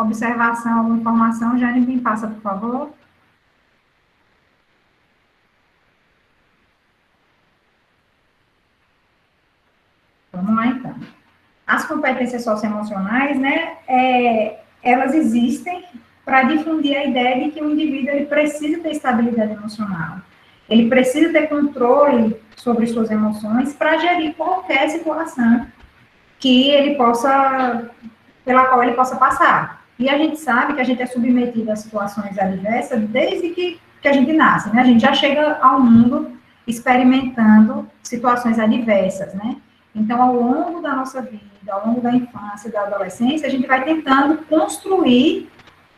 observação, alguma informação, Jane, me passa, por favor. Vamos lá, então. As competências socioemocionais, né, elas existem para difundir a ideia de que o indivíduo ele precisa ter estabilidade emocional. Ele precisa ter controle sobre suas emoções para gerir qualquer situação que ele possa, pela qual ele possa passar. E a gente sabe que a gente é submetido a situações adversas desde que a gente nasce, né? A gente já chega ao mundo experimentando situações adversas, né? Então, ao longo da nossa vida, ao longo da infância e da adolescência, a gente vai tentando construir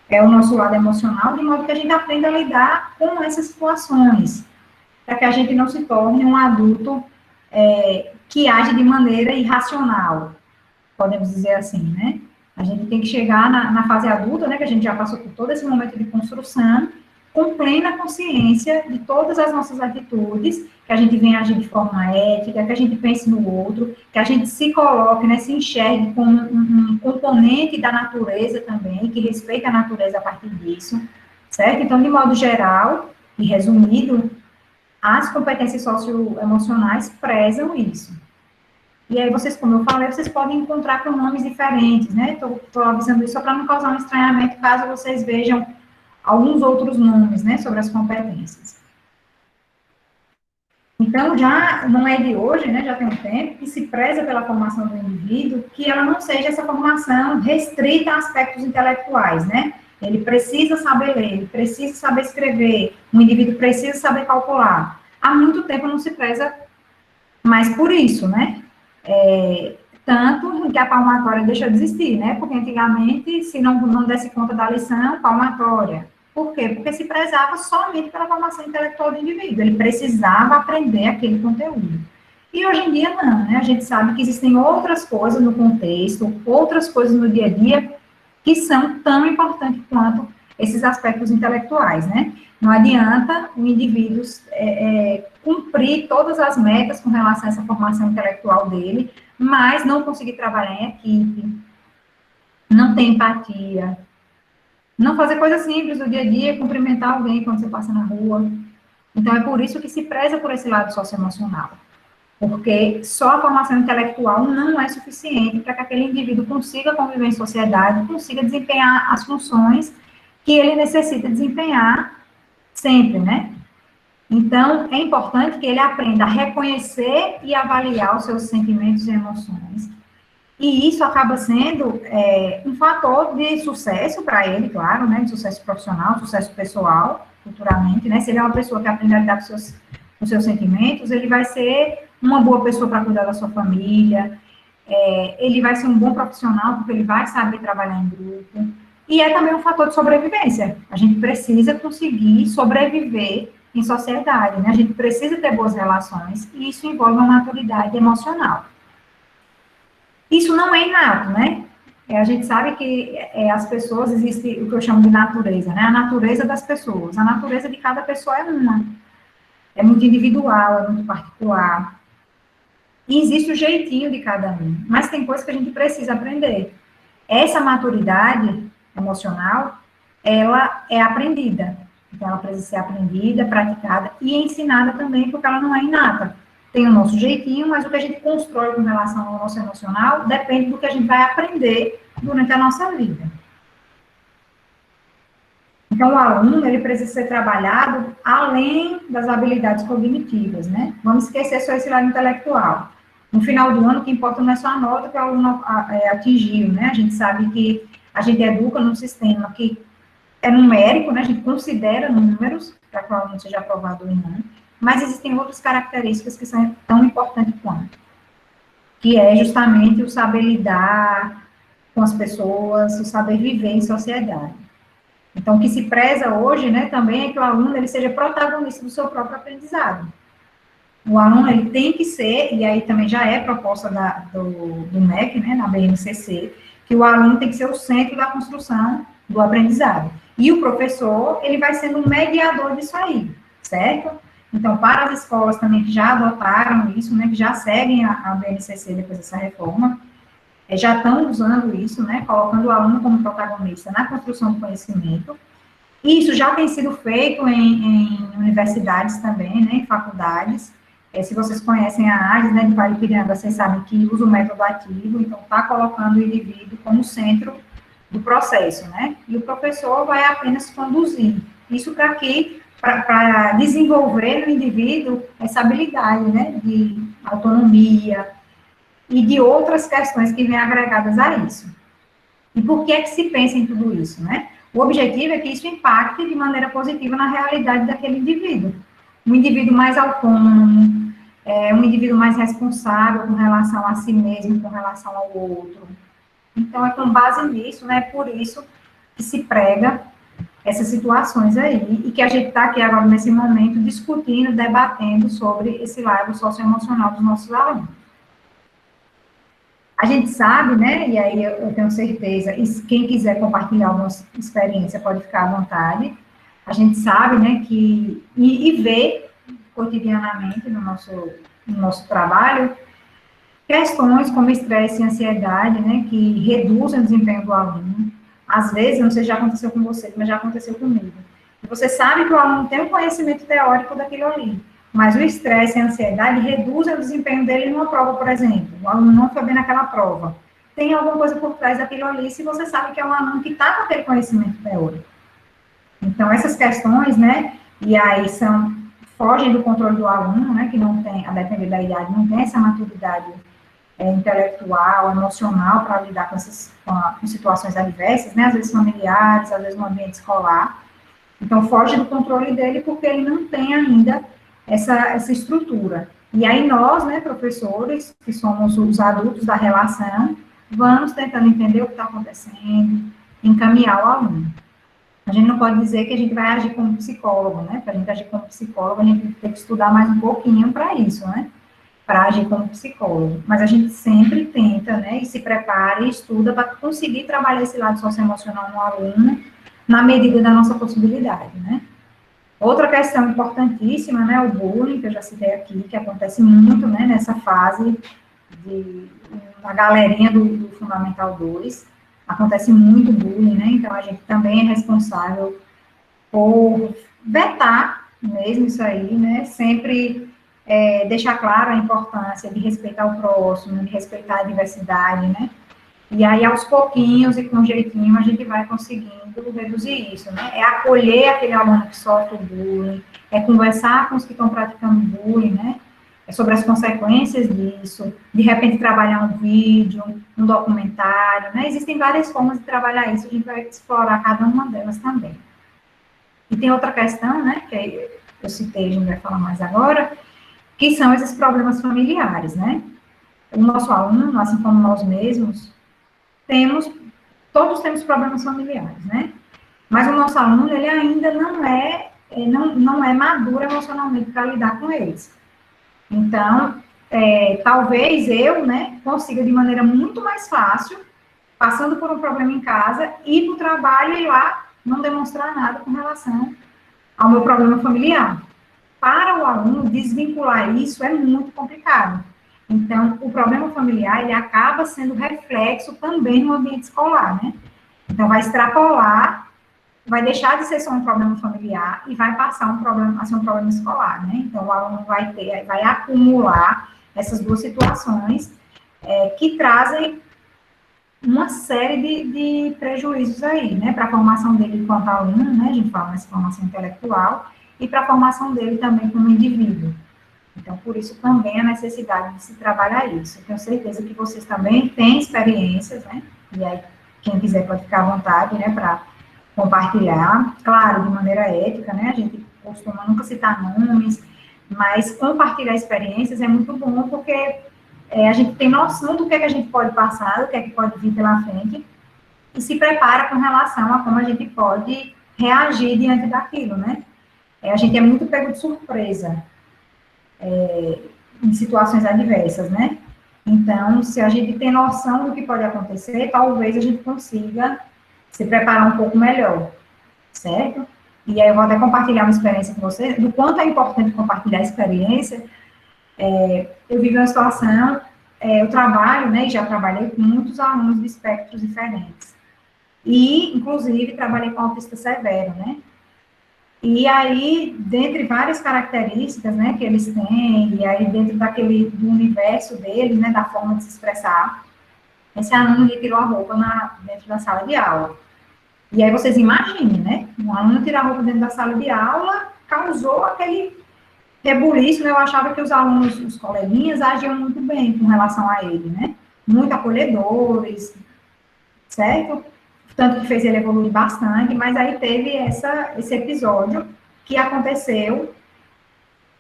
o nosso lado emocional, de modo que a gente aprenda a lidar com essas situações, para que a gente não se torne um adulto que age de maneira irracional, podemos dizer assim, né? A gente tem que chegar na fase adulta, né, que a gente já passou por todo esse momento de construção, com plena consciência de todas as nossas atitudes, que a gente venha agir de forma ética, que a gente pense no outro, que a gente se coloque, né, se enxergue como um componente da natureza também, que respeite a natureza a partir disso, certo? Então, de modo geral e resumido, as competências socioemocionais prezam isso. E aí, vocês, como eu falei, vocês podem encontrar com nomes diferentes, né? Estou avisando isso só para não causar um estranhamento, caso vocês vejam alguns outros nomes, né, sobre as competências. Então, já não é de hoje, né, já tem um tempo, que se preza pela formação do indivíduo, que ela não seja essa formação restrita a aspectos intelectuais, né? Ele precisa saber ler, ele precisa saber escrever, o indivíduo precisa saber calcular. Há muito tempo não se preza mais por isso, né? Tanto que a palmatória deixou de existir, né? Porque antigamente, se não desse conta da lição, palmatória. Por quê? Porque se prezava somente pela formação intelectual do indivíduo. Ele precisava aprender aquele conteúdo. E hoje em dia, não, né? A gente sabe que existem outras coisas no contexto, outras coisas no dia a dia, que são tão importantes quanto esses aspectos intelectuais, né? Não adianta o indivíduo cumprir todas as metas com relação a essa formação intelectual dele, mas não conseguir trabalhar em equipe, não ter empatia, não fazer coisas simples do dia a dia, cumprimentar alguém quando você passa na rua. Então, é por isso que se preza por esse lado socioemocional, porque só a formação intelectual não é suficiente para que aquele indivíduo consiga conviver em sociedade, consiga desempenhar as funções que ele necessita desempenhar sempre, né? Então, é importante que ele aprenda a reconhecer e avaliar os seus sentimentos e emoções. E isso acaba sendo um fator de sucesso para ele, claro, né? De sucesso profissional, sucesso pessoal, futuramente, né? Se ele é uma pessoa que aprende a lidar com seus sentimentos, ele vai ser uma boa pessoa para cuidar da sua família, ele vai ser um bom profissional, porque ele vai saber trabalhar em grupo. E é também um fator de sobrevivência. A gente precisa conseguir sobreviver em sociedade, né? A gente precisa ter boas relações, e isso envolve uma maturidade emocional. Isso não é inato, né? A gente sabe que as pessoas, existe o que eu chamo de natureza, né? A natureza das pessoas. A natureza de cada pessoa é uma. É muito individual, é muito particular. E existe o jeitinho de cada um. Mas tem coisas que a gente precisa aprender. Essa maturidade emocional, ela é aprendida. Então, ela precisa ser aprendida, praticada e ensinada também, porque ela não é inata. Tem o nosso jeitinho, mas o que a gente constrói com relação ao nosso emocional depende do que a gente vai aprender durante a nossa vida. Então, o aluno, ele precisa ser trabalhado além das habilidades cognitivas, né? Vamos esquecer só esse lado intelectual. No final do ano, o que importa não é só a nota que o aluno atingiu, né? A gente sabe que a gente educa num sistema que é numérico, né? A gente considera números para que o aluno seja aprovado ou não, mas existem outras características que são tão importantes quanto, que é justamente o saber lidar com as pessoas, o saber viver em sociedade. Então, o que se preza hoje, né, também é que o aluno ele seja protagonista do seu próprio aprendizado. O aluno ele tem que ser, e aí também já é proposta do MEC, né, na BNCC, que o aluno tem que ser o centro da construção do aprendizado. E o professor, ele vai sendo um mediador disso aí, certo? Então, para as escolas também que já adotaram isso, né, que já seguem a BNCC depois dessa reforma, já estão usando isso, né, colocando o aluno como protagonista na construção do conhecimento. Isso já tem sido feito em universidades também, né, em faculdades. Se vocês conhecem a área, né, de Vale Piranga, vocês sabem que usa o método ativo, então está colocando o indivíduo como centro do processo, né? E o professor vai apenas conduzir. Isso para desenvolver no indivíduo essa habilidade, né, de autonomia e de outras questões que vêm agregadas a isso. E por que é que se pensa em tudo isso, né? O objetivo é que isso impacte de maneira positiva na realidade daquele indivíduo. Um indivíduo mais autônomo, um indivíduo mais responsável com relação a si mesmo, com relação ao outro. Então, é com base nisso, né, por isso que se prega essas situações aí, e que a gente está aqui agora, nesse momento, discutindo, debatendo sobre esse lado socioemocional dos nossos alunos. A gente sabe, né, e aí eu tenho certeza, e quem quiser compartilhar alguma experiência pode ficar à vontade, a gente sabe, né, que, e vê cotidianamente no nosso trabalho, questões como estresse e ansiedade, né, que reduzem o desempenho do aluno. Às vezes, eu não sei se já aconteceu com você, mas já aconteceu comigo. Você sabe que o aluno tem um conhecimento teórico daquilo ali, mas o estresse e a ansiedade reduzem o desempenho dele numa prova, por exemplo. O aluno não foi bem naquela prova. Tem alguma coisa por trás daquilo ali, se você sabe que é um aluno que está com aquele conhecimento teórico. Então, essas questões, né, e aí fogem do controle do aluno, né, que não tem, a depender da idade, não tem essa maturidade intelectual, emocional, para lidar com situações adversas, né, às vezes familiares, às vezes no ambiente escolar. Então, foge do controle dele porque ele não tem ainda essa estrutura. E aí nós, né, professores, que somos os adultos da relação, vamos tentando entender o que está acontecendo, encaminhar o aluno. A gente não pode dizer que a gente vai agir como psicólogo, né? Para a gente agir como psicólogo, a gente tem que estudar mais um pouquinho para isso, né? Para agir como psicólogo. Mas a gente sempre tenta, né? E se prepara e estuda para conseguir trabalhar esse lado socioemocional no aluno, na medida da nossa possibilidade, né? Outra questão importantíssima, né? O bullying, que eu já citei aqui, que acontece muito, né? Nessa fase na galerinha do Fundamental 2, acontece muito bullying, né? Então, a gente também é responsável por vetar mesmo isso aí, né? Sempre deixar claro a importância de respeitar o próximo, de respeitar a diversidade, né? E aí, aos pouquinhos e com jeitinho, a gente vai conseguindo reduzir isso, né? É acolher aquele aluno que sofre o bullying, é conversar com os que estão praticando bullying, né? É sobre as consequências disso, de repente trabalhar um vídeo, um documentário, né? Existem várias formas de trabalhar isso, a gente vai explorar cada uma delas também. E tem outra questão, né, que eu citei, a gente vai falar mais agora, que são esses problemas familiares, né? O nosso aluno, assim como nós mesmos, todos temos problemas familiares, né? Mas o nosso aluno, ele ainda não é maduro emocionalmente para lidar com eles. Então, talvez eu, né, consiga de maneira muito mais fácil, passando por um problema em casa, ir para o trabalho e lá não demonstrar nada com relação ao meu problema familiar. Para o aluno, desvincular isso é muito complicado. Então, o problema familiar, ele acaba sendo reflexo também no ambiente escolar, né? Então, vai extrapolar, vai deixar de ser só um problema familiar e vai passar a ser um problema escolar, né? Então, o aluno vai acumular essas duas situações que trazem uma série de prejuízos aí, né? Para a formação dele enquanto aluno, né? A gente fala nessa formação intelectual, e para a formação dele também como indivíduo. Então, por isso também a necessidade de se trabalhar isso. Eu tenho certeza que vocês também têm experiências, né? E aí, quem quiser pode ficar à vontade, né? Para compartilhar, claro, de maneira ética, né? A gente costuma nunca citar nomes, mas compartilhar experiências é muito bom, porque a gente tem noção do que a gente pode passar, do que pode vir pela frente, e se prepara com relação a como a gente pode reagir diante daquilo, né? A gente é muito pego de surpresa em situações adversas, né? Então, se a gente tem noção do que pode acontecer, talvez a gente consiga se preparar um pouco melhor, certo? E aí eu vou até compartilhar uma experiência com você, do quanto é importante compartilhar a experiência. Eu vivi uma situação eu trabalho, né, e já trabalhei com muitos alunos de espectros diferentes. E, inclusive, trabalhei com autista severo, né? E aí, dentre várias características, né, que eles têm, e aí dentro do universo deles, né, da forma de se expressar, esse aluno lhe tirou a roupa dentro da sala de aula. E aí vocês imaginem, né, um aluno tirar a roupa dentro da sala de aula causou aquele rebuliço, né, eu achava que os alunos, os coleguinhas, agiam muito bem com relação a ele, né, muito acolhedores, certo? Tanto que fez ele evoluir bastante, mas aí teve esse episódio que aconteceu,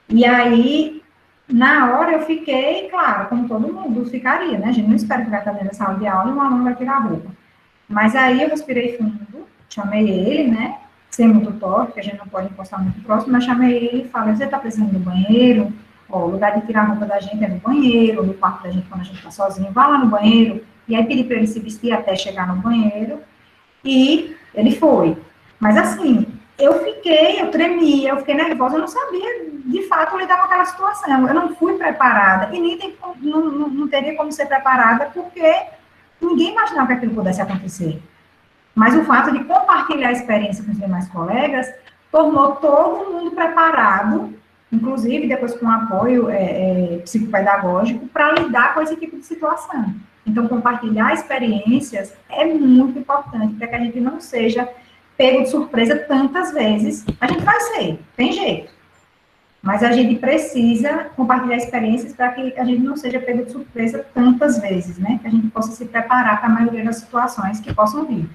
e aí, na hora eu fiquei, claro, como todo mundo ficaria, né? A gente não espera que vai estar dentro da sala de aula e um aluno vai tirar a roupa. Mas aí eu respirei fundo, chamei ele, né? Sem muito toque, porque a gente não pode encostar muito próximo, mas chamei ele e falei, você está precisando do banheiro? Ó, o lugar de tirar a roupa da gente é no banheiro, no quarto da gente quando a gente está sozinho, vá lá no banheiro. E aí pedi para ele se vestir até chegar no banheiro, e ele foi. Mas assim, eu tremia, eu fiquei nervosa, eu não sabia, de fato, lidar com aquela situação. Eu não fui preparada, e nem não teria como ser preparada, porque ninguém imaginava que aquilo pudesse acontecer. Mas o fato de compartilhar a experiência com os demais colegas tornou todo mundo preparado, inclusive depois com apoio psicopedagógico, para lidar com esse tipo de situação. Então, compartilhar experiências é muito importante para que a gente não seja pego de surpresa tantas vezes. A gente vai ser, tem jeito. Mas a gente precisa compartilhar experiências para que a gente não seja pego de surpresa tantas vezes, né? Que a gente possa se preparar para a maioria das situações que possam vir.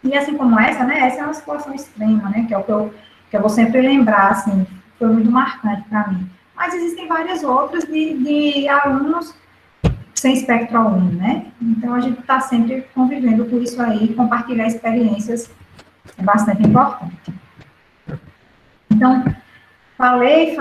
E assim como essa, né? Essa é uma situação extrema, né? Que é o que eu vou sempre lembrar, assim, foi muito marcante para mim. Mas existem várias outras de alunos sem espectro algum, né? Então, a gente está sempre convivendo com isso aí, compartilhar experiências é bastante importante. Então, falei,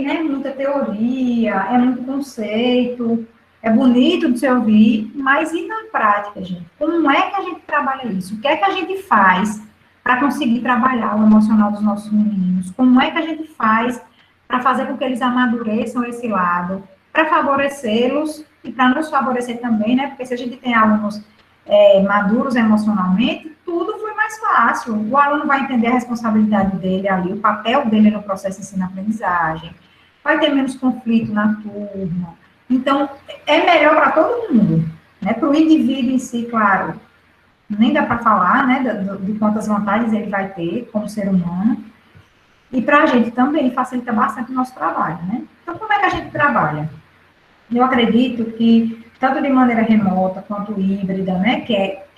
né? Muita teoria, é muito conceito, é bonito de se ouvir, mas e na prática, gente? Como é que a gente trabalha isso? O que é que a gente faz para conseguir trabalhar o emocional dos nossos meninos? Como é que a gente faz para fazer com que eles amadureçam esse lado, para favorecê-los e para nos favorecer também, né? Porque se a gente tem alunos maduros emocionalmente, tudo foi mais fácil. O aluno vai entender a responsabilidade dele ali, o papel dele no processo de ensino-aprendizagem, vai ter menos conflito na turma. Então, é melhor para todo mundo, né? Para o indivíduo em si, claro, nem dá para falar, né, de quantas vantagens ele vai ter como ser humano, e para a gente também facilita bastante o nosso trabalho, né? Então, como é que a gente trabalha? Eu acredito que, tanto de maneira remota quanto híbrida, né,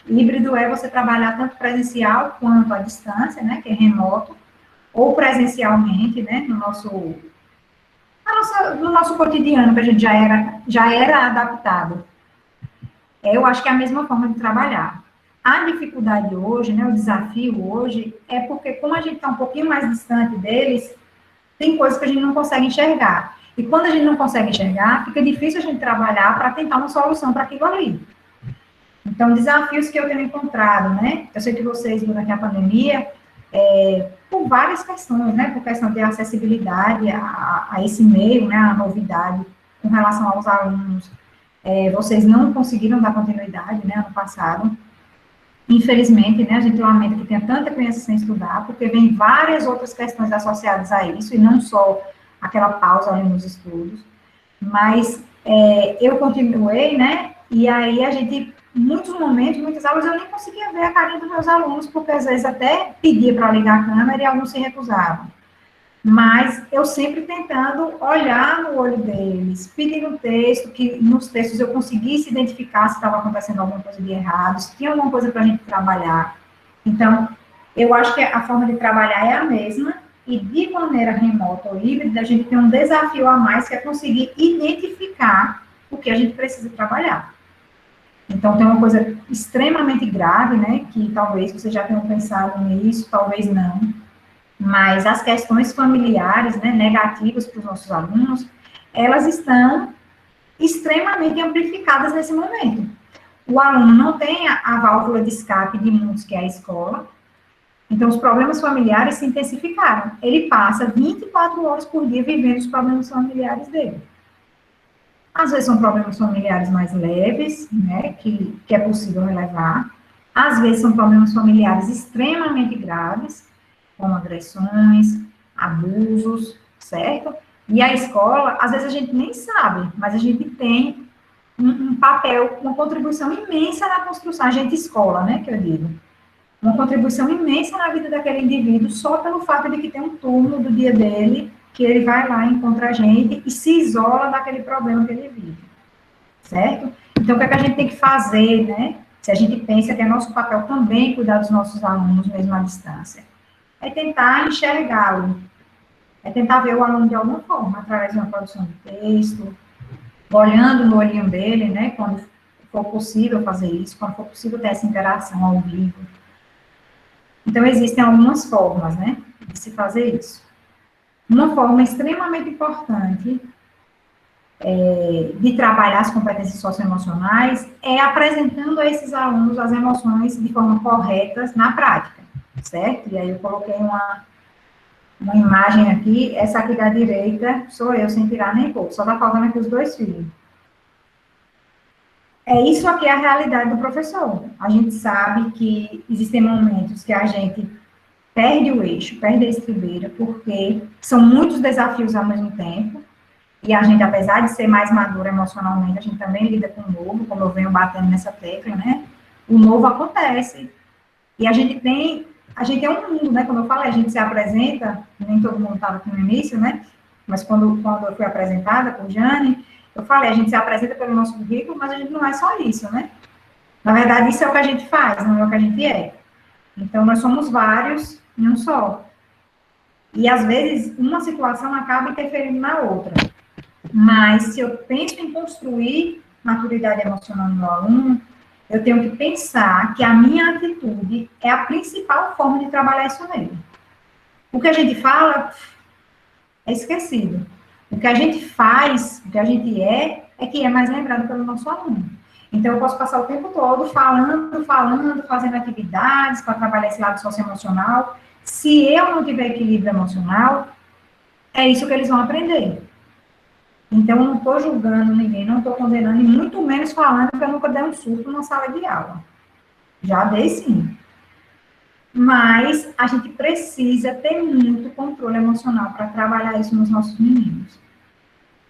híbrido é você trabalhar tanto presencial quanto à distância, né, que é remoto, ou presencialmente, né, no nosso cotidiano, que a gente já era adaptado. Eu acho que é a mesma forma de trabalhar. A dificuldade hoje, né, o desafio hoje, é porque como a gente está um pouquinho mais distante deles, tem coisas que a gente não consegue enxergar. E quando a gente não consegue enxergar, fica difícil a gente trabalhar para tentar uma solução para aquilo ali. Então, desafios que eu tenho encontrado, né? Eu sei que vocês, durante a pandemia, por várias questões, né? Por questão de acessibilidade a esse meio, né? A novidade com relação aos alunos, vocês não conseguiram dar continuidade, né? Ano passado. Infelizmente, né? A gente lamenta que tenha tanta criança sem estudar, porque vem várias outras questões associadas a isso, e não só aquela pausa ali nos estudos. Mas eu continuei, né? E aí a gente, em muitos momentos, muitas aulas, eu nem conseguia ver a carinha dos meus alunos, porque às vezes até pedia para ligar a câmera e alguns se recusavam. Mas eu sempre tentando olhar no olho deles, pedindo um texto, que nos textos eu conseguisse identificar se estava acontecendo alguma coisa de errado, se tinha alguma coisa para a gente trabalhar. Então, eu acho que a forma de trabalhar é a mesma, e de maneira remota ou híbrida, a gente tem um desafio a mais, que é conseguir identificar o que a gente precisa trabalhar. Então, tem uma coisa extremamente grave, né, que talvez vocês já tenham pensado nisso, talvez não, mas as questões familiares, né, negativas para os nossos alunos, elas estão extremamente amplificadas nesse momento. O aluno não tem a válvula de escape de muitos, que é a escola, então os problemas familiares se intensificaram. Ele passa 24 horas por dia vivendo os problemas familiares dele. Às vezes são problemas familiares mais leves, né, que é possível relevar. Às vezes são problemas familiares extremamente graves, como agressões, abusos, certo? E a escola, às vezes a gente nem sabe, mas a gente tem um papel, uma contribuição imensa na construção, a gente escola, né, que eu digo, uma contribuição imensa na vida daquele indivíduo só pelo fato de que tem um turno do dia dele, que ele vai lá, encontra a gente e se isola daquele problema que ele vive, certo? Então, o que é que a gente tem que fazer, né? Se a gente pensa que é nosso papel também cuidar dos nossos alunos, mesmo à distância, é tentar enxergá-lo, é tentar ver o aluno de alguma forma, através de uma produção de texto, olhando no olhinho dele, né? Quando for possível fazer isso, quando for possível ter essa interação ao vivo. Então, existem algumas formas, né, de se fazer isso. Uma forma extremamente importante de trabalhar as competências socioemocionais é apresentando a esses alunos as emoções de forma correta na prática, certo? E aí eu coloquei uma imagem aqui, essa aqui da direita sou eu, sem tirar nem pôr, só tá faltando aqui os dois filhos. É isso aqui é a realidade do professor. A gente sabe que existem momentos que a gente perde o eixo, perde a estribeira, porque são muitos desafios ao mesmo tempo, e a gente, apesar de ser mais madura emocionalmente, a gente também lida com o novo, como eu venho batendo nessa tecla, né? O novo acontece, e a gente é um mundo, né? Como eu falei, a gente se apresenta, nem todo mundo estava aqui no início, né? Mas quando eu fui apresentada por Jane, eu falei, a gente se apresenta pelo nosso currículo, mas a gente não é só isso, né? Na verdade, isso é o que a gente faz, não é o que a gente é. Então, nós somos vários em um só. E, às vezes, uma situação acaba interferindo na outra. Mas, se eu penso em construir maturidade emocional no meu aluno, eu tenho que pensar que a minha atitude é a principal forma de trabalhar isso nele. O que a gente fala é esquecido. O que a gente faz, o que a gente é que é mais lembrado pelo nosso aluno. Então, eu posso passar o tempo todo falando, fazendo atividades para trabalhar esse lado socioemocional. Se eu não tiver equilíbrio emocional, é isso que eles vão aprender. Então, eu não estou julgando ninguém, não estou condenando, e muito menos falando que eu nunca dei um surto numa sala de aula. Já dei sim. Mas a gente precisa ter muito controle emocional para trabalhar isso nos nossos meninos.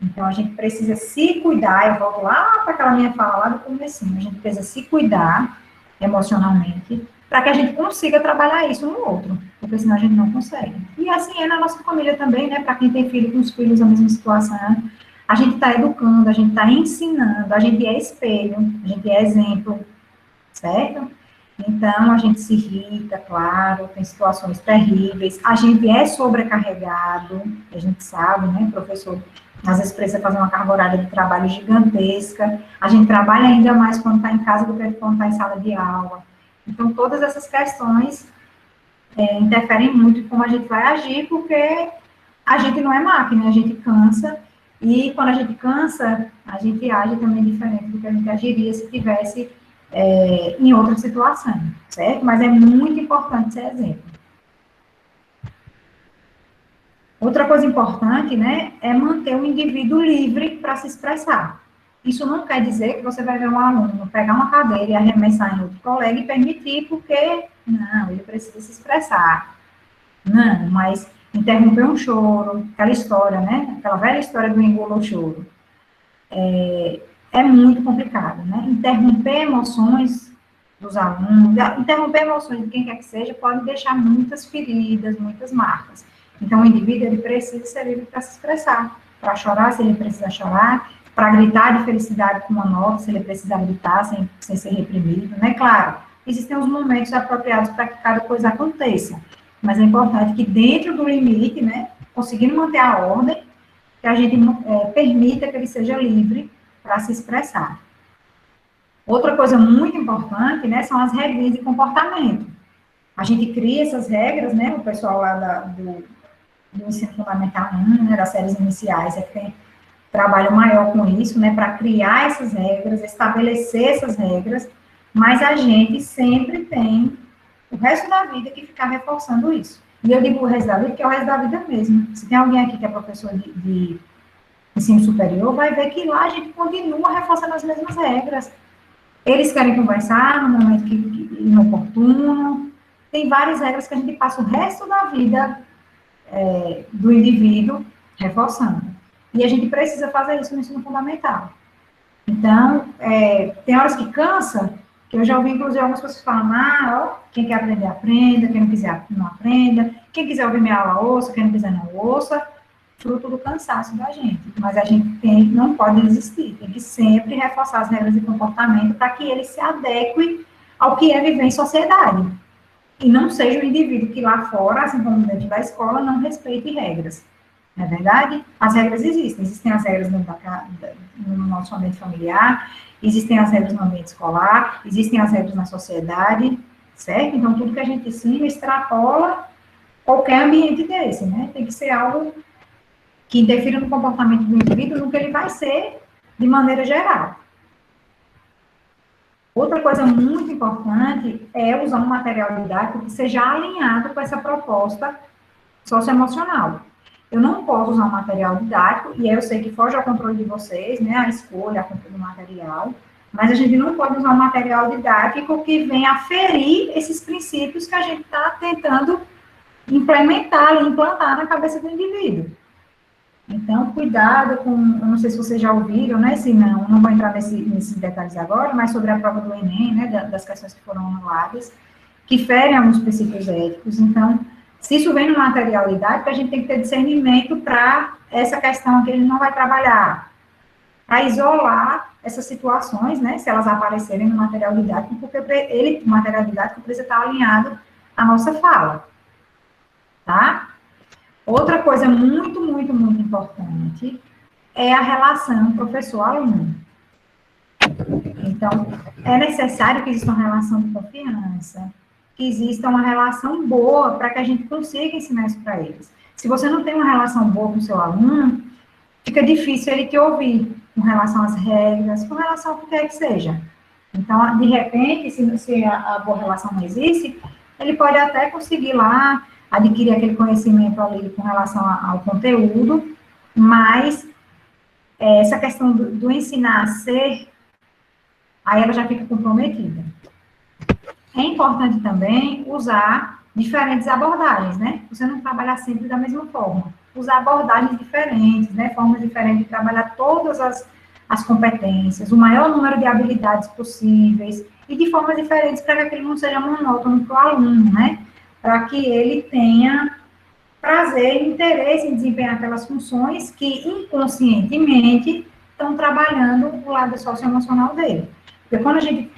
Então, a gente precisa se cuidar, eu volto lá para aquela minha fala lá do comecinho, a gente precisa se cuidar emocionalmente para que a gente consiga trabalhar isso no outro, porque senão a gente não consegue. E assim é na nossa família também, né? Para quem tem filho com os filhos na mesma situação, a gente está educando, a gente está ensinando, a gente é espelho, a gente é exemplo, certo? Então, a gente se irrita, claro, tem situações terríveis, a gente é sobrecarregado, a gente sabe, né, professor, às vezes precisa fazer uma carga horária de trabalho gigantesca, a gente trabalha ainda mais quando está em casa do que quando está em sala de aula. Então, todas essas questões interferem muito em como a gente vai agir, porque a gente não é máquina, a gente cansa, e quando a gente cansa, a gente age também diferente do que a gente agiria se tivesse em outra situação, certo? Mas é muito importante ser exemplo. Outra coisa importante, né, é manter o indivíduo livre para se expressar. Isso não quer dizer que você vai ver um aluno pegar uma cadeira e arremessar em outro colega e permitir, porque, não, ele precisa se expressar. Não, mas interromper um choro, aquela história, né, aquela velha história do engolou o choro. É muito complicado, né? Interromper emoções dos alunos, interromper emoções de quem quer que seja, pode deixar muitas feridas, muitas marcas. Então, o indivíduo, ele precisa ser livre para se expressar, para chorar, se ele precisa chorar, para gritar de felicidade com uma nota, se ele precisa gritar sem ser reprimido, né? Claro, existem os momentos apropriados para que cada coisa aconteça, mas é importante que dentro do limite, né, conseguindo manter a ordem, que a gente permita que ele seja livre para se expressar. Outra coisa muito importante, né, são as regras de comportamento. A gente cria essas regras, né, o pessoal lá do ensino fundamental 1, né, das séries iniciais, é que tem trabalho maior com isso, né, para criar essas regras, estabelecer essas regras, mas a gente sempre tem o resto da vida que ficar reforçando isso. E eu digo o resto da vida, porque é o resto da vida mesmo. Se tem alguém aqui que é professor de ensino superior, vai ver que lá a gente continua reforçando as mesmas regras. Eles querem conversar no momento inoportuno. Tem várias regras que a gente passa o resto da vida do indivíduo reforçando. E a gente precisa fazer isso no ensino fundamental. Então, tem horas que cansa, que eu já ouvi, inclusive, algumas pessoas falando, quem quer aprender, aprenda, quem não quiser, não aprenda, quem quiser ouvir minha aula, ouça, quem não quiser, não ouça, fruto do cansaço da gente. Mas a gente não pode desistir, tem que sempre reforçar as regras de comportamento para que ele se adeque ao que é viver em sociedade. E não seja o indivíduo que lá fora, assim como dentro da escola, não respeite regras. Não é verdade? As regras existem. Existem as regras no nosso ambiente familiar, existem as regras no ambiente escolar, existem as regras na sociedade, certo? Então, tudo que a gente ensina extrapola qualquer ambiente desse, né? Tem que ser algo que interfira no comportamento do indivíduo, no que ele vai ser de maneira geral. Outra coisa muito importante é usar um material didático que seja alinhado com essa proposta socioemocional. Eu não posso usar um material didático, e aí eu sei que foge ao controle de vocês, né, a escolha, a compra do material, mas a gente não pode usar um material didático que venha aferir esses princípios que a gente está tentando implementar, implantar na cabeça do indivíduo. Então, cuidado com, eu não sei se vocês já ouviram, né, se não vou entrar nesses detalhes agora, mas sobre a prova do Enem, né, das questões que foram anuladas, que ferem alguns princípios éticos. Então, se isso vem no material didático, a gente tem que ter discernimento para essa questão que ele não vai trabalhar, para isolar essas situações, né, se elas aparecerem no material didático, porque o material didático precisa estar alinhado à nossa fala, tá? Outra coisa muito, muito, muito importante é a relação professor-aluno. Então, é necessário que exista uma relação de confiança, que exista uma relação boa para que a gente consiga ensinar isso para eles. Se você não tem uma relação boa com o seu aluno, fica difícil ele te ouvir com relação às regras, com relação ao que quer que seja. Então, de repente, se a boa relação não existe, ele pode até conseguir lá adquirir aquele conhecimento ali com relação ao conteúdo, mas essa questão do ensinar a ser, aí ela já fica comprometida. É importante também usar diferentes abordagens, né? Você não trabalhar sempre da mesma forma. Usar abordagens diferentes, né? Formas diferentes de trabalhar todas as competências, o maior número de habilidades possíveis, e de formas diferentes para que aquilo não seja monótono para o aluno, né? Para que ele tenha prazer e interesse em desempenhar aquelas funções que inconscientemente estão trabalhando o lado socioemocional dele. Porque quando a gente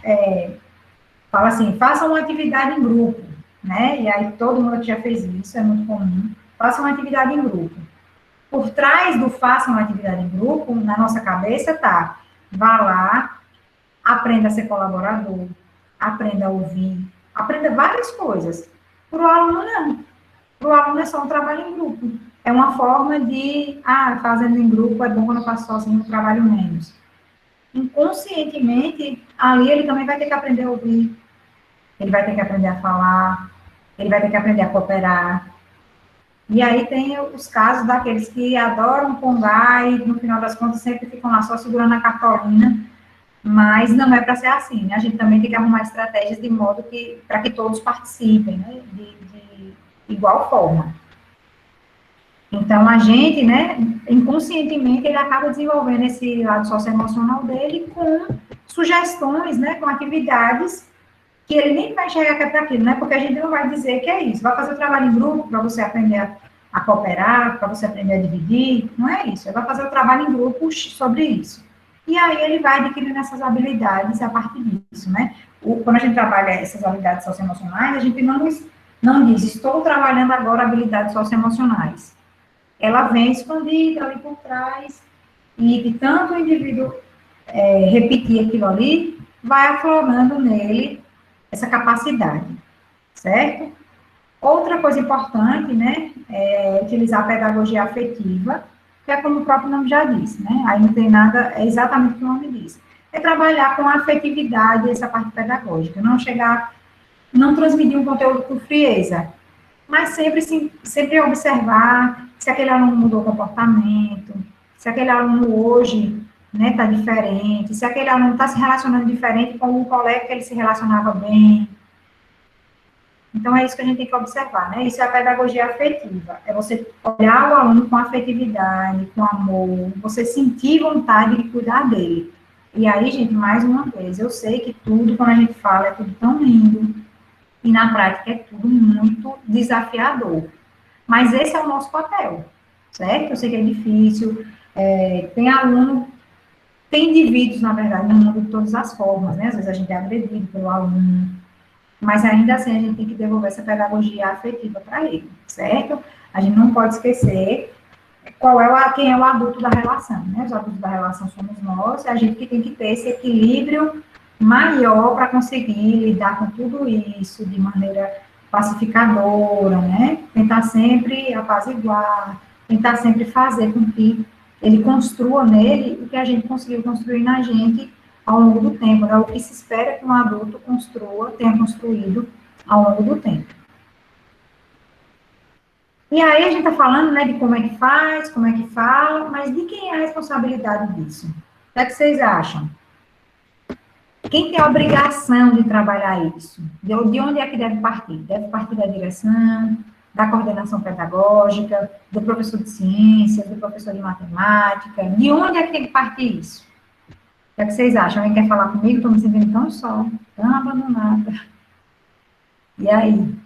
fala assim, faça uma atividade em grupo, né? E aí todo mundo já fez isso, é muito comum. Faça uma atividade em grupo. Por trás do faça uma atividade em grupo, na nossa cabeça tá, vá lá, aprenda a ser colaborador, aprenda a ouvir, aprenda várias coisas. Para o aluno, não. Para o aluno é só um trabalho em grupo. É uma forma de, fazendo em grupo é bom quando eu faço sozinho, eu trabalho menos. Inconscientemente, ali ele também vai ter que aprender a ouvir, ele vai ter que aprender a falar, ele vai ter que aprender a cooperar. E aí tem os casos daqueles que adoram pongar e, no final das contas, sempre ficam lá só segurando a cartolina, mas não é para ser assim, né? A gente também tem que arrumar estratégias de modo que, para que todos participem, né? De igual forma. Então, a gente, né, inconscientemente, ele acaba desenvolvendo esse lado socioemocional dele com sugestões, né, com atividades que ele nem vai enxergar que é para aquilo, né, porque a gente não vai dizer que é isso. Vai fazer o trabalho em grupo para você aprender a cooperar, para você aprender a dividir, não é isso. Ele vai fazer o trabalho em grupo sobre isso. E aí ele vai adquirindo essas habilidades a partir disso, né. Quando a gente trabalha essas habilidades socioemocionais, a gente não diz, estou trabalhando agora habilidades socioemocionais. Ela vem escondida ali por trás, e de tanto o indivíduo repetir aquilo ali, vai aflorando nele essa capacidade, certo? Outra coisa importante, né, é utilizar a pedagogia afetiva, que é como o próprio nome já disse, né? Aí não tem nada, é exatamente o que o nome diz. É trabalhar com a afetividade essa parte pedagógica, não transmitir um conteúdo com frieza, mas sempre observar se aquele aluno mudou o comportamento, se aquele aluno hoje, né, está diferente, se aquele aluno está se relacionando diferente com um colega que ele se relacionava bem. Então, é isso que a gente tem que observar, né? Isso é a pedagogia afetiva. É você olhar o aluno com afetividade, com amor, você sentir vontade de cuidar dele. E aí, gente, mais uma vez, eu sei que tudo, quando a gente fala, é tudo tão lindo, e na prática é tudo muito desafiador. Mas esse é o nosso papel, certo? Eu sei que é difícil, tem aluno, tem indivíduos, na verdade, no mundo de todas as formas, né? Às vezes a gente é agredido pelo aluno, mas ainda assim a gente tem que devolver essa pedagogia afetiva para ele, certo? A gente não pode esquecer quem é o adulto da relação, né? Os adultos da relação somos nós, e a gente que tem que ter esse equilíbrio maior para conseguir lidar com tudo isso de maneira pacificadora, né? Tentar sempre apaziguar, tentar sempre fazer com que ele construa nele o que a gente conseguiu construir na gente ao longo do tempo, né? O que se espera que um adulto construa, tenha construído ao longo do tempo. E aí a gente está falando, né, de como é que faz, como é que fala, mas de quem é a responsabilidade disso? O que é que vocês acham? Quem tem a obrigação de trabalhar isso? De onde é que deve partir? Deve partir da direção, da coordenação pedagógica, do professor de ciências, do professor de matemática? De onde é que tem que partir isso? O que é que vocês acham? Alguém quer falar comigo? Estou me sentindo tão só, tão abandonada. E aí?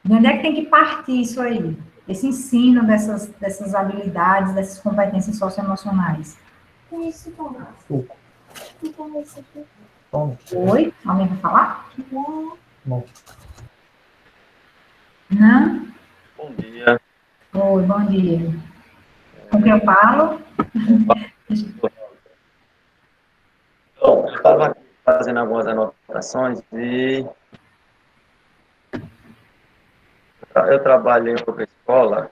De onde é que tem que partir isso aí? Esse ensino dessas habilidades, dessas competências socioemocionais? Isso, bom. Oi? Alguém vai falar? Não. Não? Bom dia. Oi, bom dia. Com quem eu falo? Bom, eu estava aqui fazendo algumas anotações e eu trabalhei em uma escola,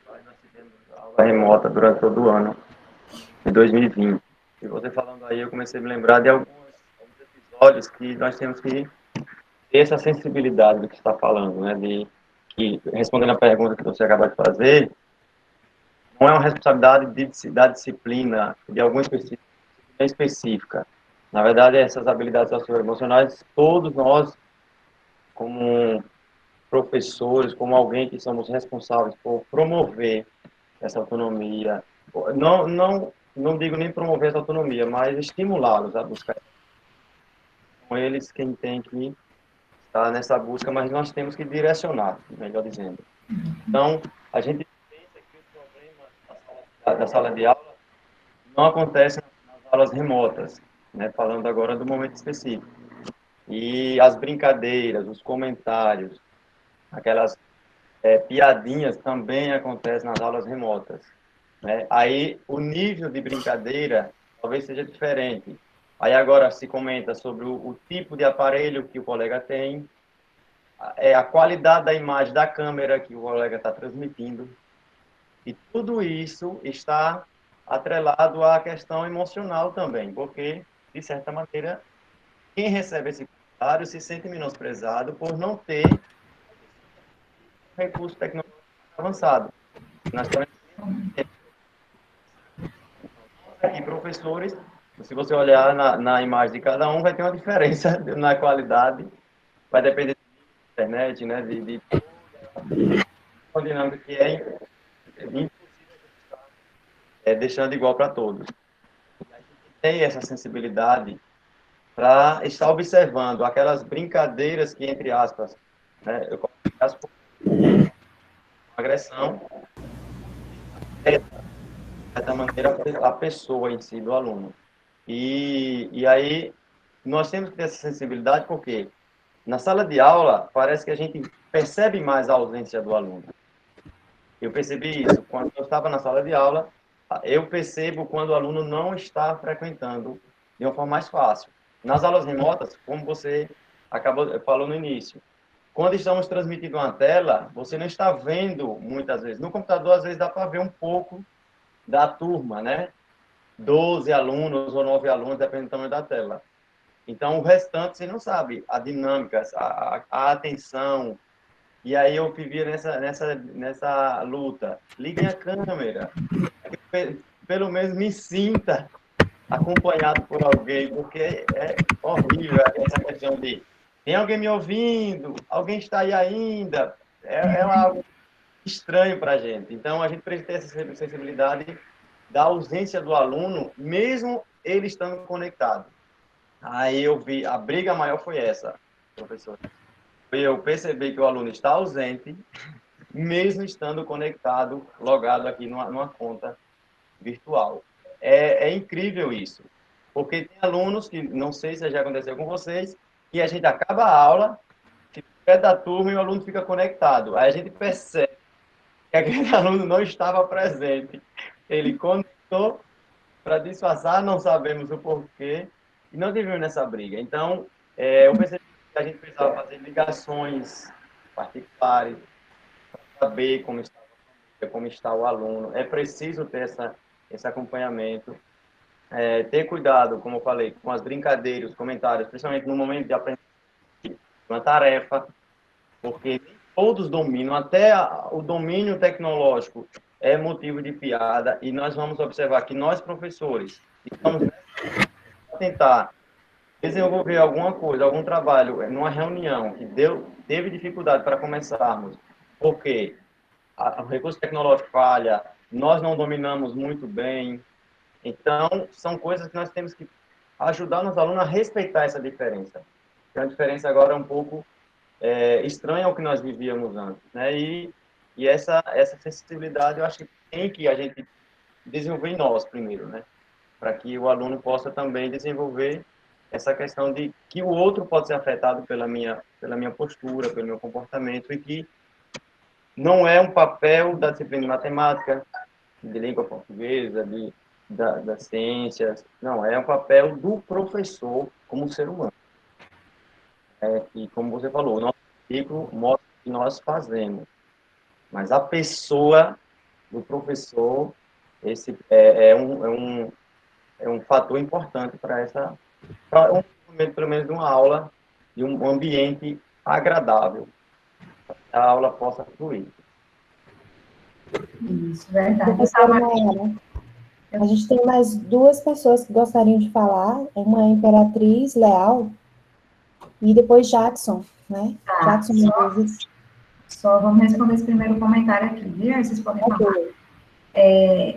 nós tivemos aula remota durante todo o ano de 2020. E você falando aí, eu comecei a me lembrar de alguns episódios que nós temos que ter essa sensibilidade do que está falando, né? Que, respondendo a pergunta que você acabou de fazer, não é uma responsabilidade da disciplina, de alguma específica. Na verdade, essas habilidades socioemocionais, todos nós, como professores, como alguém que somos responsáveis por promover essa autonomia, não digo nem promover essa autonomia, mas estimulá-los a buscar. Com eles quem tem que estar nessa busca, mas nós temos que direcionar, melhor dizendo. Então, a gente pensa que o problema da sala de aula não acontece nas aulas remotas, né? Falando agora do momento específico. E as brincadeiras, os comentários, aquelas piadinhas também acontecem nas aulas remotas, né? Aí o nível de brincadeira talvez seja diferente. Aí agora se comenta sobre o tipo de aparelho que o colega tem, a qualidade da imagem da câmera que o colega está transmitindo, e tudo isso está atrelado à questão emocional também, porque, de certa maneira, quem recebe esse comentário se sente menosprezado por não ter recurso tecnológico avançado. Nós também aqui, professores, se você olhar na imagem de cada um, vai ter uma diferença na qualidade, vai depender da internet, né, de uma dinâmica que impossível deixando igual para todos. E a gente tem essa sensibilidade para estar observando aquelas brincadeiras que, entre aspas, né, eu coloco aspas, agressão, de certa maneira, a pessoa em si, do aluno. E aí, nós temos que ter essa sensibilidade, porque na sala de aula, parece que a gente percebe mais a ausência do aluno. Eu percebi isso quando eu estava na sala de aula, eu percebo quando o aluno não está frequentando de uma forma mais fácil. Nas aulas remotas, como você falou no início, quando estamos transmitindo uma tela, você não está vendo muitas vezes. No computador, às vezes, dá para ver um pouco da turma, né? 12 alunos ou 9 alunos, dependendo do tamanho da tela. Então, o restante, você não sabe. A dinâmica, a atenção. E aí eu vivia nessa luta. Liguem a câmera. pelo menos me sinta acompanhado por alguém, porque é horrível essa questão de tem alguém me ouvindo, alguém está aí ainda, é algo estranho para a gente. Então, a gente precisa ter essa sensibilidade da ausência do aluno, mesmo ele estando conectado. Aí eu vi, a briga maior foi essa, professor. Eu percebi que o aluno está ausente, mesmo estando conectado, logado aqui numa conta virtual. É incrível isso, porque tem alunos que, não sei se já aconteceu com vocês, que a gente acaba a aula, fica perto da turma e o aluno fica conectado. Aí a gente percebe que aquele aluno não estava presente. Ele conectou para disfarçar, não sabemos o porquê, e não tivemos nessa briga. Então, eu percebi que a gente precisava fazer ligações particulares, para saber como está o aluno. É preciso ter esse acompanhamento. Ter cuidado, como eu falei, com as brincadeiras, os comentários, principalmente no momento de aprender uma tarefa, porque nem todos dominam, até o domínio tecnológico é motivo de piada, e nós vamos observar que nós, professores, estamos a tentar desenvolver alguma coisa, algum trabalho, numa reunião que teve dificuldade para começarmos, porque o recurso tecnológico falha, nós não dominamos muito bem. Então, são coisas que nós temos que ajudar os alunos a respeitar essa diferença. A diferença agora é um pouco estranha ao que nós vivíamos antes, né? E essa sensibilidade, eu acho que tem que a gente desenvolver em nós primeiro, né? Para que o aluno possa também desenvolver essa questão de que o outro pode ser afetado pela minha postura, pelo meu comportamento, e que não é um papel da disciplina de matemática, de língua portuguesa, das ciências, não, é um papel do professor como ser humano. E como você falou, o nosso currículo mostra o que nós fazemos, mas a pessoa do professor, esse é um fator importante para um momento, pelo menos, de uma aula, de um ambiente agradável, para que a aula possa fluir. Isso, verdade. Professora Mayara, a gente tem mais duas pessoas que gostariam de falar, uma Imperatriz Leal e depois Jackson, né? Tá, Jackson Menezes. só vamos responder esse primeiro comentário aqui, viu? Aí vocês podem falar.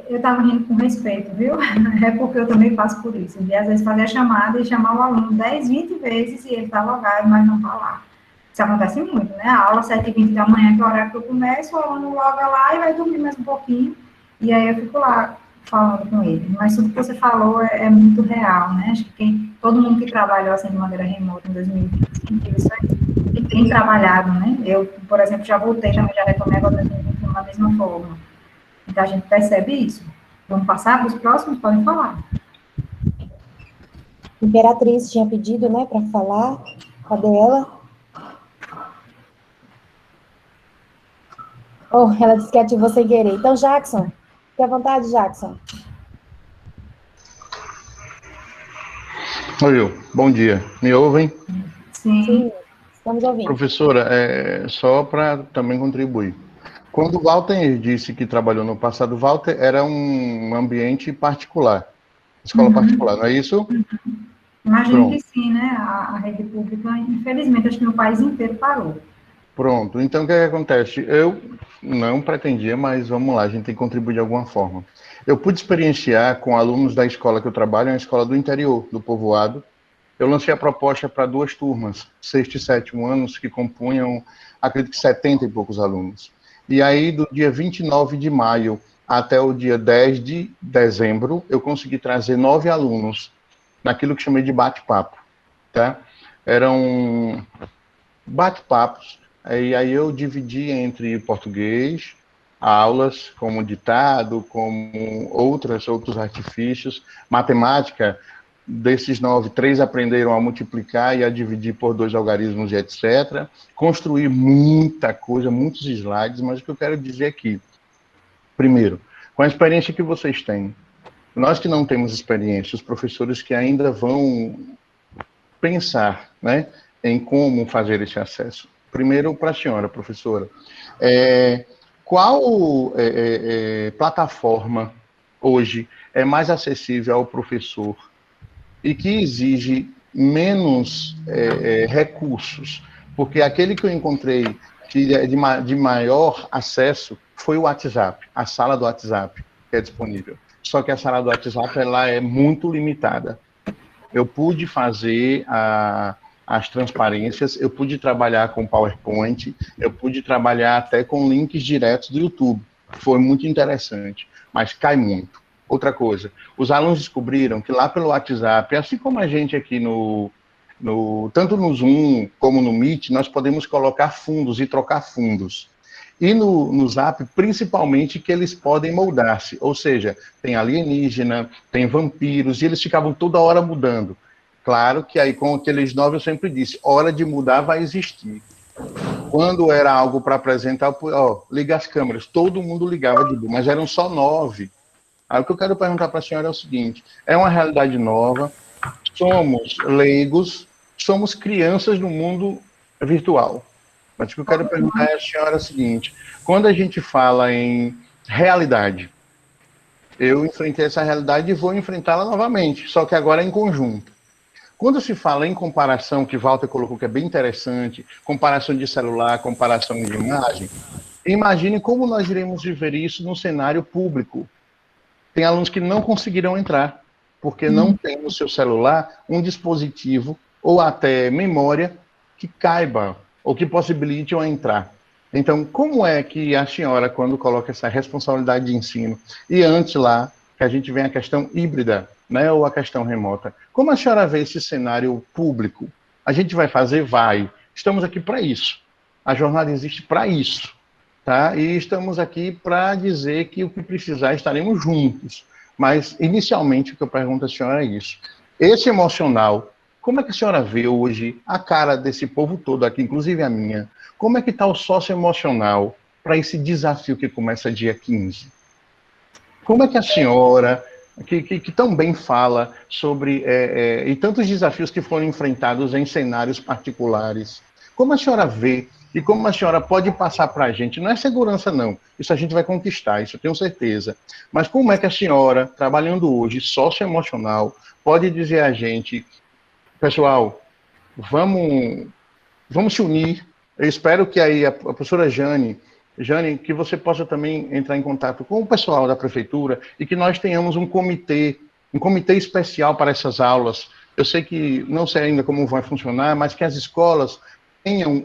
Eu estava rindo com respeito, viu? É porque eu também passo por isso. E às vezes fazer a chamada e chamar o aluno 10, 20 vezes e ele está logado, mas não está lá. Isso acontece muito, né? A aula 7h20 da manhã, que é o horário que eu começo, o aluno loga lá e vai dormir mais um pouquinho. E aí eu fico lá falando com ele. Mas tudo que você falou é muito real, né? Acho que todo mundo que trabalhou assim de maneira remota em 2020 sentiu isso aí. E tem trabalhado, né? Eu, por exemplo, já voltei também, já retomei agora 2021 da mesma forma. Então, a gente percebe isso. Vamos passar para os próximos? Podem falar. Imperatriz tinha pedido, né, para falar. Cadê ela? Oh, ela disse que ativou sem querer. Então, Jackson, fique à vontade, Jackson. Oi, bom dia. Me ouvem? Sim. Estamos ouvindo. Professora, só para também contribuir. Quando o Walter disse que trabalhou no passado, Walter era um ambiente particular, escola particular, não é isso? Imagino que sim, né? A rede pública, infelizmente, acho que no país inteiro parou. Pronto, então o que acontece? Eu não pretendia, mas vamos lá, a gente tem que contribuir de alguma forma. Eu pude experienciar com alunos da escola que eu trabalho, uma escola do interior, do povoado. Eu lancei a proposta para 2 turmas, 6º e 7º anos, que compunham, acredito que 70 e poucos alunos. E aí, do dia 29 de maio até o dia 10 de dezembro, eu consegui trazer 9 alunos, naquilo que chamei de bate-papo, tá? Eram bate-papos, e aí eu dividi entre português, aulas como ditado, como outros artifícios, matemática. Desses 9, 3 aprenderam a multiplicar e a dividir por 2 algarismos e etc. Construir muita coisa, muitos slides, mas o que eu quero dizer aqui, primeiro, com a experiência que vocês têm, nós que não temos experiência, os professores que ainda vão pensar, né, em como fazer esse acesso. Primeiro, para a senhora, professora, qual plataforma hoje é mais acessível ao professor e que exige menos recursos, porque aquele que eu encontrei que é de maior acesso foi o WhatsApp, a sala do WhatsApp que é disponível. Só que a sala do WhatsApp ela é muito limitada. Eu pude fazer as transparências, eu pude trabalhar com PowerPoint, eu pude trabalhar até com links diretos do YouTube. Foi muito interessante, mas cai muito. Outra coisa, os alunos descobriram que lá pelo WhatsApp, assim como a gente aqui tanto no Zoom como no Meet, nós podemos colocar fundos e trocar fundos. E no Zap, principalmente, que eles podem moldar-se. Ou seja, tem alienígena, tem vampiros, e eles ficavam toda hora mudando. Claro que aí com aqueles 9 eu sempre disse, hora de mudar vai existir. Quando era algo para apresentar, liga as câmeras. Todo mundo ligava de boa, mas eram só 9. Aí o que eu quero perguntar para a senhora é o seguinte, é uma realidade nova, somos leigos, somos crianças no mundo virtual. Mas o que eu quero perguntar à senhora é o seguinte, quando a gente fala em realidade, eu enfrentei essa realidade e vou enfrentá-la novamente, só que agora em conjunto. Quando se fala em comparação, que Walter colocou que é bem interessante, comparação de celular, comparação de imagem, imagine como nós iremos viver isso no cenário público. Tem alunos que não conseguirão entrar, porque não tem no seu celular um dispositivo ou até memória que caiba ou que possibilite eu entrar. Então, como é que a senhora, quando coloca essa responsabilidade de ensino, e antes lá, que a gente vem a questão híbrida, né, ou a questão remota, como a senhora vê esse cenário público? A gente vai fazer? Vai. Estamos aqui para isso. A jornada existe para isso. Tá? E estamos aqui para dizer que o que precisar estaremos juntos. Mas, inicialmente, o que eu pergunto à senhora é isso. Esse emocional, como é que a senhora vê hoje a cara desse povo todo aqui, inclusive a minha? Como é que está o socioemocional para esse desafio que começa dia 15? Como é que a senhora, que tão bem fala sobre e tantos desafios que foram enfrentados em cenários particulares, como a senhora vê e como a senhora pode passar para a gente, não é segurança não, isso a gente vai conquistar, isso eu tenho certeza, mas como é que a senhora, trabalhando hoje, socioemocional, pode dizer a gente, pessoal, vamos se unir, eu espero que aí a professora Jane, que você possa também entrar em contato com o pessoal da prefeitura e que nós tenhamos um comitê especial para essas aulas. Eu sei que não sei ainda como vai funcionar, mas que as escolas tenham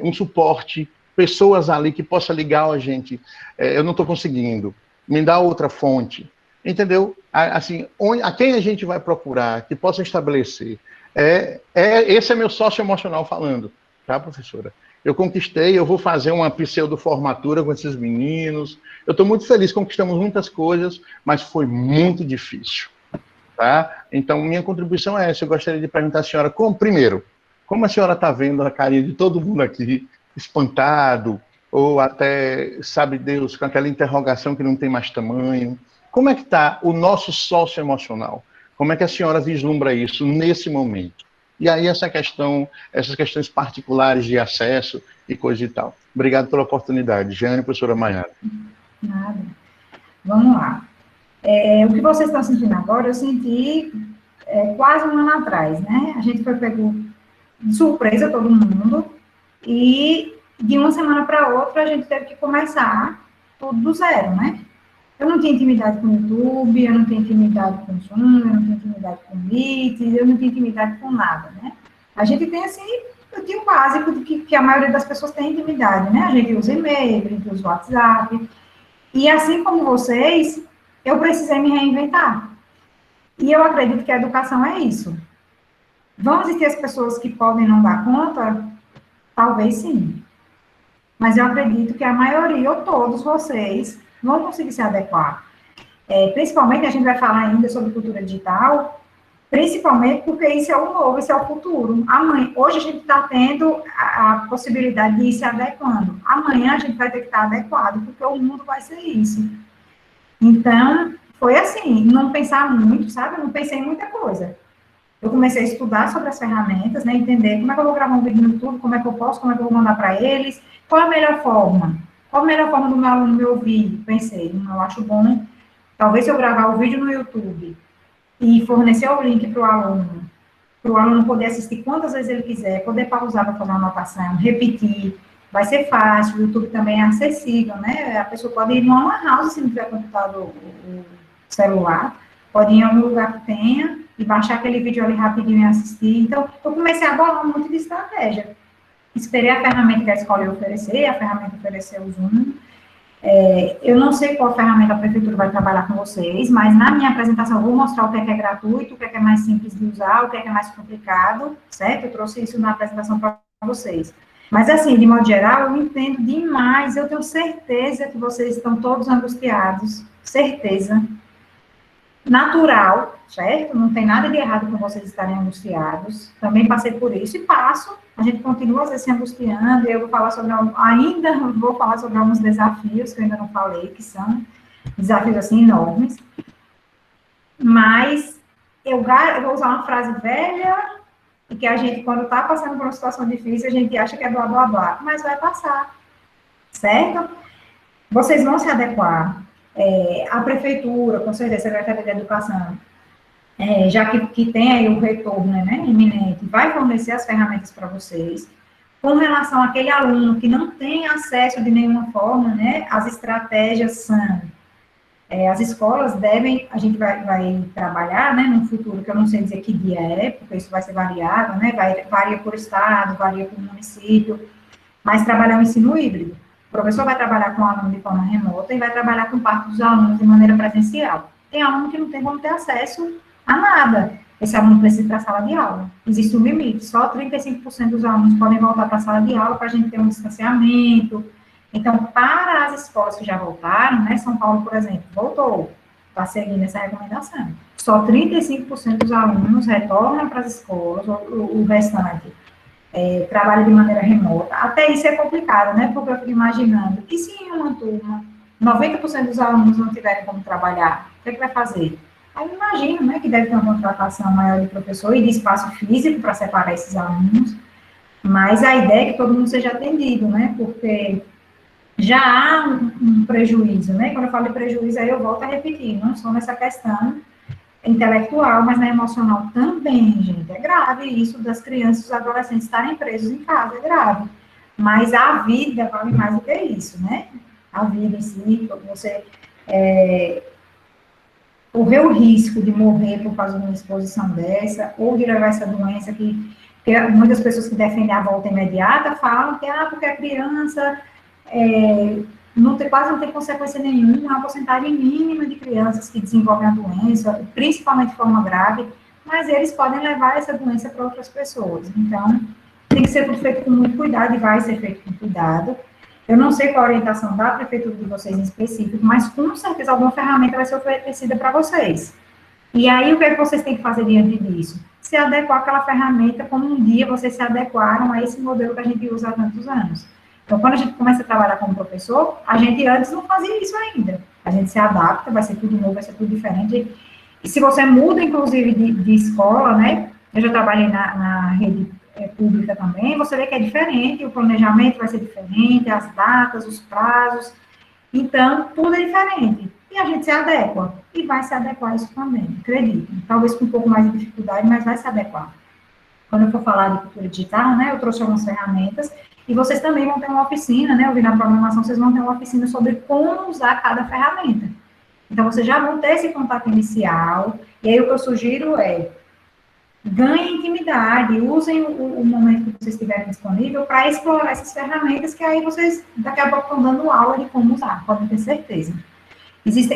um suporte, pessoas ali que possa ligar a gente. Eu não estou conseguindo, me dá outra fonte. Entendeu? Assim, a quem a gente vai procurar, que possa estabelecer. Esse é meu sócio emocional falando, tá, professora? Eu conquistei, eu vou fazer uma pseudo-formatura com esses meninos. Eu estou muito feliz, conquistamos muitas coisas, mas foi muito difícil. Tá? Então, minha contribuição é essa. Eu gostaria de perguntar à senhora, primeiro, como a senhora está vendo a carinha de todo mundo aqui, espantado, ou até, sabe Deus, com aquela interrogação que não tem mais tamanho? Como é que está o nosso socioemocional? Como é que a senhora vislumbra isso nesse momento? E aí essas questões particulares de acesso e coisa e tal. Obrigado pela oportunidade. Jane, professora Maiara. Nada. Vamos lá. O que vocês estão sentindo agora, eu senti quase um ano atrás, né? A gente foi pego de surpresa, todo mundo, e de uma semana para outra a gente teve que começar tudo do zero, né? Eu não tinha intimidade com o YouTube, eu não tinha intimidade com o Zoom, eu não tinha intimidade com o Meet, eu não tinha intimidade com nada, né? A gente tem, assim, eu tinha o básico de que a maioria das pessoas tem intimidade, né? A gente usa e-mail, a gente usa o WhatsApp, e assim como vocês, eu precisei me reinventar. E eu acredito que a educação é isso. Vão existir as pessoas que podem não dar conta? Talvez sim. Mas eu acredito que a maioria, ou todos vocês, vão conseguir se adequar. Principalmente, a gente vai falar ainda sobre cultura digital, principalmente porque isso é o novo, isso é o futuro. Hoje a gente está tendo a possibilidade de ir se adequando. Amanhã a gente vai ter que estar adequado, porque o mundo vai ser isso. Então, foi assim, não pensar muito, sabe? Eu não pensei em muita coisa. Eu comecei a estudar sobre as ferramentas, né? Entender como é que eu vou gravar um vídeo no YouTube, como é que eu posso, como é que eu vou mandar para eles, qual a melhor forma? Qual a melhor forma do meu aluno me ouvir? Pensei, eu acho bom Talvez se eu gravar o vídeo no YouTube e fornecer o link para o aluno poder assistir quantas vezes ele quiser, poder pausar para fazer uma anotação, repetir, vai ser fácil, o YouTube também é acessível, né? A pessoa pode ir numa lan house, se não tiver computador, o celular, pode ir em algum lugar que tenha e baixar aquele vídeo ali rapidinho e assistir. Então, eu comecei a bolar um monte de estratégia. Esperei a ferramenta que a escola ia oferecer, a ferramenta ofereceu o Zoom. Eu não sei qual ferramenta a prefeitura vai trabalhar com vocês, mas na minha apresentação eu vou mostrar o que é gratuito, o que é mais simples de usar, o que é mais complicado, certo? Eu trouxe isso na apresentação para vocês. Mas, assim, de modo geral, eu entendo demais, eu tenho certeza que vocês estão todos angustiados, certeza. Natural, certo? Não tem nada de errado com vocês estarem angustiados. Também passei por isso e passo. A gente continua às vezes se angustiando. Eu vou falar sobre, ainda vou falar sobre alguns desafios que eu ainda não falei, que são desafios assim enormes. Mas eu vou usar uma frase velha e que a gente, quando está passando por uma situação difícil, a gente acha que é blá blá blá, mas vai passar, certo? Vocês vão se adequar. A prefeitura, com certeza, a Secretaria de Educação, já que tem aí o retorno, né, iminente, vai fornecer as ferramentas para vocês. Com relação àquele aluno que não tem acesso de nenhuma forma, né, as estratégias são, as escolas devem, a gente vai trabalhar, né, num futuro, que eu não sei dizer que dia porque isso vai ser variável, né, varia por estado, varia por município, mas trabalhar o ensino híbrido. O professor vai trabalhar com o aluno de forma remota e vai trabalhar com parte dos alunos de maneira presencial. Tem aluno que não tem como ter acesso a nada. Esse aluno precisa ir para a sala de aula. Existe um limite, só 35% dos alunos podem voltar para a sala de aula para a gente ter um distanciamento. Então, para as escolas que já voltaram, né, São Paulo, por exemplo, voltou, está seguindo essa recomendação. Só 35% dos alunos retornam para as escolas, o restante trabalha de maneira remota. Até isso é complicado, né? Porque eu fico imaginando, e se em uma turma 90% dos alunos não tiverem como trabalhar, o que é que vai fazer? Aí eu imagino, né, que deve ter uma contratação maior de professor e de espaço físico para separar esses alunos, mas a ideia é que todo mundo seja atendido, né? Porque já há um prejuízo, né? Quando eu falo de prejuízo, aí eu volto a repetir, não só nessa questão intelectual, mas na emocional também, gente, é grave isso das crianças e dos adolescentes estarem presos em casa, é grave. Mas a vida vale mais do que isso, né? A vida em si, você correr o risco de morrer por causa de uma exposição dessa, ou de levar essa doença que muitas pessoas que defendem a volta imediata falam que, porque a criança quase não tem consequência nenhuma, uma porcentagem mínima de crianças que desenvolvem a doença, principalmente de forma grave, mas eles podem levar essa doença para outras pessoas. Então, tem que ser tudo feito com muito cuidado e vai ser feito com cuidado. Eu não sei qual a orientação da prefeitura de vocês em específico, mas com certeza alguma ferramenta vai ser oferecida para vocês. E aí, o que é que vocês têm que fazer diante disso? Se adequar àquela ferramenta como um dia vocês se adequaram a esse modelo que a gente usa há tantos anos. Então, quando a gente começa a trabalhar como professor, a gente antes não fazia isso ainda. A gente se adapta, vai ser tudo novo, vai ser tudo diferente. E se você muda, inclusive, de escola, né? Eu já trabalhei na rede pública também, você vê que é diferente, o planejamento vai ser diferente, as datas, os prazos. Então, tudo é diferente. E a gente se adequa. E vai se adequar a isso também, acredito. Talvez com um pouco mais de dificuldade, mas vai se adequar. Quando eu for falar de cultura digital, né? Eu trouxe algumas ferramentas. E vocês também vão ter uma oficina, né? Eu vi na programação, vocês vão ter uma oficina sobre como usar cada ferramenta. Então, vocês já vão ter esse contato inicial. E aí, o que eu sugiro ganhem intimidade, usem o momento que vocês tiverem disponível para explorar essas ferramentas, que aí vocês, daqui a pouco, estão dando aula de como usar, podem ter certeza.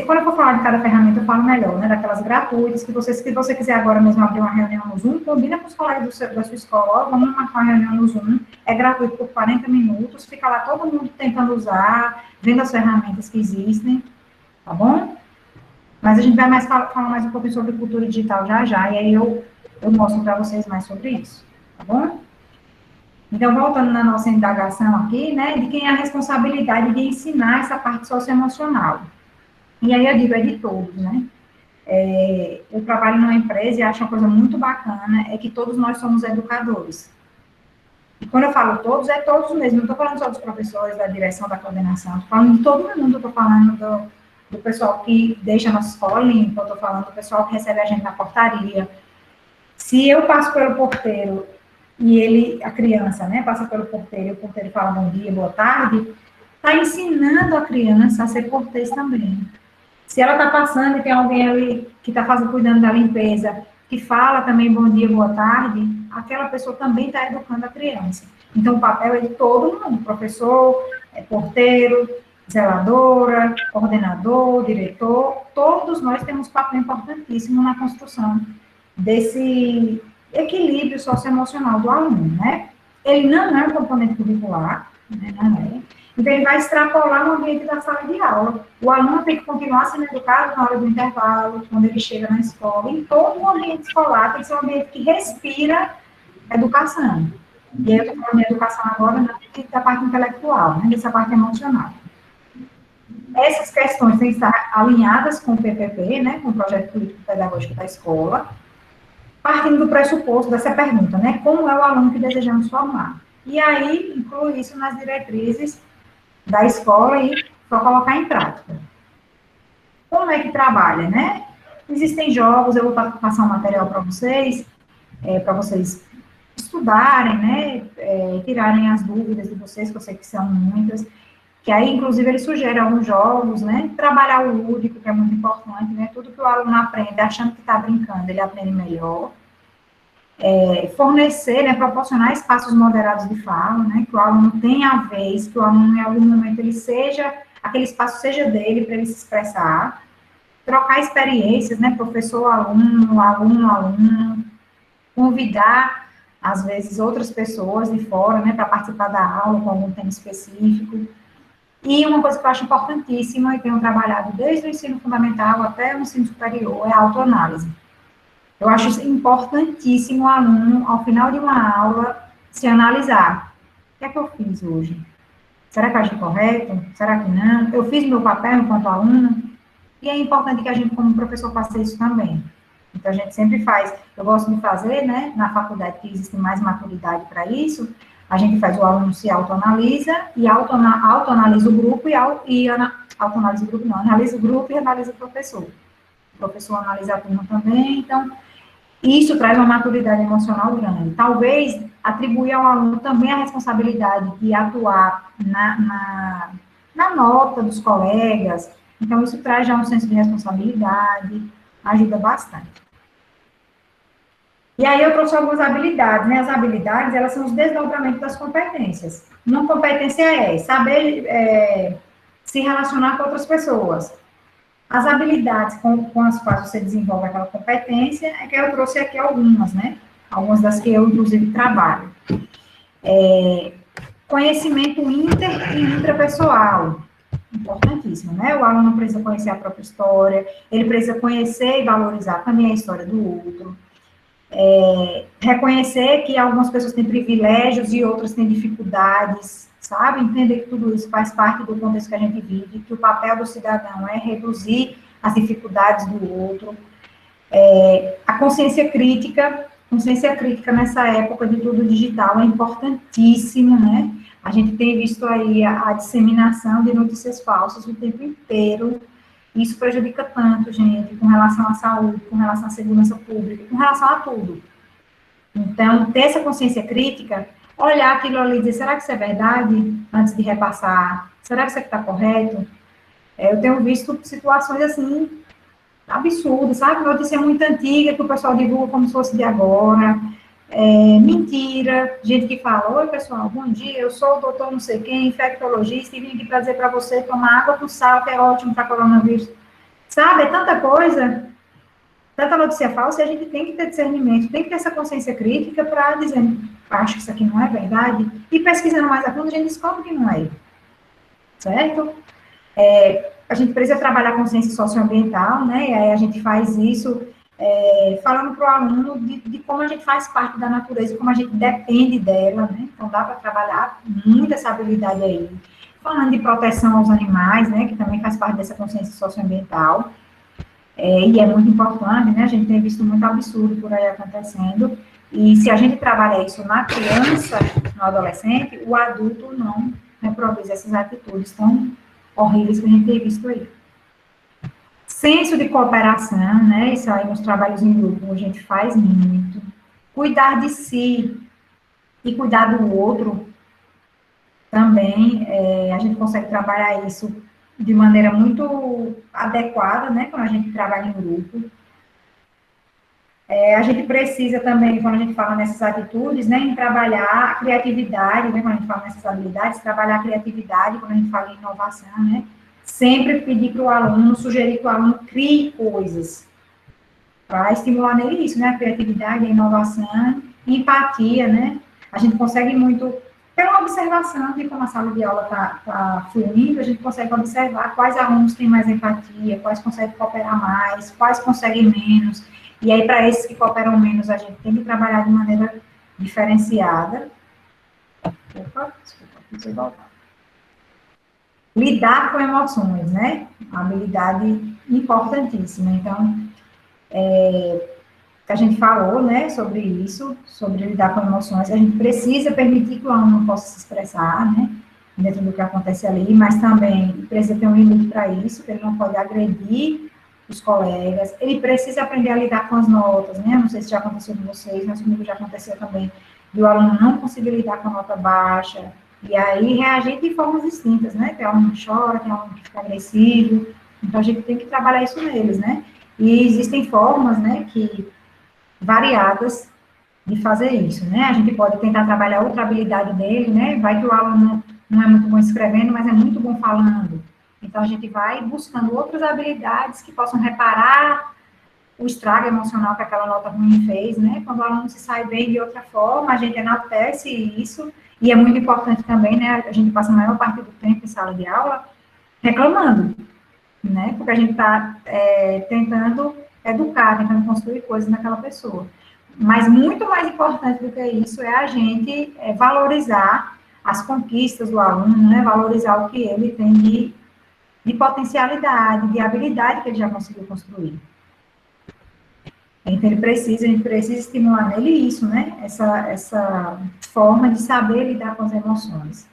Quando eu for falar de cada ferramenta, eu falo melhor, né? Daquelas gratuitas, se você quiser agora mesmo abrir uma reunião no Zoom, combina com os colegas da sua escola, vamos marcar uma reunião no Zoom, é gratuito por 40 minutos, fica lá todo mundo tentando usar, vendo as ferramentas que existem, tá bom? Mas a gente vai falar mais um pouquinho sobre cultura digital já, e aí eu mostro para vocês mais sobre isso, tá bom? Então, voltando na nossa indagação aqui, né, de quem é a responsabilidade de ensinar essa parte socioemocional. E aí eu digo, é de todos, né? Eu trabalho numa empresa e acho uma coisa muito bacana, é que todos nós somos educadores. E quando eu falo todos, é todos mesmo, não estou falando só dos professores, da direção, da coordenação, estou falando de todo mundo, estou falando do pessoal que deixa a nossa escola limpa, eu estou falando do pessoal que recebe a gente na portaria. Se eu passo pelo porteiro e a criança, né, passa pelo porteiro e o porteiro fala bom dia, boa tarde, está ensinando a criança a ser portês também. Se ela está passando e tem alguém ali que está cuidando da limpeza, que fala também bom dia, boa tarde, aquela pessoa também está educando a criança. Então, o papel é de todo mundo, professor, porteiro, zeladora, coordenador, diretor, todos nós temos um papel importantíssimo na construção desse equilíbrio socioemocional do aluno, né? Ele não é um componente curricular, né? Não é. Então, ele vai extrapolar no ambiente da sala de aula. O aluno tem que continuar sendo educado na hora do intervalo, quando ele chega na escola, em todo o ambiente escolar, tem que ser um ambiente que respira educação. E aí eu estou falando de educação agora da parte intelectual, né, dessa parte emocional. Essas questões têm que estar alinhadas com o PPP, né, com o Projeto Político Pedagógico da Escola, partindo do pressuposto dessa pergunta, né, como é o aluno que desejamos formar. E aí, inclui isso nas diretrizes da escola e só colocar em prática. Como é que trabalha, né? Existem jogos, eu vou passar um material para vocês estudarem, né, tirarem as dúvidas de vocês, que eu sei que são muitas, que aí, inclusive, ele sugere alguns jogos, né, trabalhar o lúdico, que é muito importante, né, tudo que o aluno aprende, achando que está brincando, ele aprende melhor. Fornecer, né, proporcionar espaços moderados de fala, né, que o aluno tenha a vez, que o aluno, em algum momento, aquele espaço seja dele, para ele se expressar. Trocar experiências, né, professor-aluno, aluno-aluno, convidar, às vezes, outras pessoas de fora, né, para participar da aula com algum tema específico. E uma coisa que eu acho importantíssima, e tenho trabalhado desde o ensino fundamental até o ensino superior, é a autoanálise. Eu acho importantíssimo o aluno, ao final de uma aula, se analisar. O que é que eu fiz hoje? Será que eu achei correto? Será que não? Eu fiz meu papel enquanto aluno? E é importante que a gente, como professor, faça isso também. Então, a gente sempre faz, eu gosto de fazer, né, na faculdade que existe mais maturidade para isso, a gente faz o aluno se autoanalisa e autoanalisa o grupo autoanalisa o grupo não, analisa o grupo e analisa o professor. O professor analisa a turma também, então, isso traz uma maturidade emocional grande. Talvez atribuir ao aluno também a responsabilidade de atuar na nota dos colegas, então isso traz já um senso de responsabilidade, ajuda bastante. E aí eu trouxe algumas habilidades, né? As habilidades, elas são os desdobramentos das competências. Uma competência é saber se relacionar com outras pessoas. As habilidades com as quais você desenvolve aquela competência, é que eu trouxe aqui algumas, né? Algumas das que eu, inclusive, trabalho. Conhecimento inter e intrapessoal. Importantíssimo, né? O aluno precisa conhecer a própria história, ele precisa conhecer e valorizar também a história do outro. Reconhecer que algumas pessoas têm privilégios e outras têm dificuldades, sabe? Entender que tudo isso faz parte do contexto que a gente vive, que o papel do cidadão é reduzir as dificuldades do outro. A consciência crítica nessa época de tudo digital é importantíssima, né? A gente tem visto aí a disseminação de notícias falsas o tempo inteiro. Isso prejudica tanto, gente, com relação à saúde, com relação à segurança pública, com relação a tudo. Então, ter essa consciência crítica, olhar aquilo ali e dizer, será que isso é verdade? Antes de repassar, será que isso aqui está correto? Eu tenho visto situações, assim, absurdas, sabe? Notícia muito antiga, que o pessoal divulga como se fosse de agora. Mentira, gente que fala, oi pessoal, bom dia, eu sou o doutor não sei quem, infectologista, e vim aqui para dizer para você tomar água com sal, que é ótimo para coronavírus. Sabe, é tanta coisa, tanta notícia falsa, e a gente tem que ter discernimento, tem que ter essa consciência crítica para dizer, acho que isso aqui não é verdade, e pesquisando mais a fundo, a gente descobre que não é, certo? A gente precisa trabalhar a consciência socioambiental, né, e aí a gente faz isso falando para o aluno de como a gente faz parte da natureza, como a gente depende dela, né? Então, dá para trabalhar muito essa habilidade aí. Falando de proteção aos animais, né? Que também faz parte dessa consciência socioambiental. E é muito importante, né? A gente tem visto muito absurdo por aí acontecendo. E se a gente trabalha isso na criança, no adolescente, o adulto não reproduz essas atitudes tão horríveis que a gente tem visto aí. Senso de cooperação, né? Isso aí nos trabalhos em grupo a gente faz muito. Cuidar de si e cuidar do outro também, a gente consegue trabalhar isso de maneira muito adequada, né? Quando a gente trabalha em grupo. A gente precisa também, quando a gente fala nessas atitudes, né, em trabalhar a criatividade, né, quando a gente fala nessas habilidades, trabalhar a criatividade, quando a gente fala em inovação, né, sempre pedir para o aluno, sugerir que o aluno crie coisas, para estimular nele isso, né, a criatividade, a inovação, empatia, né, a gente consegue muito, pela observação de como a sala de aula está fluindo, a gente consegue observar quais alunos têm mais empatia, quais conseguem cooperar mais, quais conseguem menos. E aí, para esses que cooperam menos, a gente tem que trabalhar de maneira diferenciada. Opa, desculpa, preciso voltar. Lidar com emoções, né? Uma habilidade importantíssima. Então, a gente falou, né, sobre isso, sobre lidar com emoções. A gente precisa permitir que o aluno possa se expressar, né, dentro do que acontece ali, mas também precisa ter um limite para isso, que ele não pode agredir os colegas, ele precisa aprender a lidar com as notas, né? Não sei se já aconteceu com vocês, mas comigo já aconteceu também, de o aluno não conseguir lidar com a nota baixa, e aí reagir de formas distintas, né? Tem aluno que chora, tem aluno que fica agressivo, então a gente tem que trabalhar isso neles, né? E existem formas, né, variadas de fazer isso, né? A gente pode tentar trabalhar outra habilidade dele, né? Vai que o aluno não é muito bom escrevendo, mas é muito bom falando. Então, a gente vai buscando outras habilidades que possam reparar o estrago emocional que aquela nota ruim fez, né? Quando o aluno se sai bem de outra forma, a gente enaltece isso, e é muito importante também, né? A gente passa a maior parte do tempo em sala de aula reclamando, né? Porque a gente está tentando educar, tentando construir coisas naquela pessoa. Mas muito mais importante do que isso é a gente valorizar as conquistas do aluno, né? Valorizar o que ele tem de potencialidade, de habilidade que ele já conseguiu construir. Então, a gente precisa estimular nele isso, né? Essa forma de saber lidar com as emoções.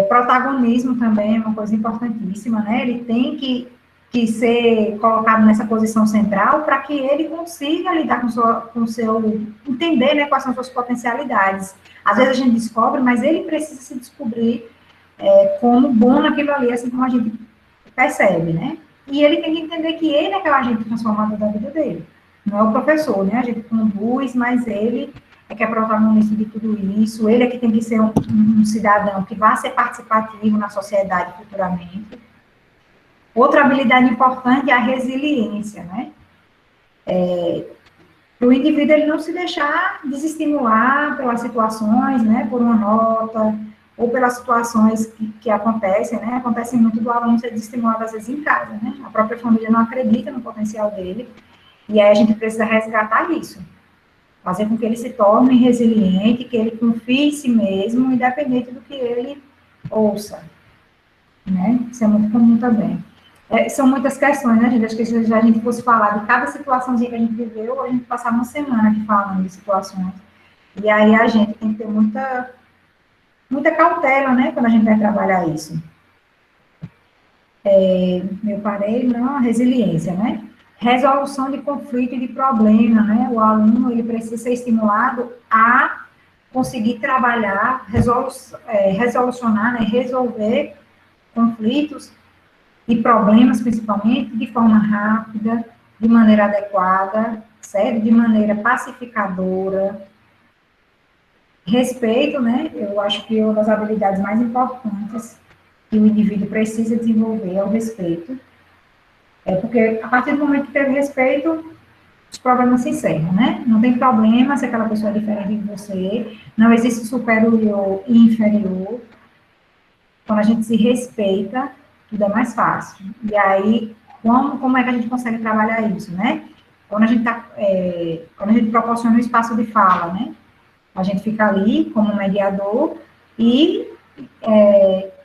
Protagonismo também é uma coisa importantíssima, né? Ele tem que ser colocado nessa posição central para que ele consiga lidar com o seu, entender, né, quais são as suas potencialidades. Às vezes a gente descobre, mas ele precisa se descobrir como bom naquilo ali, assim como a gente percebe, né? E ele tem que entender que ele é aquele agente transformador da vida dele. Não é o professor, né? A gente conduz, mas ele é que é protagonista de tudo isso, ele é que tem que ser um cidadão que vai ser participativo na sociedade futuramente. Outra habilidade importante é a resiliência, né? Para o indivíduo ele não se deixar desestimular pelas situações, né? Por uma nota, ou pelas situações que acontecem, né? Acontece muito do aluno ser desestimulado, às vezes, em casa, né? A própria família não acredita no potencial dele, e aí a gente precisa resgatar isso. Fazer com que ele se torne resiliente, que ele confie em si mesmo, independente do que ele ouça, né? Isso é muito comum também. São muitas questões, né, gente? Acho que se a gente fosse falar de cada situaçãozinha que a gente viveu, a gente passava uma semana aqui falando de situações. E aí a gente tem que ter muita cautela, né, quando a gente vai trabalhar isso. Eu parei, não, resiliência, né? Resolução de conflito e de problema, né? O aluno, ele precisa ser estimulado a conseguir trabalhar, resolucionar, né, resolver conflitos e problemas, principalmente, de forma rápida, de maneira adequada, certo? De maneira pacificadora. Respeito, né? Eu acho que uma das habilidades mais importantes que o indivíduo precisa desenvolver é o respeito. Porque a partir do momento que teve respeito, os problemas se encerram, né? Não tem problema se aquela pessoa é diferente de você, não existe superior e inferior. Quando a gente se respeita, tudo é mais fácil. E aí, como é que a gente consegue trabalhar isso, né? Quando a gente proporciona um espaço de fala, né? A gente fica ali como mediador e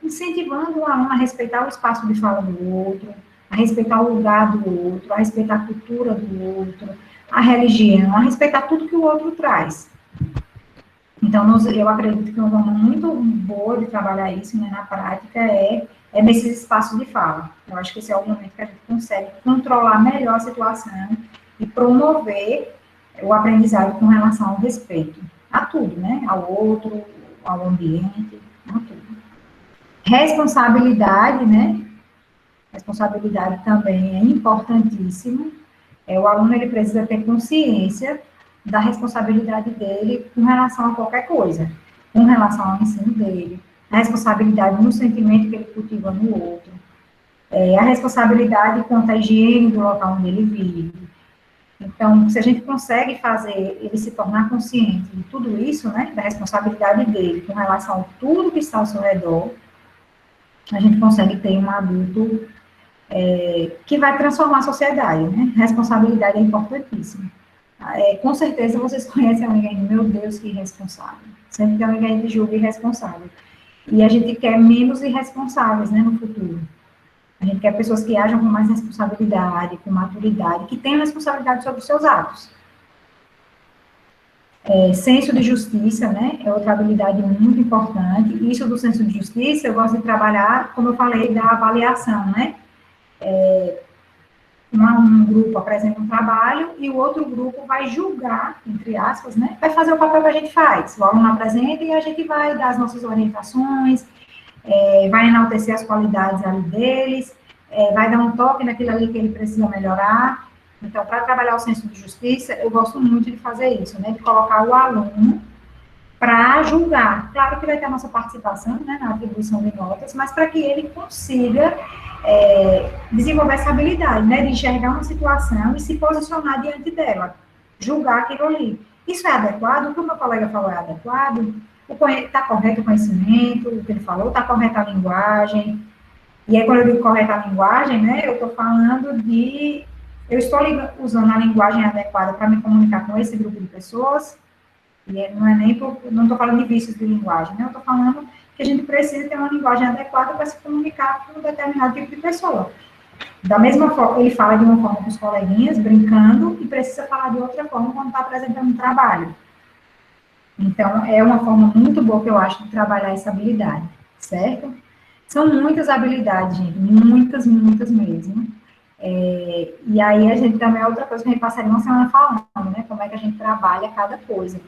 incentivando o aluno a respeitar o espaço de fala do outro, a respeitar o lugar do outro, a respeitar a cultura do outro, a religião, a respeitar tudo que o outro traz. Então, eu acredito que uma forma muito boa de trabalhar isso, né, na prática, é é nesses espaços de fala. Eu acho que esse é o momento que a gente consegue controlar melhor a situação e promover o aprendizado com relação ao respeito a tudo, né? Ao outro, ao ambiente, a tudo. Responsabilidade, né? Responsabilidade também é importantíssimo. O aluno, ele precisa ter consciência da responsabilidade dele com relação a qualquer coisa, com relação ao ensino dele, a responsabilidade no sentimento que ele cultiva no outro, a responsabilidade quanto à higiene do local onde ele vive. Então, se a gente consegue fazer ele se tornar consciente de tudo isso, né, da responsabilidade dele com relação a tudo que está ao seu redor, a gente consegue ter um adulto que vai transformar a sociedade, né? Responsabilidade é importantíssima. Com certeza vocês conhecem alguém, meu Deus, que irresponsável. Sempre tem alguém que julga irresponsável. E a gente quer menos irresponsáveis, né, no futuro. A gente quer pessoas que ajam com mais responsabilidade, com maturidade, que tenham responsabilidade sobre os seus atos. Senso de justiça, né, é outra habilidade muito importante. Isso do senso de justiça, eu gosto de trabalhar, como eu falei, da avaliação, né? Um grupo apresenta um trabalho e o outro grupo vai julgar, entre aspas, né? Vai fazer o papel que a gente faz. O aluno apresenta e a gente vai dar as nossas orientações, vai enaltecer as qualidades ali deles, vai dar um toque naquilo ali que ele precisa melhorar. Então, para trabalhar o senso de justiça, eu gosto muito de fazer isso, né? De colocar o aluno para julgar. Claro que vai ter a nossa participação, né, na atribuição de notas, mas para que ele consiga desenvolver essa habilidade, né, de enxergar uma situação e se posicionar diante dela, julgar aquilo ali. Isso é adequado? O que o meu colega falou é adequado? Está correto o conhecimento, o que ele falou? Está correta a linguagem? E aí, quando eu digo correta a linguagem, né, eu estou falando de... Eu estou usando a linguagem adequada para me comunicar com esse grupo de pessoas, e não é nem não estou falando de vícios de linguagem, né? Eu estou falando que a gente precisa ter uma linguagem adequada para se comunicar com um determinado tipo de pessoa. Da mesma forma, ele fala de uma forma com os coleguinhas, brincando, e precisa falar de outra forma quando está apresentando um trabalho. Então, é uma forma muito boa que eu acho de trabalhar essa habilidade, certo? São muitas habilidades, gente, muitas, muitas mesmo. E aí, a gente também é outra coisa que a gente passaria uma semana falando, né? Como é que a gente trabalha cada coisa.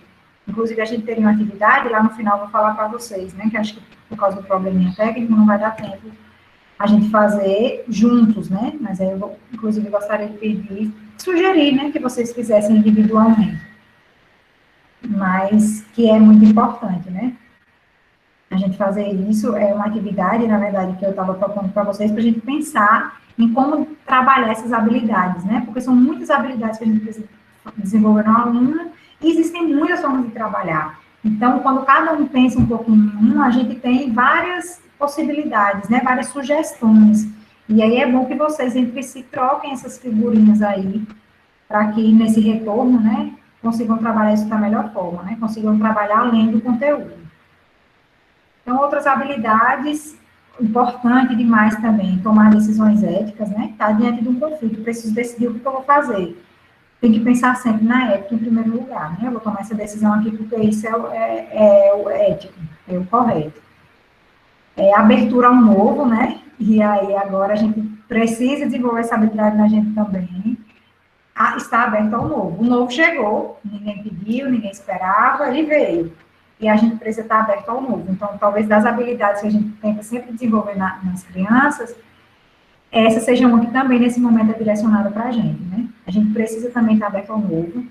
Inclusive, a gente teria uma atividade, lá no final eu vou falar para vocês, né? Que acho que por causa do probleminha técnico não vai dar tempo a gente fazer juntos, né? Mas aí eu, inclusive, gostaria de pedir, sugerir, né? Que vocês fizessem individualmente. Mas que é muito importante, né? A gente fazer isso é uma atividade, na verdade, que eu estava propondo para vocês, para a gente pensar em como trabalhar essas habilidades, né? Porque são muitas habilidades que a gente precisa desenvolver no aluno, e existem muitas formas de trabalhar. Então, quando cada um pensa um pouquinho em um, a gente tem várias possibilidades, né? Várias sugestões. E aí é bom que vocês entre si troquem essas figurinhas aí, para que nesse retorno, né, consigam trabalhar isso da melhor forma, né? Consigam trabalhar além do conteúdo. Então, outras habilidades, importante demais também, tomar decisões éticas, né? Está diante de um conflito, preciso decidir o que eu vou fazer. Tem que pensar sempre na ética em primeiro lugar, né? Eu vou tomar essa decisão aqui porque isso é o ético, é o correto. Abertura ao novo, né? E aí agora a gente precisa desenvolver essa habilidade na gente também. Está aberto ao novo. O novo chegou, ninguém pediu, ninguém esperava, ele veio. E a gente precisa estar aberto ao novo. Então, talvez das habilidades que a gente tenta sempre desenvolver nas crianças, essa seja uma que também, nesse momento, é direcionada para a gente, né? A gente precisa também estar aberto ao novo.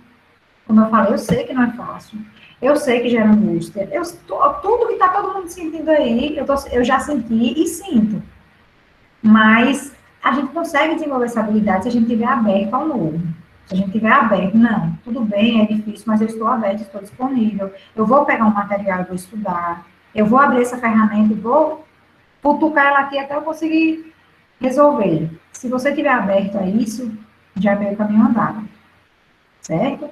Como eu falei, eu sei que não é fácil. Eu sei que gera angústia. Tudo que está todo mundo sentindo aí, eu já senti e sinto. Mas a gente consegue desenvolver essa habilidade se a gente estiver aberto ao novo. Se a gente estiver aberto, não, tudo bem, é difícil, mas eu estou aberto, estou disponível. Eu vou pegar um material e vou estudar. Eu vou abrir essa ferramenta e vou cutucar ela aqui até eu conseguir resolver. Se você estiver aberto a isso, já é meio caminho andado. Certo?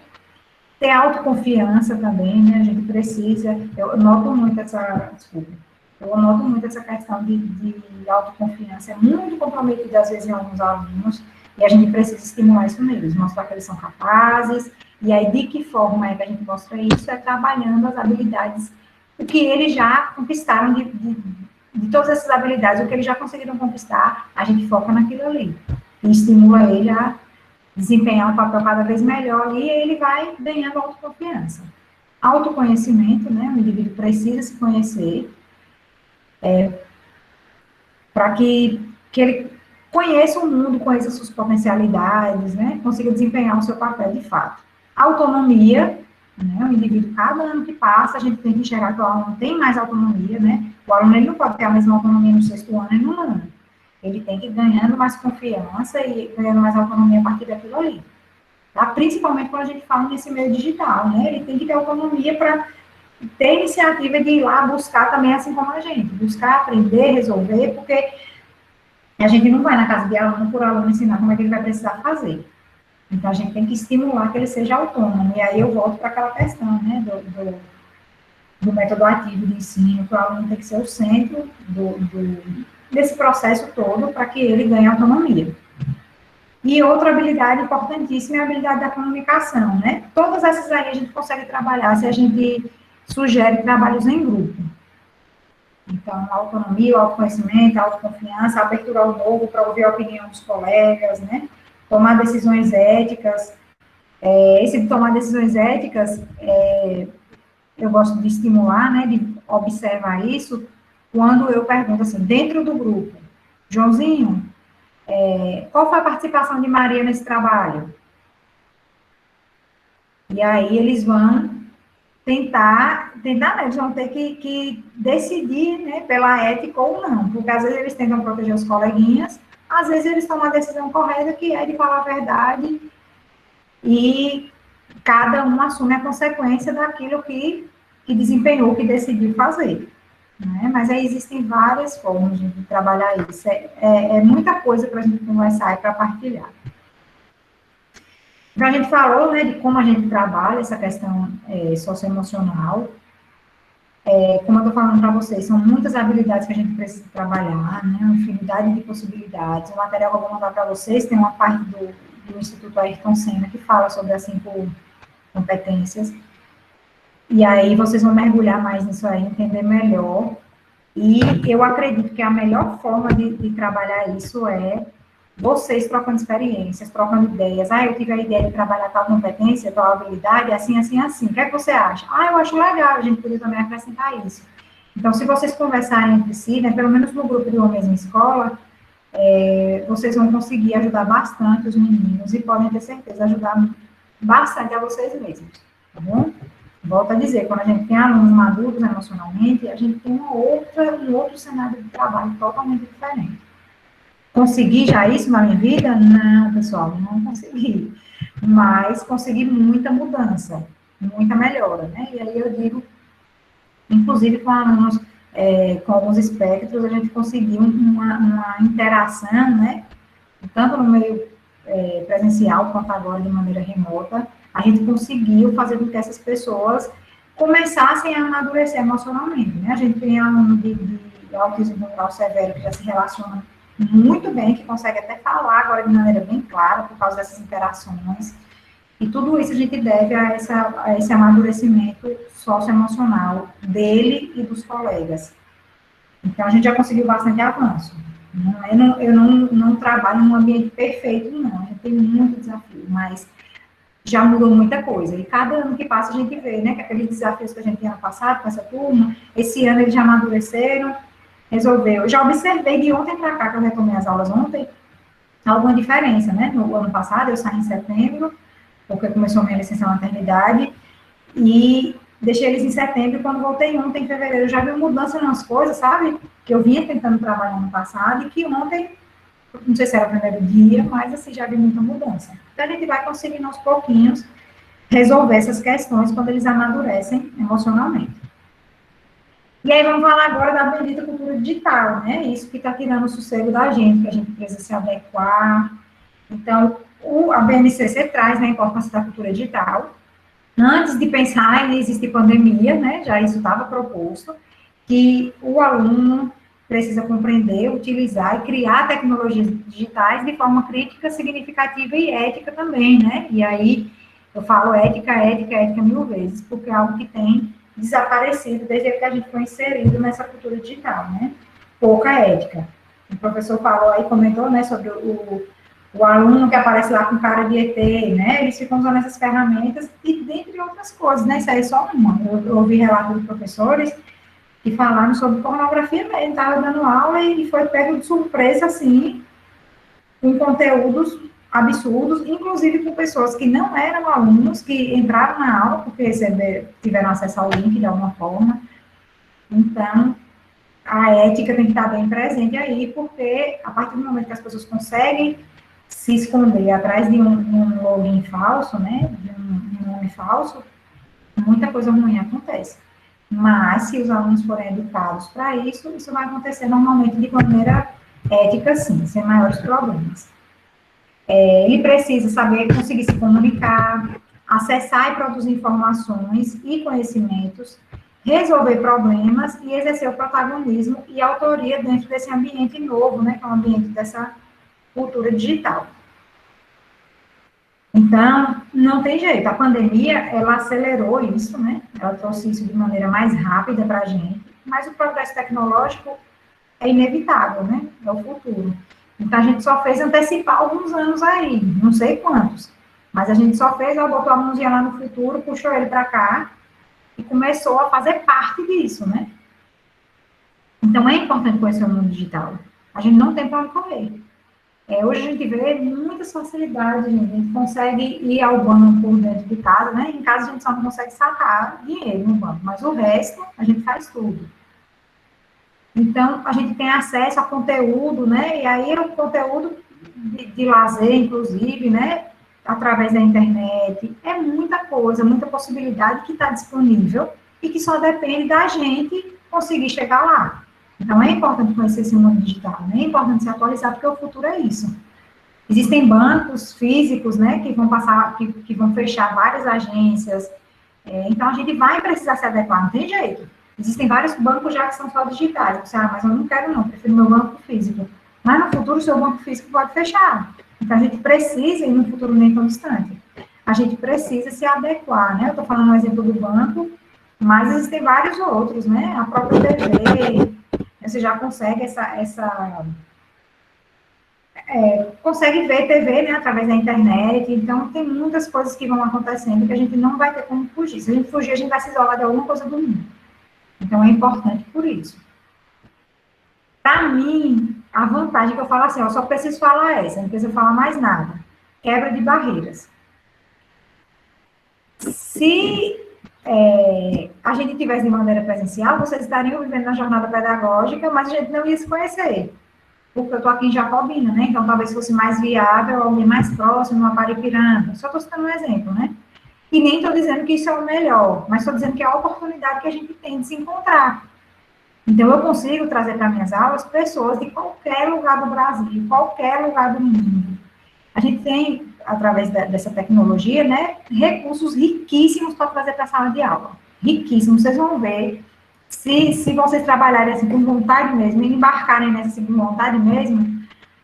Ter autoconfiança também, né? A gente precisa. Eu noto muito essa. Desculpa. Eu noto muito essa questão de autoconfiança. É muito comprometida, às vezes, em alguns alunos. E a gente precisa estimular isso neles, mostrar que eles são capazes. E aí, de que forma é que a gente mostra isso? É trabalhando as habilidades, o que eles já conquistaram de todas essas habilidades, o que eles já conseguiram conquistar, a gente foca naquilo ali. E estimula ele a desempenhar um papel cada vez melhor ali, e ele vai ganhando autoconfiança. Autoconhecimento, né? O indivíduo precisa se conhecer, para que ele conheça o mundo, conheça suas potencialidades, né? Consiga desempenhar o seu papel de fato. Autonomia, né? O indivíduo, cada ano que passa, a gente tem que enxergar que o aluno tem mais autonomia, né? O aluno ele não pode ter a mesma autonomia no sexto ano e no ano. Ele tem que ir ganhando mais confiança e ganhando mais autonomia a partir daquilo ali. Tá? Principalmente quando a gente fala nesse meio digital, né? Ele tem que ter autonomia para ter iniciativa de ir lá buscar também, assim como a gente. Buscar, aprender, resolver, porque a gente não vai na casa de aluno por aluno ensinar como é que ele vai precisar fazer. Então, a gente tem que estimular que ele seja autônomo. E aí eu volto para aquela questão, né, do método ativo de ensino, que o aluno tem que ser o centro desse processo todo para que ele ganhe autonomia. E outra habilidade importantíssima é a habilidade da comunicação, né? Todas essas aí a gente consegue trabalhar se a gente sugere trabalhos em grupo. Então, a autonomia, o autoconhecimento, a autoconfiança, a abertura ao novo para ouvir a opinião dos colegas, né? Tomar decisões éticas. Esse de tomar decisões éticas, eu gosto de estimular, né? De observar isso, quando eu pergunto assim, dentro do grupo, Joãozinho, qual foi a participação de Maria nesse trabalho? E aí eles vão tentar, né, eles vão ter que decidir, né, pela ética ou não, porque às vezes eles tentam proteger os coleguinhas, às vezes eles tomam a decisão correta, que é de falar a verdade, e cada um assume a consequência daquilo que desempenhou, que decidiu fazer. Né? Mas aí existem várias formas de trabalhar isso. É muita coisa para a gente conversar e para partilhar. Então, a gente falou, né, de como a gente trabalha essa questão socioemocional. Como eu estou falando para vocês, são muitas habilidades que a gente precisa trabalhar, né, uma infinidade de possibilidades. O material que eu vou mandar para vocês tem uma parte do Instituto Ayrton Senna que fala sobre as 5 competências. E aí vocês vão mergulhar mais nisso aí, entender melhor. E eu acredito que a melhor forma de trabalhar isso é vocês trocando experiências, trocando ideias. Eu tive a ideia de trabalhar tal competência, tal habilidade, assim, assim, assim. O que é que você acha? Eu acho legal, a gente podia também acrescentar isso. Então, se vocês conversarem entre si, né, pelo menos no grupo de uma mesma escola, vocês vão conseguir ajudar bastante os meninos e podem ter certeza ajudar bastante a vocês mesmos, tá bom? Volto a dizer, quando a gente tem alunos maduros emocionalmente, a gente tem um outro cenário de trabalho totalmente diferente. Consegui já isso na minha vida? Não, pessoal, não consegui. Mas consegui muita mudança, muita melhora, né? E aí eu digo, inclusive com alunos com alguns espectros, a gente conseguiu uma interação, né? Tanto no meio presencial quanto agora de maneira remota, a gente conseguiu fazer com que essas pessoas começassem a amadurecer emocionalmente, né? A gente tem aluno de autismo neural severo que já se relaciona muito bem, que consegue até falar agora de maneira bem clara, por causa dessas interações. E tudo isso a gente deve a esse amadurecimento socioemocional dele e dos colegas. Então, a gente já conseguiu bastante avanço. Eu não trabalho num ambiente perfeito, não. A gente tem muito desafio, mas já mudou muita coisa. E cada ano que passa, a gente vê, né, que aqueles desafios que a gente tinha ano passado com essa turma, esse ano eles já amadureceram, resolveu. Eu já observei de ontem para cá, que eu retomei as aulas ontem, alguma diferença, né? No ano passado, eu saí em setembro, porque começou a minha licença maternidade, e deixei eles em setembro, e quando voltei ontem, em fevereiro, eu já vi mudança nas coisas, sabe? Que eu vinha tentando trabalhar no passado, e que ontem, não sei se era o primeiro dia, mas assim, já vi muita mudança. Então, a gente vai conseguindo aos pouquinhos resolver essas questões quando eles amadurecem emocionalmente. E aí vamos falar agora da bendita cultura digital, né? Isso que está tirando o sossego da gente, que a gente precisa se adequar. Então, a BNCC traz, né, a importância da cultura digital. Antes de pensar em existir pandemia, né, já isso estava proposto, que o aluno precisa compreender, utilizar e criar tecnologias digitais de forma crítica, significativa e ética também, né? E aí, eu falo ética 1000 vezes, porque é algo que tem desaparecido desde que a gente foi inserido nessa cultura digital, né? pouca ética. O professor falou aí, comentou, né, sobre o aluno que aparece lá com cara de ET, né, eles ficam usando essas ferramentas, e dentre outras coisas, né, isso aí é só uma. Eu ouvi relatos de professores que falaram sobre pornografia mesmo, estava dando aula e foi pego de surpresa, assim, com conteúdos absurdos, inclusive com pessoas que não eram alunos, que entraram na aula porque tiveram acesso ao link de alguma forma. Então, a ética tem que estar bem presente aí, porque a partir do momento que as pessoas conseguem se esconder atrás de um login falso, né, de um nome falso, muita coisa ruim acontece. Mas, se os alunos forem educados para isso, isso vai acontecer normalmente de maneira ética, sim, sem maiores problemas. Ele precisa saber conseguir se comunicar, acessar e produzir informações e conhecimentos, resolver problemas e exercer o protagonismo e autoria dentro desse ambiente novo, né, que é o ambiente dessa cultura digital. Então, não tem jeito, a pandemia, ela acelerou isso, né, ela trouxe isso de maneira mais rápida para a gente, mas o progresso tecnológico é inevitável, né, é o futuro. Então, a gente só fez antecipar alguns anos aí, não sei quantos, mas a gente só fez, botou a mãozinha lá no futuro, puxou ele para cá, e começou a fazer parte disso, né? Então, é importante conhecer o mundo digital. A gente não tem para onde correr. Hoje a gente vê muitas facilidades, a gente consegue ir ao banco por dentro de casa, né? Em casa a gente só não consegue sacar dinheiro no banco, mas o resto a gente faz tudo. Então, a gente tem acesso a conteúdo, né? E aí o conteúdo de lazer, inclusive, né? Através da internet, é muita coisa, muita possibilidade que está disponível e que só depende da gente conseguir chegar lá. Então, é importante conhecer esse mundo digital, né? É importante se atualizar, porque o futuro é isso. Existem bancos físicos, né, que vão passar, que vão fechar várias agências, então a gente vai precisar se adequar, não tem jeito. Existem vários bancos já que são só digitais, você, mas eu não quero não, prefiro meu banco físico. Mas no futuro, o seu banco físico pode fechar. Então, a gente precisa, e no futuro nem tão distante, a gente precisa se adequar, né? Eu estou falando um exemplo do banco, mas existem vários outros, né? A própria TV, você já consegue consegue ver TV, né, através da internet, então tem muitas coisas que vão acontecendo que a gente não vai ter como fugir. Se a gente fugir, a gente vai se isolar de alguma coisa do mundo. Então, é importante por isso. Para mim, a vantagem que eu falo assim, eu só preciso falar essa, não preciso falar mais nada. Quebra de barreiras. Se a gente tivesse de maneira presencial, vocês estariam vivendo na jornada pedagógica, mas a gente não ia se conhecer. Porque eu estou aqui em Jacobina, né? Então, talvez fosse mais viável alguém mais próximo, no Aparipiranga. Só estou citando um exemplo, né? E nem estou dizendo que isso é o melhor, mas estou dizendo que é a oportunidade que a gente tem de se encontrar. Então, eu consigo trazer para minhas aulas pessoas de qualquer lugar do Brasil, qualquer lugar do mundo. A gente tem, através dessa tecnologia, né, recursos riquíssimos para trazer para a sala de aula. Riquíssimos. Vocês vão ver, se vocês trabalharem assim com vontade mesmo, e embarcarem nessa assim, com vontade mesmo,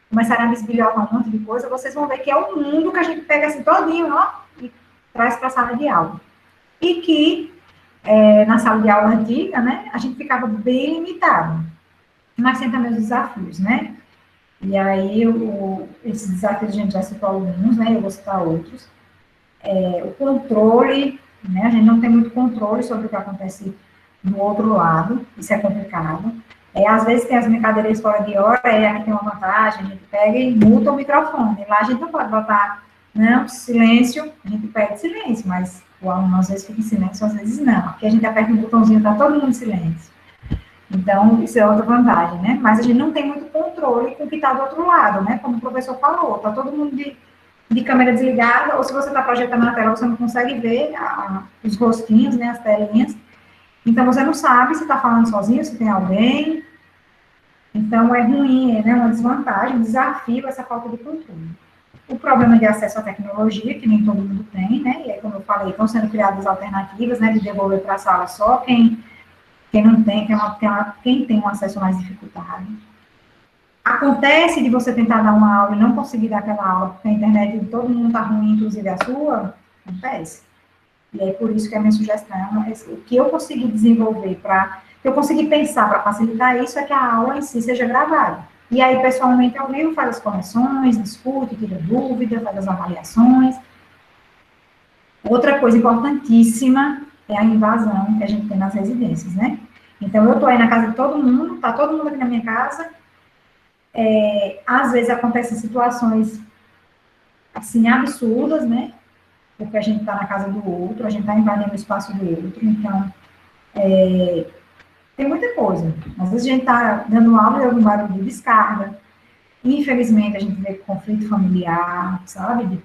começarem a bisbilhotar um monte de coisa, vocês vão ver que é um mundo que a gente pega assim todinho, ó, e traz para a sala de aula. E que na sala de aula antiga, né, a gente ficava bem limitado. Mas tem também os desafios, né? E aí, esses desafios a gente já citou alguns, né? Eu vou citar outros. O controle, né? A gente não tem muito controle sobre o que acontece do outro lado, isso é complicado. Às vezes tem as brincadeiras fora de hora, aqui tem uma vantagem, a gente pega e muta o microfone. Lá a gente não pode botar, não, silêncio, a gente pede silêncio, mas o aluno às vezes fica em silêncio, às vezes não. Aqui a gente aperta um botãozinho, tá todo mundo em silêncio. Então, isso é outra vantagem, né? Mas a gente não tem muito controle com o que está do outro lado, né? Como o professor falou, tá todo mundo de câmera desligada, ou se você está projetando na tela, você não consegue ver os rostinhos, né? As telinhas. Então, você não sabe se está falando sozinho, se tem alguém. Então, é ruim, né? Uma desvantagem, um desafio essa falta de controle. O problema de acesso à tecnologia, que nem todo mundo tem, né? E aí, como eu falei, estão sendo criadas alternativas, né? De devolver para a sala só quem não tem, quem tem um acesso mais dificultado. Acontece de você tentar dar uma aula e não conseguir dar aquela aula, porque a internet de todo mundo está ruim, inclusive a sua, acontece. E é por isso que a minha sugestão, o que eu consegui desenvolver para que eu consegui pensar para facilitar isso é que a aula em si seja gravada. E aí, pessoalmente, ao vivo, faz as correções, discute, tira dúvida, faz as avaliações. Outra coisa importantíssima é a invasão que a gente tem nas residências, né? Então, eu estou aí na casa de todo mundo, está todo mundo aqui na minha casa. Às vezes acontecem situações, assim, absurdas, né? Porque a gente está na casa do outro, a gente está invadindo o espaço do outro. Então, tem muita coisa. Às vezes a gente está dando aula e algum barulho de descarga. Infelizmente, a gente vê conflito familiar, sabe? De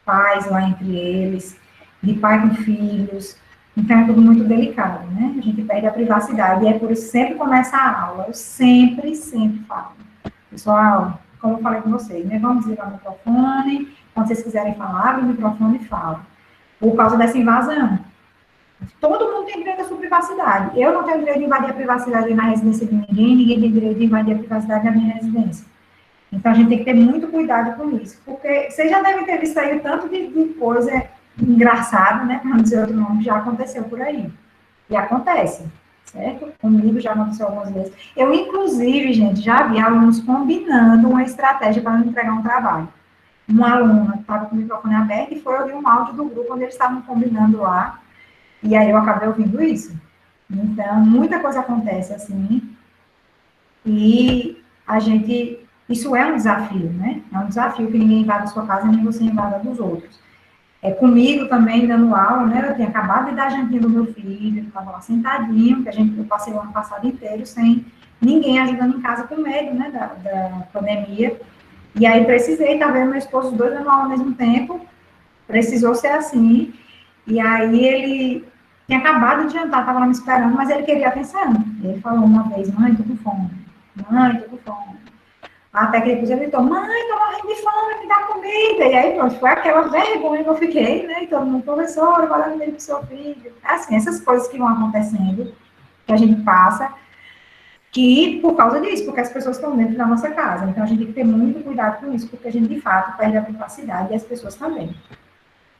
pais lá entre eles, de pai com filhos. Então, é tudo muito delicado, né? A gente perde a privacidade. E é por isso que sempre começa a aula. Eu sempre falo. Pessoal, como eu falei com vocês, né? Vamos desligar o microfone. Quando vocês quiserem falar, abre o microfone e fala. Por causa dessa invasão. Todo mundo tem direito à sua privacidade. Eu não tenho direito de invadir a privacidade na residência de ninguém, ninguém tem direito de invadir a privacidade da minha residência. Então, a gente tem que ter muito cuidado com isso. Porque vocês já devem ter visto aí o tanto de coisa engraçada, né? Para não dizer outro nome, já aconteceu por aí. E acontece, certo? Comigo já aconteceu algumas vezes. Eu, inclusive, gente, já vi alunos combinando uma estratégia para não entregar um trabalho. Uma aluna estava com o microfone aberto e foi ouvir um áudio do grupo onde eles estavam combinando lá. E aí eu acabei ouvindo isso. Então, muita coisa acontece assim. E a gente... Isso é um desafio, né? É um desafio que ninguém invada a sua casa, nem você invada dos outros. Comigo também, dando aula, né? Eu tinha acabado de dar a jantinha do meu filho, ele estava lá sentadinho, que eu passei o ano passado inteiro sem ninguém ajudando em casa com medo, né? Da pandemia. E aí precisei, estava eu e meu esposo, os dois dando aula ao mesmo tempo. Precisou ser assim. E aí ele tinha acabado de jantar, estava lá me esperando, mas ele queria atenção. Ele falou uma vez, mãe, tô com fome. Mãe, tô com fome. Até que depois ele gritou, mãe, tô morrendo de fome, me dá comida. E aí, pronto, foi aquela vergonha que eu fiquei, né? E todo mundo, professor, vai dar comida pro seu filho. Assim, essas coisas que vão acontecendo, que a gente passa, que por causa disso, porque as pessoas estão dentro da nossa casa. Então, a gente tem que ter muito cuidado com isso, porque a gente, de fato, perde a privacidade e as pessoas também.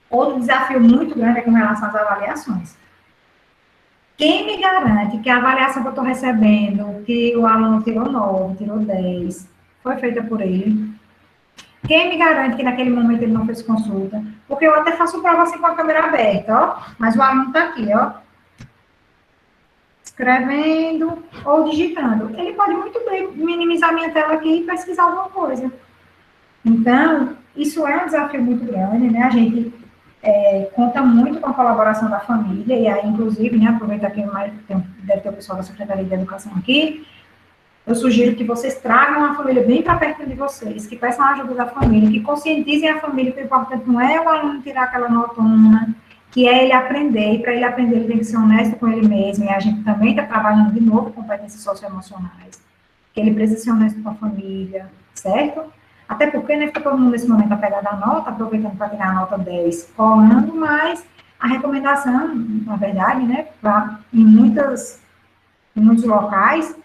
Outro desafio muito grande é com relação às avaliações. Quem me garante que a avaliação que eu estou recebendo, que o aluno tirou 9, tirou 10, foi feita por ele? Quem me garante que naquele momento ele não fez consulta? Porque eu até faço prova assim com a câmera aberta, ó, mas o aluno está aqui, ó, escrevendo ou digitando. Ele pode muito bem minimizar minha tela aqui e pesquisar alguma coisa. Então, isso é um desafio muito grande, né? A gente conta muito com a colaboração da família, e aí, inclusive, né, aproveitar que deve ter o pessoal da Secretaria de Educação aqui, eu sugiro que vocês tragam a família bem para perto de vocês, que peçam a ajuda da família, que conscientizem a família que o importante não é o aluno tirar aquela notona, que é ele aprender, e para ele aprender ele tem que ser honesto com ele mesmo, e a gente também está trabalhando de novo com competências socioemocionais, que ele precisa ser honesto com a família, certo? Até porque, né, fica todo mundo nesse momento apegado à nota, aproveitando para tirar a nota 10, colando, mas a recomendação, na verdade, né, em muitos locais,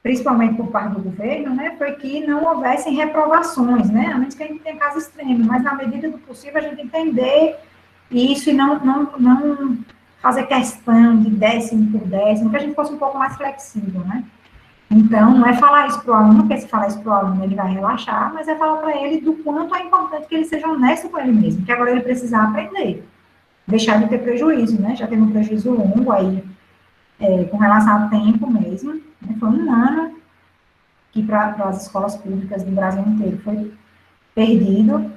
principalmente por parte do governo, né, foi que não houvessem reprovações, né, a menos que a gente tenha caso extremo, mas na medida do possível a gente entender isso e não fazer questão de 10 por 10, que a gente fosse um pouco mais flexível, né. Então, não é falar isso para o aluno, porque se falar isso para o aluno ele vai relaxar, mas é falar para ele do quanto é importante que ele seja honesto com ele mesmo, que agora ele precisa aprender, deixar de ter prejuízo, né, já teve um prejuízo longo aí, com relação ao tempo mesmo, né? Foi um ano que para as escolas públicas do Brasil inteiro foi perdido.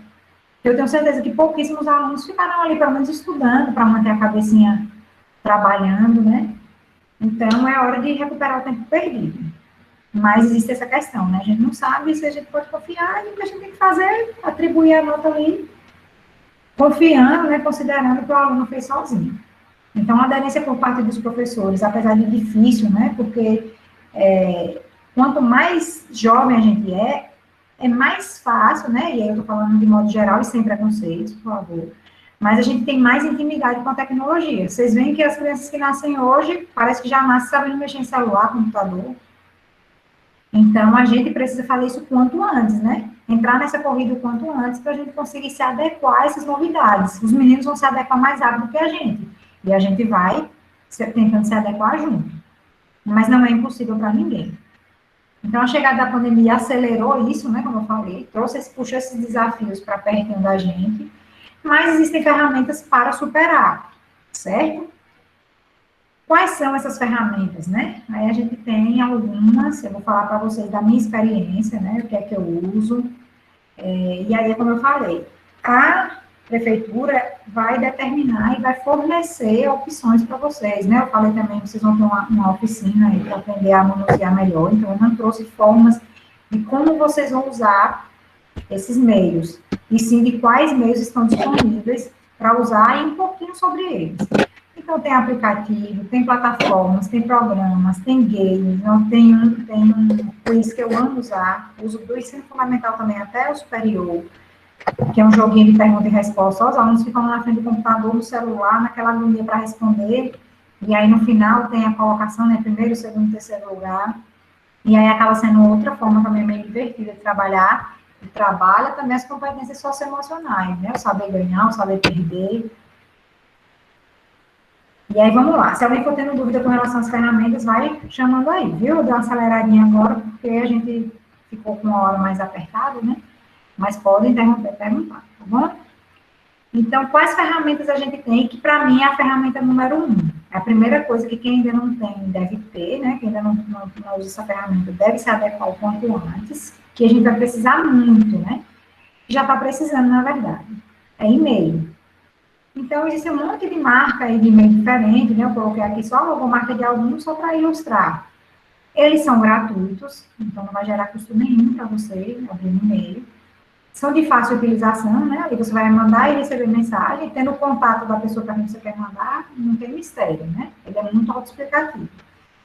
Eu tenho certeza que pouquíssimos alunos ficaram ali, pelo menos, estudando, para manter a cabecinha trabalhando, né? Então, é hora de recuperar o tempo perdido. Mas existe essa questão, né? A gente não sabe se a gente pode confiar, e o que a gente tem que fazer é atribuir a nota ali, confiando, né? Considerando que o aluno fez sozinho. Então, a aderência por parte dos professores, apesar de difícil, né? Porque quanto mais jovem a gente é mais fácil, né? E aí eu estou falando de modo geral e sem preconceitos, por favor. Mas a gente tem mais intimidade com a tecnologia. Vocês veem que as crianças que nascem hoje, parece que já nascem sabendo mexer em celular, computador. Então, a gente precisa fazer isso quanto antes, né? Entrar nessa corrida o quanto antes para a gente conseguir se adequar a essas novidades. Os meninos vão se adequar mais rápido que a gente. E a gente vai tentando se adequar junto. mas não é impossível para ninguém. Então, a chegada da pandemia acelerou isso, né, como eu falei, puxou esses desafios para pertinho da gente, mas existem ferramentas para superar, certo? Quais são essas ferramentas, né? Aí a gente tem algumas, eu vou falar para vocês da minha experiência, né, o que é que eu uso, e aí, como eu falei, a prefeitura vai determinar e vai fornecer opções para vocês, né? Eu falei também que vocês vão ter uma oficina aí para aprender a manusear melhor, então eu não trouxe formas de como vocês vão usar esses meios, e sim de quais meios estão disponíveis para usar e um pouquinho sobre eles. Então, tem aplicativo, tem plataformas, tem programas, tem games, não tem um quiz que eu amo usar, uso do ensino fundamental também até o superior, que é um joguinho de pergunta e resposta. Os alunos ficam na frente do computador, no celular, naquela agonia para responder, e aí no final tem a colocação, né, primeiro, segundo, terceiro lugar, e aí acaba sendo outra forma também meio divertida de trabalhar, e trabalha também as competências socioemocionais, né, o saber ganhar, o saber perder. E aí, vamos lá. Se alguém for tendo dúvida com relação às ferramentas, vai chamando aí, viu? Eu dei uma aceleradinha agora, porque a gente ficou com uma hora mais apertada, né? Mas pode interromper e perguntar, tá bom? Então, quais ferramentas a gente tem? Que, para mim, é a ferramenta número 1. É a primeira coisa que quem ainda não tem deve ter, né? Quem ainda não usa essa ferramenta deve se adequar o quanto antes, que a gente vai precisar muito, né? Já está precisando, na verdade. É e-mail. Então, existe um monte de marca aí de e-mail diferente, né? Eu coloquei aqui só a logomarca de alguns, só para ilustrar. Eles são gratuitos, então não vai gerar custo nenhum para você abrir um e-mail. São de fácil utilização, né? Ali você vai mandar e receber mensagem, tendo o contato da pessoa para quem você quer mandar, não tem mistério, né? Ele é muito autoexplicativo.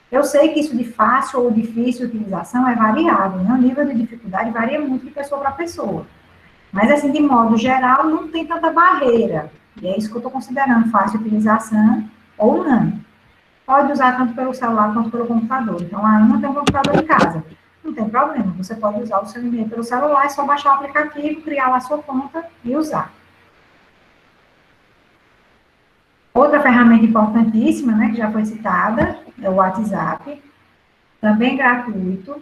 Eu sei que isso de fácil ou difícil utilização é variável, né? O nível de dificuldade varia muito de pessoa para pessoa. Mas, assim, de modo geral, não tem tanta barreira. E é isso que eu estou considerando fácil utilização ou não. Pode usar tanto pelo celular quanto pelo computador. Então, a Ana tem um computador em casa. Não tem problema. Você pode usar o seu e-mail pelo celular, é só baixar o aplicativo, criar lá a sua conta e usar. Outra ferramenta importantíssima, né, que já foi citada, é o WhatsApp. Também gratuito,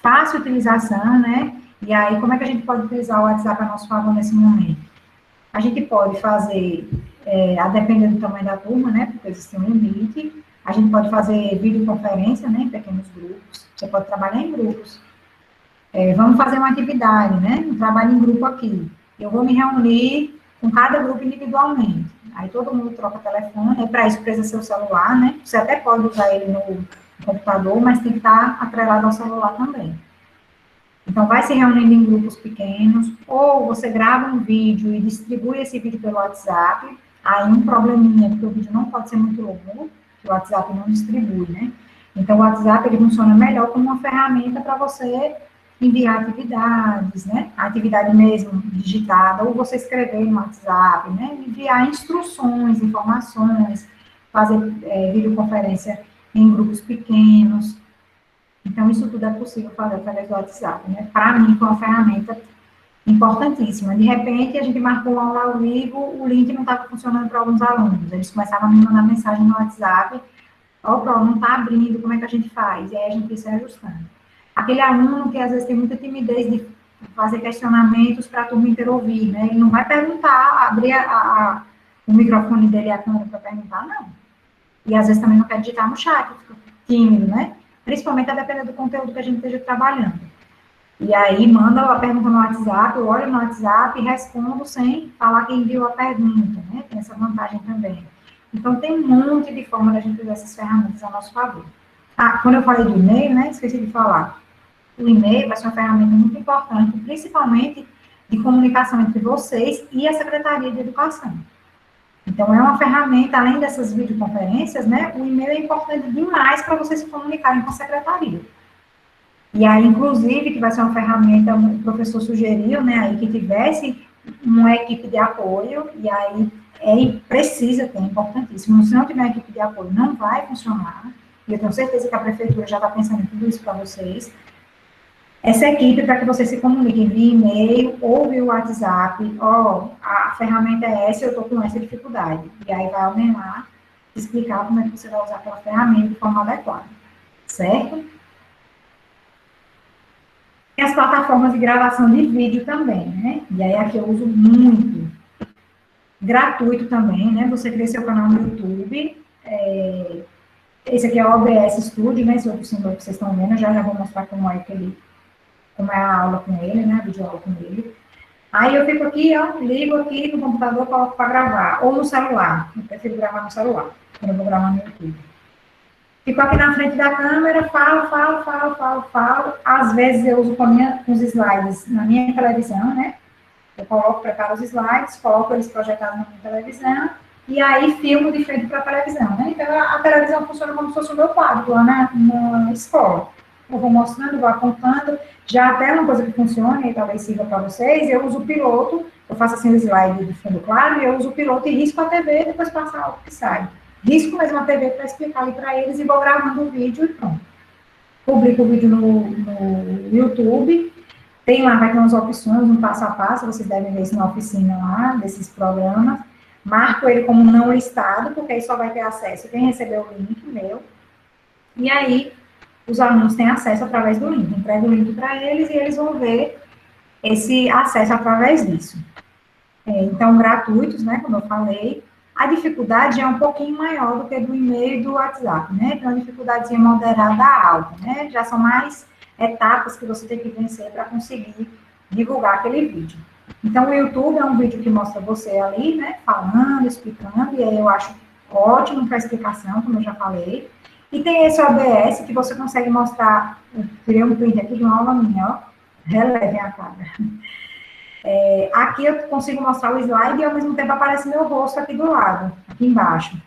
fácil utilização, né? E aí, como é que a gente pode utilizar o WhatsApp a nosso favor nesse momento? A gente pode fazer, a depender do tamanho da turma, né, porque existe um limite, a gente pode fazer videoconferência, né, em pequenos grupos, você pode trabalhar em grupos. Vamos fazer uma atividade, né, um trabalho em grupo aqui. Eu vou me reunir com cada grupo individualmente. Aí todo mundo troca telefone, e para isso precisa ser o celular, né, você até pode usar ele no computador, mas tem que estar atrelado ao celular também. Então, vai se reunindo em grupos pequenos, ou você grava um vídeo e distribui esse vídeo pelo WhatsApp. Aí, um probleminha, porque o vídeo não pode ser muito longo, que o WhatsApp não distribui, né? Então, o WhatsApp, ele funciona melhor como uma ferramenta para você enviar atividades, né? A atividade mesmo digitada, ou você escrever no WhatsApp, né? Enviar instruções, informações, fazer videoconferência em grupos pequenos. Então, isso tudo é possível fazer através do WhatsApp, né? Para mim, foi uma ferramenta importantíssima. De repente, a gente marcou uma aula ao vivo, o link não estava funcionando para alguns alunos. Eles começavam a me mandar mensagem no WhatsApp, ó, Pro, não está abrindo, como é que a gente faz? E aí a gente ia se ajustando. Aquele aluno que às vezes tem muita timidez de fazer questionamentos para a turma inteira ouvir, né? Ele não vai perguntar, abrir o microfone dele e a câmera para perguntar, não. E às vezes também não quer digitar no chat, fica tímido, né? Principalmente a depender do conteúdo que a gente esteja trabalhando. E aí, manda a pergunta no WhatsApp, eu olho no WhatsApp e respondo sem falar quem enviou a pergunta, né? Tem essa vantagem também. Então, tem um monte de forma da gente usar essas ferramentas a nosso favor. Ah, quando eu falei do e-mail, né? Esqueci de falar. O e-mail vai ser uma ferramenta muito importante, principalmente de comunicação entre vocês e a Secretaria de Educação. Então, é uma ferramenta, além dessas videoconferências, né, o e-mail é importante demais para vocês se comunicarem com a secretaria. E aí, inclusive, que vai ser uma ferramenta, o professor sugeriu, né, aí que tivesse uma equipe de apoio, e aí precisa ter, é importantíssimo. Se não tiver uma equipe de apoio, não vai funcionar, e eu tenho certeza que a prefeitura já está pensando em tudo isso para vocês. Essa equipe, para que vocês se comuniquem via e-mail ou via WhatsApp, a ferramenta é essa, eu estou com essa dificuldade. E aí vai alguém lá explicar como é que você vai usar aquela ferramenta de forma adequada. certo? E as plataformas de gravação de vídeo também, né? E aí aqui eu uso muito. Gratuito também, né? Você cria seu canal no YouTube. Esse aqui é o OBS Studio, né? Esse outro símbolo que vocês estão vendo, eu já vou mostrar como é a aula com ele, né? A videoaula com ele. Aí eu fico aqui, ó, ligo aqui no computador, coloco para gravar, ou no celular. Eu prefiro gravar no celular, quando eu vou gravar no YouTube. Fico aqui na frente da câmera, falo. Às vezes eu uso com os slides na minha televisão, né? Eu preparo os slides, coloco eles projetados na minha televisão, e aí filmo de frente para a televisão, né? Então, a televisão funciona como se fosse o meu quadro lá na escola. Eu vou mostrando, vou apontando, já até uma coisa que funciona, e talvez sirva para vocês, eu uso o piloto, eu faço assim o slide de fundo claro, e eu uso o piloto e risco a TV, e depois passo algo que sai. Risco mesmo a TV para explicar ali para eles, e vou gravando o vídeo e pronto. Publico o vídeo no YouTube, tem lá, vai ter umas opções, um passo a passo, vocês devem ver isso na oficina lá, desses programas. Marco ele como não listado, porque aí só vai ter acesso quem recebeu o link meu. E aí, os alunos têm acesso através do link. Entrego o link para eles e eles vão ver esse acesso através disso. Então, gratuitos, né, como eu falei. A dificuldade é um pouquinho maior do que do e-mail e do WhatsApp, né? Então, a dificuldadezinha moderada alta, né? Já são mais etapas que você tem que vencer para conseguir divulgar aquele vídeo. Então, o YouTube é um vídeo que mostra você ali, né, falando, explicando, e aí eu acho ótimo para explicação, como eu já falei. E tem esse OBS que você consegue mostrar, eu criei um print aqui de uma aula minha, ó, relevem a câmera. Aqui eu consigo mostrar o slide e ao mesmo tempo aparece meu rosto aqui do lado, aqui embaixo.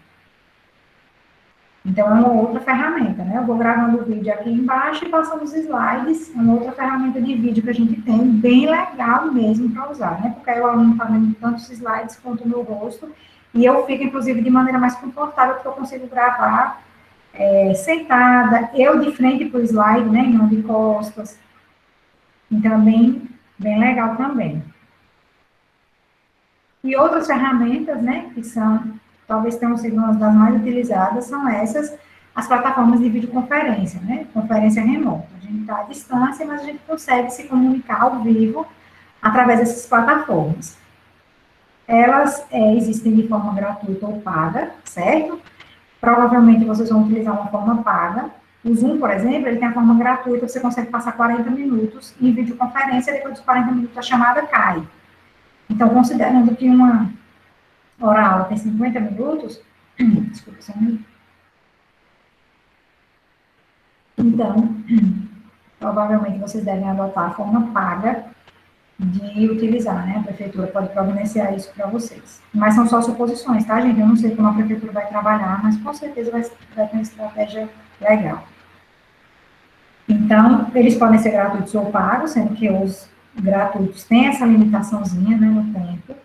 Então, é uma outra ferramenta, né? Eu vou gravando o vídeo aqui embaixo e passando os slides. É uma outra ferramenta de vídeo que a gente tem, bem legal mesmo para usar, né? Porque aí o aluno está vendo tanto os slides quanto o meu rosto. E eu fico, inclusive, de maneira mais confortável, porque eu consigo gravar sentada, eu de frente para o slide, né? Não de costas. Então, é bem legal também. E outras ferramentas, né? Que são... talvez tenham sido uma das mais utilizadas, são as plataformas de videoconferência, né? Conferência remota. A gente está à distância, mas a gente consegue se comunicar ao vivo através dessas plataformas. Elas existem de forma gratuita ou paga, certo? Provavelmente vocês vão utilizar uma forma paga. O Zoom, por exemplo, ele tem a forma gratuita, você consegue passar 40 minutos em videoconferência, depois dos 40 minutos a chamada cai. Então, considerando que uma hora-aula tem 50 minutos, desculpa, só um minuto. Então, provavelmente vocês devem adotar a forma paga de utilizar, né? A prefeitura pode providenciar isso para vocês. Mas são só suposições, tá, gente? Eu não sei como a prefeitura vai trabalhar, mas com certeza vai ter uma estratégia legal. Então, eles podem ser gratuitos ou pagos, sendo que os gratuitos têm essa limitaçãozinha, né, no tempo.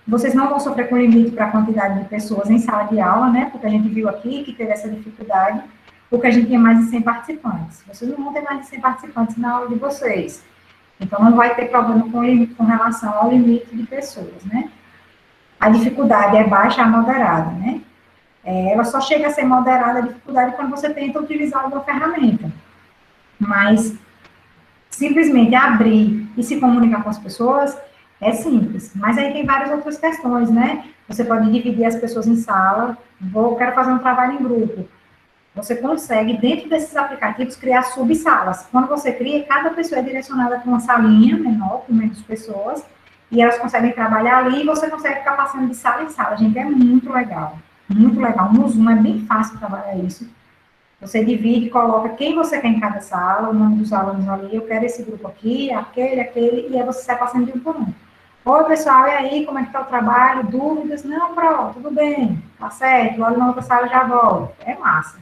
Vocês não vão sofrer com limite para a quantidade de pessoas em sala de aula, né? Porque a gente viu aqui que teve essa dificuldade, porque a gente tinha mais de 100 participantes. Vocês não vão ter mais de 100 participantes na aula de vocês. Então, não vai ter problema com relação ao limite de pessoas, né? A dificuldade é baixa a moderada, né? Ela só chega a ser moderada a dificuldade quando você tenta utilizar alguma ferramenta. Mas, simplesmente abrir e se comunicar com as pessoas é simples. Mas aí tem várias outras questões, né? Você pode dividir as pessoas em sala. Quero fazer um trabalho em grupo. Você consegue, dentro desses aplicativos, criar subsalas. Quando você cria, cada pessoa é direcionada para uma salinha menor, com menos pessoas, e elas conseguem trabalhar ali, e você consegue ficar passando de sala em sala. Gente, é muito legal. Muito legal. No Zoom é bem fácil trabalhar isso. Você divide, coloca quem você quer em cada sala, o nome dos alunos ali, eu quero esse grupo aqui, aquele, e aí você sai passando de um por um. Oi, pessoal, e aí, como é que tá o trabalho? Dúvidas? Não, pronto, tudo bem, tá certo, logo na outra sala já volto. É massa.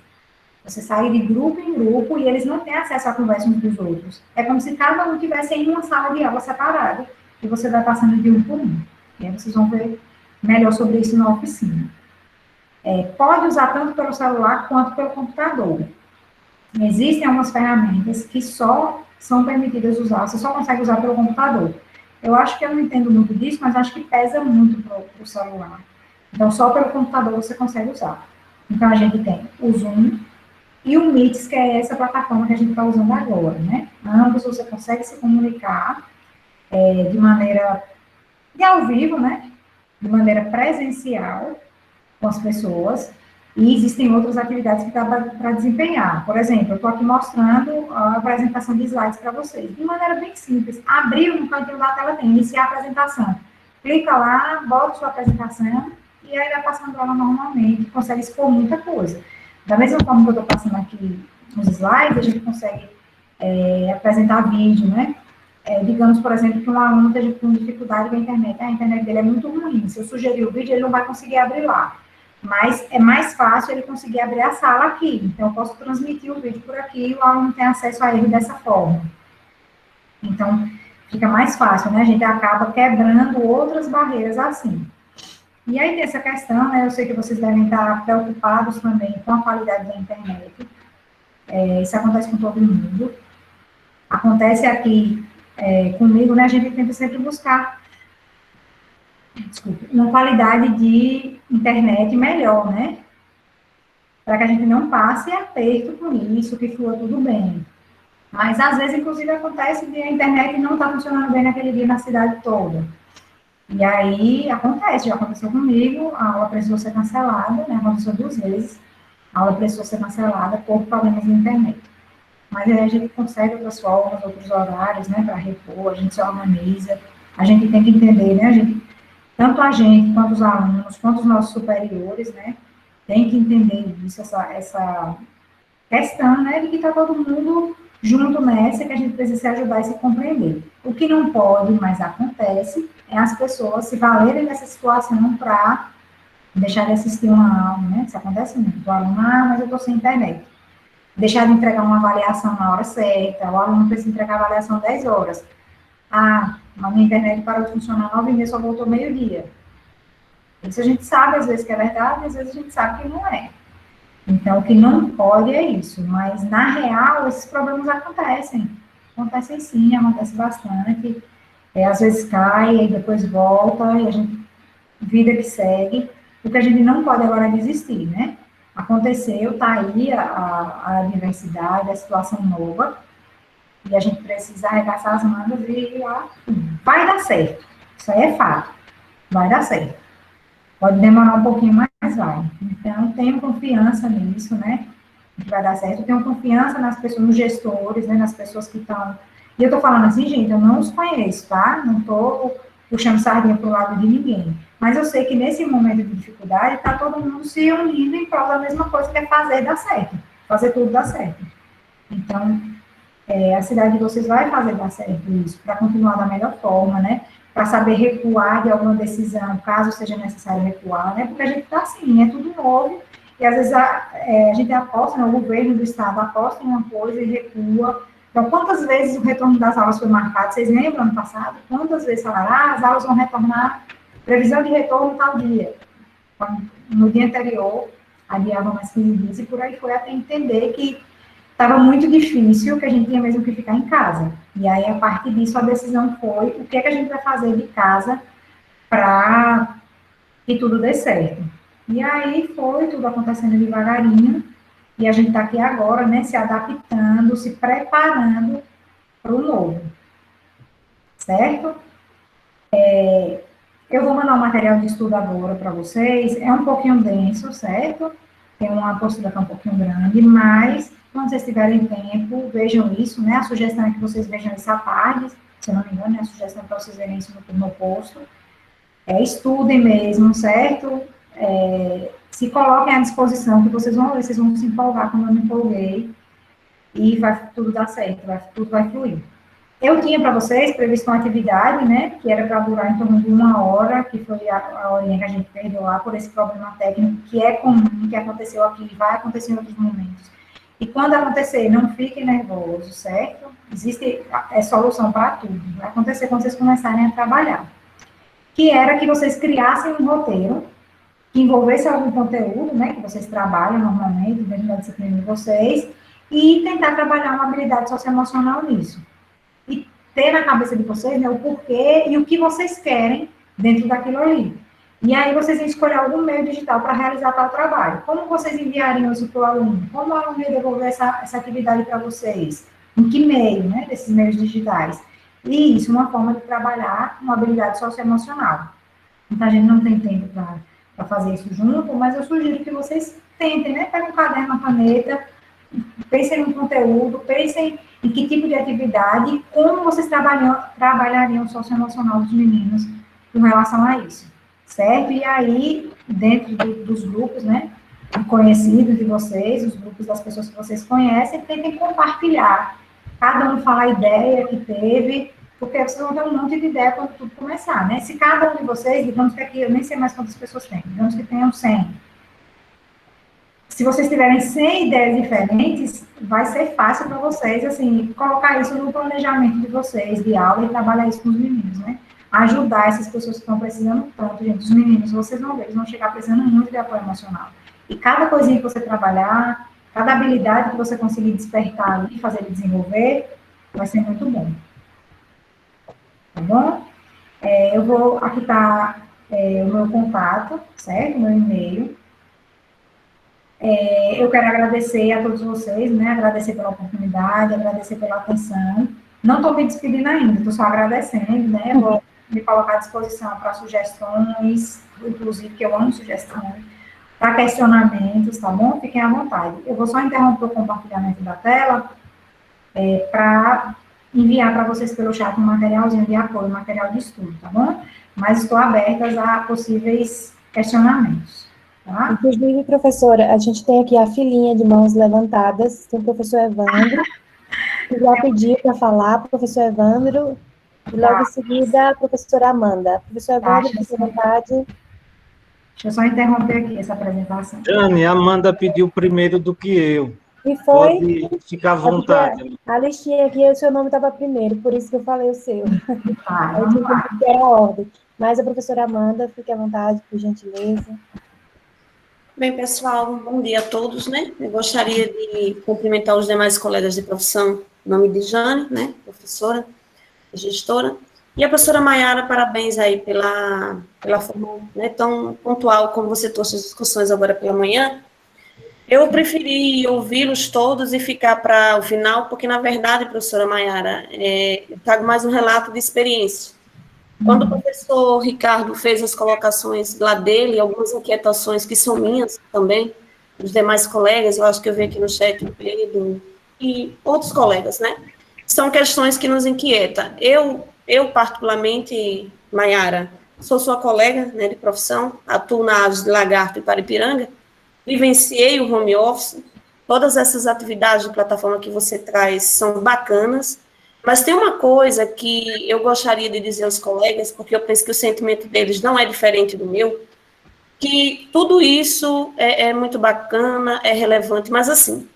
Você sai de grupo em grupo e eles não têm acesso à conversa uns dos outros. É como se cada um tivesse em uma sala de aula separada e você vai passando de um por um. E aí vocês vão ver melhor sobre isso na oficina. Pode usar tanto pelo celular quanto pelo computador. Existem algumas ferramentas que só são permitidas usar, você só consegue usar pelo computador. Eu acho que eu não entendo muito disso, mas acho que pesa muito para o celular. Então, só pelo computador você consegue usar. Então, a gente tem o Zoom, e o Meets, que é essa plataforma que a gente está usando agora, né? Ambos você consegue se comunicar de maneira de ao vivo, né? De maneira presencial com as pessoas, e existem outras atividades que dá para desempenhar. Por exemplo, eu estou aqui mostrando a apresentação de slides para vocês, de maneira bem simples. Abriu no cantinho da tela, tem iniciar a apresentação. Clica lá, bota sua apresentação, e aí vai passando ela normalmente, consegue expor muita coisa. Da mesma forma que eu estou passando aqui os slides, a gente consegue apresentar vídeo, né? Digamos, por exemplo, que um aluno esteja com dificuldade com a internet dele é muito ruim. Se eu sugerir o vídeo, ele não vai conseguir abrir lá. Mas é mais fácil ele conseguir abrir a sala aqui. Então, eu posso transmitir o vídeo por aqui e o aluno tem acesso a ele dessa forma. Então, fica mais fácil, né? A gente acaba quebrando outras barreiras assim. E aí tem essa questão, né? Eu sei que vocês devem estar preocupados também com a qualidade da internet. Isso acontece com todo mundo. Acontece aqui comigo, né? A gente tenta sempre buscar uma qualidade de internet melhor, né? Para que a gente não passe aperto com isso, que flua tudo bem. Mas, às vezes, inclusive, acontece de a internet não estar funcionando bem naquele dia na cidade toda. E aí, acontece, já aconteceu comigo, a aula precisou ser cancelada, né? Aconteceu 2 vezes, a aula precisou ser cancelada por problemas na internet. Mas aí a gente consegue outras formas, outros horários, né, para repor, a gente se organiza, a gente tem que entender, né, tanto a gente, quanto os alunos, quanto os nossos superiores, né, tem que entender isso, essa questão, né, de que está todo mundo junto nessa, que a gente precisa se ajudar e se compreender. O que não pode, mas acontece, é as pessoas se valerem dessa situação para deixar de assistir uma aula, né, isso acontece muito, o aluno, mas eu estou sem internet. Deixar de entregar uma avaliação na hora certa, o aluno precisa entregar a avaliação 10 horas. A minha internet parou de funcionar 9h30, só voltou meio-dia. Isso a gente sabe, às vezes, que é verdade, às vezes a gente sabe que não é. Então, o que não pode é isso. Mas, na real, esses problemas acontecem. Acontecem sim, acontece bastante. Às vezes cai, aí depois volta, e a gente, vida que segue. O que a gente não pode agora é desistir, né? Aconteceu, tá aí a adversidade, a situação nova, e a gente precisa arregaçar as mangas e vai dar certo. Isso aí é fato. Vai dar certo. Pode demorar um pouquinho, mas vai. Então, tenho confiança nisso, né? Que vai dar certo. Tenho confiança nas pessoas, nos gestores, né? Nas pessoas que estão... E eu tô falando assim, gente, eu não os conheço, tá? Não tô puxando sardinha pro lado de ninguém. Mas eu sei que nesse momento de dificuldade, está todo mundo se unindo em prol da mesma coisa, que é fazer dar certo. Fazer tudo dar certo. Então, a cidade de vocês vai fazer dar certo isso, para continuar da melhor forma, né? Para saber recuar de alguma decisão, caso seja necessário recuar, né? Porque a gente está assim, é tudo novo, e às vezes a gente aposta, né? O governo do estado aposta em uma coisa e recua. Então, quantas vezes o retorno das aulas foi marcado? Vocês lembram ano passado? Quantas vezes falaram, as aulas vão retornar, previsão de retorno tal dia. No dia anterior, adiava mais 15 dias, e por aí foi até entender que estava muito difícil, que a gente tinha mesmo que ficar em casa. E aí, a partir disso, a decisão foi o que é que a gente vai fazer de casa para que tudo dê certo. E aí foi tudo acontecendo devagarinho, e a gente está aqui agora, né, se adaptando, se preparando para o novo. Certo? Eu vou mandar um material de estudo agora para vocês, é um pouquinho denso, certo? Tem uma apostila que é um pouquinho grande, mas quando vocês tiverem tempo, vejam isso, né? A sugestão é que vocês vejam isso à tarde, se eu não me engano, né? A sugestão é para vocês verem isso no posto. Estudem mesmo, certo? Se coloquem à disposição, que vocês vão ver, vocês vão se empolgar como eu me empolguei, e vai tudo dar certo, tudo vai fluir. Eu tinha para vocês previsto uma atividade, né, que era para durar em torno de 1 hora, que foi a horinha que a gente perdeu lá por esse problema técnico, que é comum, que aconteceu aqui e vai acontecer em outros momentos. E quando acontecer, não fiquem nervosos, certo? Existe solução para tudo. Vai acontecer quando vocês começarem a trabalhar. Que era que vocês criassem um roteiro que envolvesse algum conteúdo, né, que vocês trabalham normalmente, dentro da disciplina de vocês, e tentar trabalhar uma habilidade socioemocional nisso. E ter na cabeça de vocês, né, o porquê e o que vocês querem dentro daquilo ali. E aí vocês vão escolher algum meio digital para realizar tal trabalho. Como vocês enviariam isso para o aluno? Como o aluno ia devolver essa atividade para vocês? Em que meio, né, desses meios digitais? E isso é uma forma de trabalhar uma habilidade socioemocional. Então, a gente não tem tempo para fazer isso junto, mas eu sugiro que vocês tentem, né? Peguem um caderno, uma caneta, pensem no conteúdo, pensem em que tipo de atividade e como vocês trabalhariam o socioemocional dos meninos com relação a isso, certo? E aí, dentro dos grupos, né, conhecidos de vocês, os grupos das pessoas que vocês conhecem, tentem compartilhar. Cada um fala a ideia que teve, porque vocês vão ter um monte de ideia quando tudo começar, né? Se cada um de vocês, digamos que aqui, eu nem sei mais quantas pessoas tem, digamos que tenham 100. Se vocês tiverem 100 ideias diferentes, vai ser fácil para vocês, assim, colocar isso no planejamento de vocês, de aula, e trabalhar isso com os meninos, né? Ajudar essas pessoas que estão precisando tanto, gente. Os meninos, vocês vão ver, eles vão chegar precisando muito de apoio emocional. E cada coisinha que você trabalhar, cada habilidade que você conseguir despertar ali, fazer ele desenvolver, vai ser muito bom. Tá bom? Eu vou, aqui tá o meu contato, certo? O meu e-mail. Eu quero agradecer a todos vocês, né? Agradecer pela oportunidade, agradecer pela atenção. Não estou me despedindo ainda, estou só agradecendo, né? Vou me colocar à disposição para sugestões, inclusive, que eu amo sugestões, para questionamentos, tá bom? Fiquem à vontade. Eu vou só interromper o compartilhamento da tela para enviar para vocês pelo chat um materialzinho de apoio, um material de estudo, tá bom? Mas estou aberta a possíveis questionamentos, tá? Inclusive, professora, a gente tem aqui a filinha de mãos levantadas, tem o professor Evandro, que já pediu para falar, professor Evandro, e logo em seguida a professora Amanda. Professor Evandro, fique à vontade. Deixa eu só interromper aqui essa apresentação. Jane, a Amanda pediu primeiro do que eu. E foi... Pode ficar à vontade. A listinha aqui, o seu nome estava primeiro, por isso que eu falei o seu. Tá, Eu vamos lá. tinha que era a ordem. Mas a professora Amanda, fique à vontade, por gentileza. Bem, pessoal, bom dia a todos, né? Eu gostaria de cumprimentar os demais colegas de profissão, em nome de Jane, né? Professora, gestora. E a professora Maiara, parabéns aí pela forma, né, tão pontual como você trouxe as discussões agora pela manhã. Eu preferi ouvi-los todos e ficar para o final, porque, na verdade, professora Maiara, eu trago mais um relato de experiência. Quando o professor Ricardo fez as colocações lá dele, algumas inquietações que são minhas também, dos demais colegas, eu acho que eu vi aqui no chat o Pedro e outros colegas, né? São questões que nos inquietam. Eu particularmente, Maiara, sou sua colega, né, de profissão, atuo na Aves de Lagarto e Paripiranga, vivenciei o home office, todas essas atividades de plataforma que você traz são bacanas, mas tem uma coisa que eu gostaria de dizer aos colegas, porque eu penso que o sentimento deles não é diferente do meu, que tudo isso é muito bacana, é relevante, mas assim,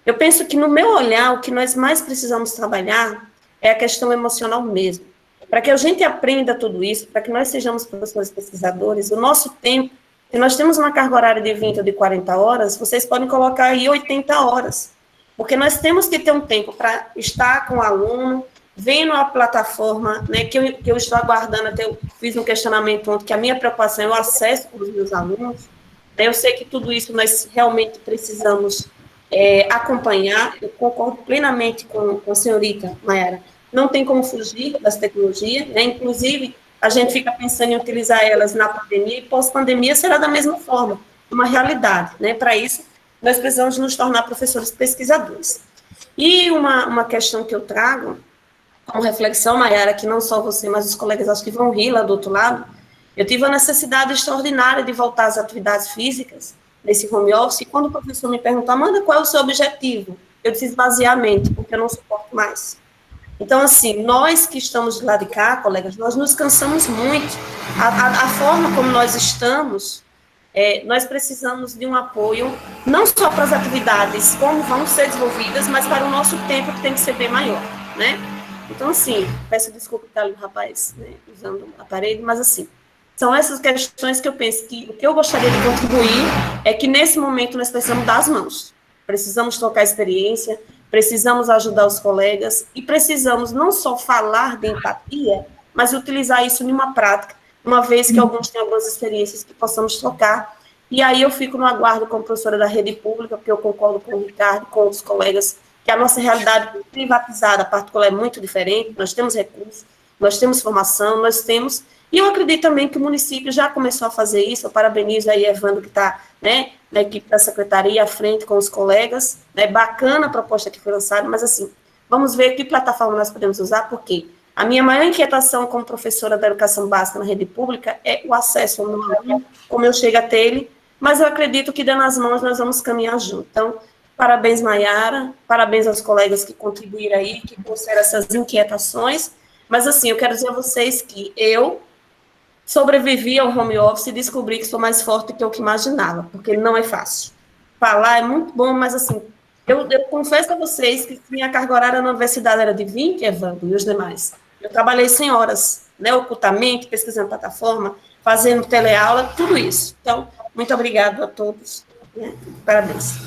eu penso que no meu olhar, o que nós mais precisamos trabalhar é a questão emocional mesmo. Para que a gente aprenda tudo isso, para que nós sejamos professores pesquisadores, o nosso tempo, se nós temos uma carga horária de 20 ou de 40 horas, vocês podem colocar aí 80 horas. Porque nós temos que ter um tempo para estar com o aluno, vendo a plataforma, né, que eu estou aguardando, até eu fiz um questionamento ontem, que a minha preocupação é o acesso para os meus alunos. Eu sei que tudo isso nós realmente precisamos acompanhar, eu concordo plenamente com a senhorita Maiara, não tem como fugir das tecnologias, né, inclusive a gente fica pensando em utilizar elas na pandemia, e pós-pandemia será da mesma forma, uma realidade, né, para isso nós precisamos nos tornar professores pesquisadores. E uma questão que eu trago, como reflexão, Maiara, que não só você, mas os colegas acho que vão rir lá do outro lado, eu tive a necessidade extraordinária de voltar às atividades físicas, nesse home office, e quando o professor me perguntou, Amanda, qual é o seu objetivo? Eu disse esvaziamento, porque eu não suporto mais. Então, assim, nós que estamos de lá de cá, colegas, nós nos cansamos muito. A forma como nós estamos, nós precisamos de um apoio, não só para as atividades, como vão ser desenvolvidas, mas para o nosso tempo, que tem que ser bem maior, né? Então, assim, peço desculpa para o rapaz, né, usando a parede, mas, assim, são essas questões que eu penso que o que eu gostaria de contribuir é que, nesse momento, nós precisamos dar as mãos. Precisamos trocar experiência, precisamos ajudar os colegas e precisamos não só falar de empatia, mas utilizar isso em uma prática uma vez que alguns têm algumas experiências que possamos trocar. E aí eu fico no aguardo como professora da rede pública, porque eu concordo com o Ricardo, com outros colegas, que a nossa realidade privatizada, particular, é muito diferente. Nós temos recursos, nós temos formação, nós temos... E eu acredito também que o município já começou a fazer isso. Eu parabenizo aí Evandro, que está, né, na equipe da secretaria, à frente com os colegas. Né, bacana a proposta que foi lançada, mas assim, vamos ver que plataforma nós podemos usar, porque a minha maior inquietação como professora da educação básica na rede pública é o acesso ao meu aluno, como eu chego até ele, mas eu acredito que dando as mãos nós vamos caminhar junto. Então, parabéns, Maiara, parabéns aos colegas que contribuíram aí, que trouxeram essas inquietações, mas assim, eu quero dizer a vocês que eu sobrevivi ao home office e descobri que sou mais forte do que eu que imaginava, porque não é fácil. Falar é muito bom, mas assim, eu confesso a vocês que minha carga horária na universidade era de 20, Evandro, e os demais. Eu trabalhei 100 horas, né, ocultamente, pesquisando plataforma, fazendo teleaula, tudo isso. Então, muito obrigado a todos. Né? Parabéns.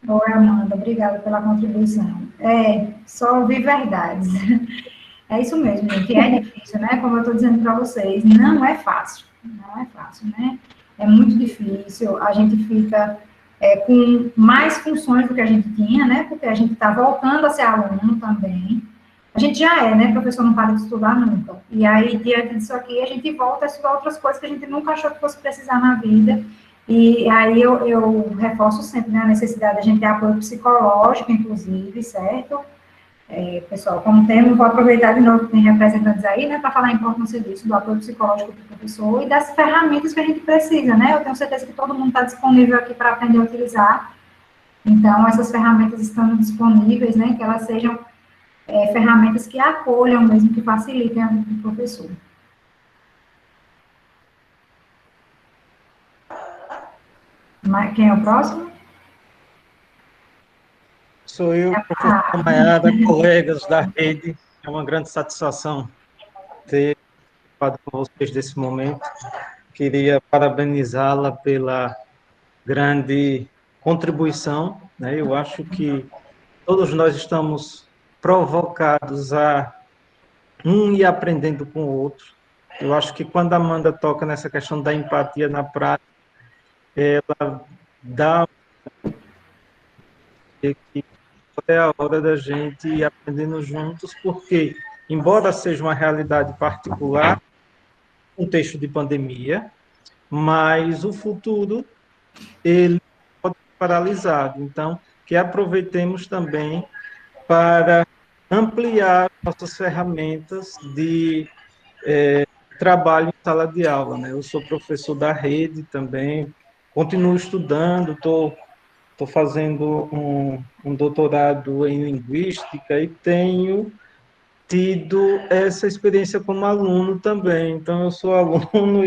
Oi, Amanda, obrigada pela contribuição. Só ouvir verdades. É isso mesmo, gente. É difícil, né? Como eu estou dizendo para vocês, não é fácil. Não é fácil, né? É muito difícil. A gente fica com mais funções do que a gente tinha, né? Porque a gente está voltando a ser aluno também. A gente já é, né? Professor não para de estudar nunca. E aí, diante disso aqui, a gente volta a estudar outras coisas que a gente nunca achou que fosse precisar na vida. E aí eu reforço sempre, né, a necessidade da gente ter apoio psicológico, inclusive, certo? Pessoal, como tema, vou aproveitar de novo que tem representantes aí, né, para falar a importância disso, do apoio psicológico do professor e das ferramentas que a gente precisa, né? Eu tenho certeza que todo mundo está disponível aqui para aprender a utilizar. Então, essas ferramentas estão disponíveis, né, que elas sejam ferramentas que acolham mesmo, que facilitem a vida do professor. Quem é o próximo? Sou eu, professor Maiara, colegas da rede. É uma grande satisfação ter participado com vocês desse momento. Queria parabenizá-la pela grande contribuição. Né? Eu acho que todos nós estamos provocados a ir aprendendo com o outro. Eu acho que quando a Amanda toca nessa questão da empatia na prática, ela dá que é a hora da gente ir aprendendo juntos, porque, embora seja uma realidade particular, contexto de pandemia, mas o futuro, ele pode ser paralisado. Então, que aproveitemos também para ampliar nossas ferramentas de trabalho em sala de aula. Né? Eu sou professor da rede também, continuo estudando, estou fazendo um doutorado em linguística e tenho tido essa experiência como aluno também. Então, eu sou aluno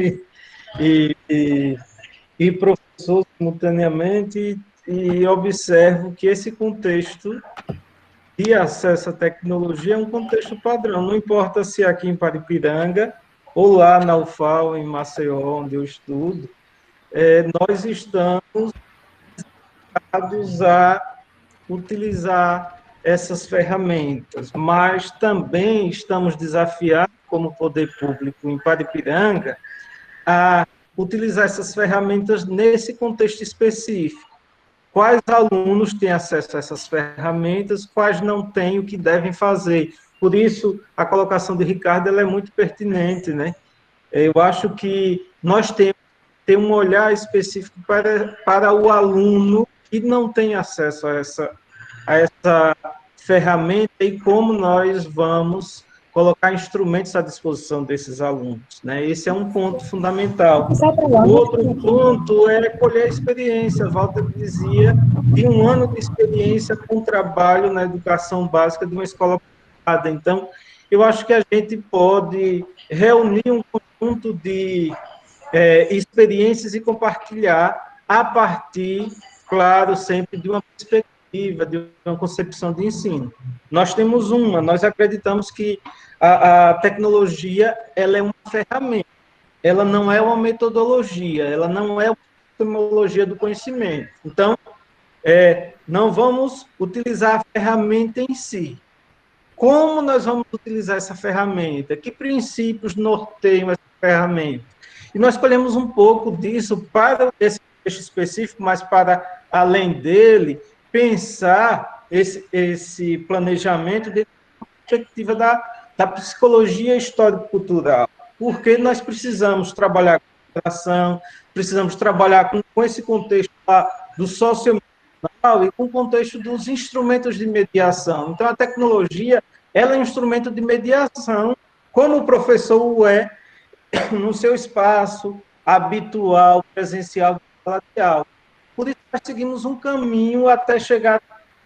e professor simultaneamente e observo que esse contexto de acesso à tecnologia é um contexto padrão. Não importa se é aqui em Paripiranga ou lá na UFAL, em Maceió, onde eu estudo, nós estamos a utilizar essas ferramentas, mas também estamos desafiados, como poder público em Paripiranga, a utilizar essas ferramentas nesse contexto específico. Quais alunos têm acesso a essas ferramentas, quais não têm, o que devem fazer. Por isso, a colocação de Ricardo ela é muito pertinente, né? Eu acho que nós temos que ter um olhar específico para o aluno que não tem acesso a essa ferramenta e como nós vamos colocar instrumentos à disposição desses alunos. Né? Esse é um ponto fundamental. Outro ponto é colher a experiência. Walter dizia de um ano de experiência com trabalho na educação básica de uma escola privada. Então, eu acho que a gente pode reunir um conjunto de experiências e compartilhar a partir, claro, sempre de uma perspectiva, de uma concepção de ensino. Nós temos nós acreditamos que a tecnologia ela é uma ferramenta, ela não é uma metodologia, ela não é uma epistemologia do conhecimento. Então, não vamos utilizar a ferramenta em si, como nós vamos utilizar essa ferramenta? Que princípios norteiam essa ferramenta? E nós escolhemos um pouco disso para esse contexto específico, mas para além dele, pensar esse planejamento dentro da perspectiva da psicologia histórico-cultural, porque nós precisamos trabalhar com educação, precisamos trabalhar com esse contexto do socioemocional e com o contexto dos instrumentos de mediação. Então, a tecnologia ela é um instrumento de mediação, como o professor o é no seu espaço habitual, presencial, de sala de aula. Por isso, nós seguimos um caminho até chegar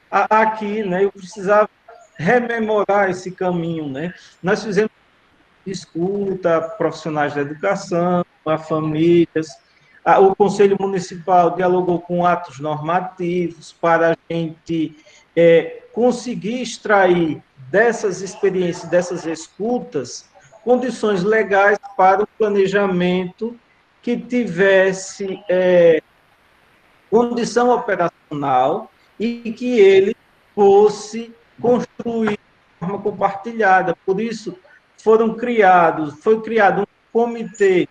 aqui, né? Eu precisava rememorar esse caminho, né? Nós fizemos escuta, profissionais da educação, a famílias, o Conselho Municipal dialogou com atos normativos para a gente conseguir extrair dessas experiências, dessas escutas, condições legais para o planejamento que tivesse condição operacional e que ele fosse construído de forma compartilhada. Por isso, foi criado um comitê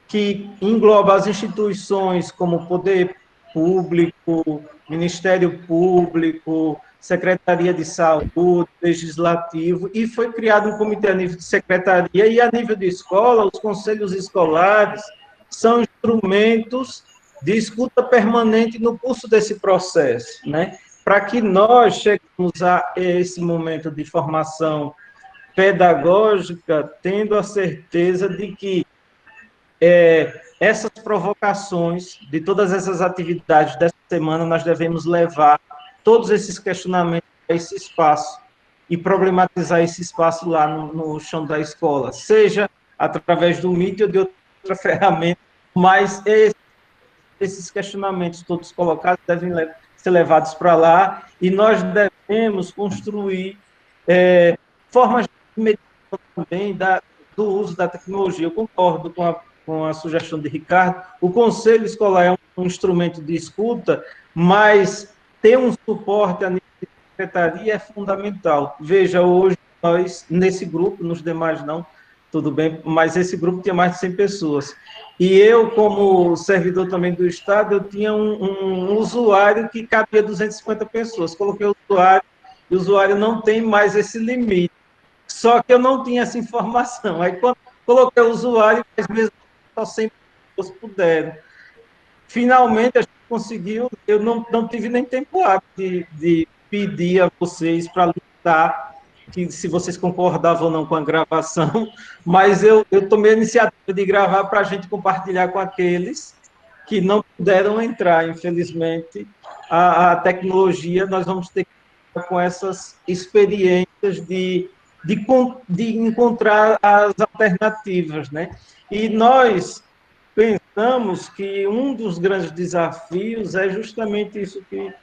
que engloba as instituições como Poder Público, Ministério Público, Secretaria de Saúde, Legislativo, e foi criado um comitê a nível de secretaria e a nível de escola, os conselhos escolares são instrumentos de escuta permanente no curso desse processo, né? Para que nós cheguemos a esse momento de formação pedagógica, tendo a certeza de que essas provocações, de todas essas atividades dessa semana, nós devemos levar todos esses questionamentos a esse espaço e problematizar esse espaço lá no chão da escola, seja através do Meet ou de outra ferramenta, mas esses questionamentos todos colocados devem ser levados para lá e nós devemos construir formas de mediação também do uso da tecnologia. Eu concordo com a sugestão de Ricardo. O conselho escolar é um instrumento de escuta, mas ter um suporte a nível de secretaria é fundamental. Veja, hoje nós, nesse grupo, nos demais não, tudo bem, mas esse grupo tinha mais de 100 pessoas. E eu, como servidor também do Estado, eu tinha um usuário que cabia 250 pessoas. Coloquei o usuário, e o usuário não tem mais esse limite. Só que eu não tinha essa informação. Aí, quando coloquei o usuário, mas mesmo só 100 pessoas puderam. Finalmente, a gente conseguiu, eu não tive nem tempo de pedir a vocês para listar que se vocês concordavam ou não com a gravação, mas eu tomei a iniciativa de gravar para a gente compartilhar com aqueles que não puderam entrar, infelizmente. A tecnologia, nós vamos ter que ir com essas experiências de encontrar as alternativas, né? E nós pensamos que um dos grandes desafios é justamente isso que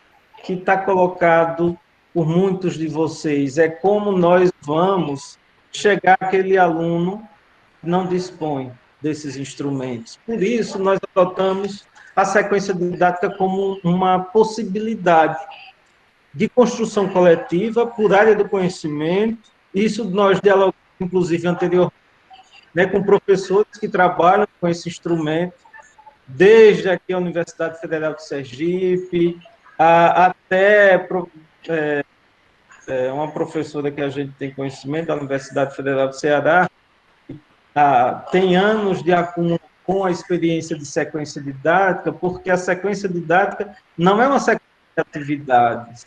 está colocado por muitos de vocês, é como nós vamos chegar àquele aluno que não dispõe desses instrumentos. Por isso, nós adotamos a sequência didática como uma possibilidade de construção coletiva por área do conhecimento. Isso nós dialogamos, inclusive, anteriormente, né, com professores que trabalham com esse instrumento, desde aqui a Universidade Federal de Sergipe, até uma professora que a gente tem conhecimento da Universidade Federal do Ceará, tem anos de acúmulo com a experiência de sequência didática, porque a sequência didática não é uma sequência de atividades,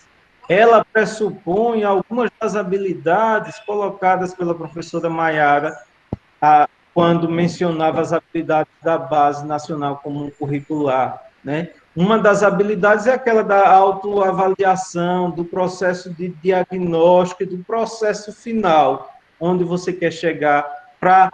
ela pressupõe algumas das habilidades colocadas pela professora Maiara, quando mencionava as habilidades da Base Nacional Comum Curricular, né? Uma das habilidades é aquela da autoavaliação, do processo de diagnóstico e do processo final, onde você quer chegar para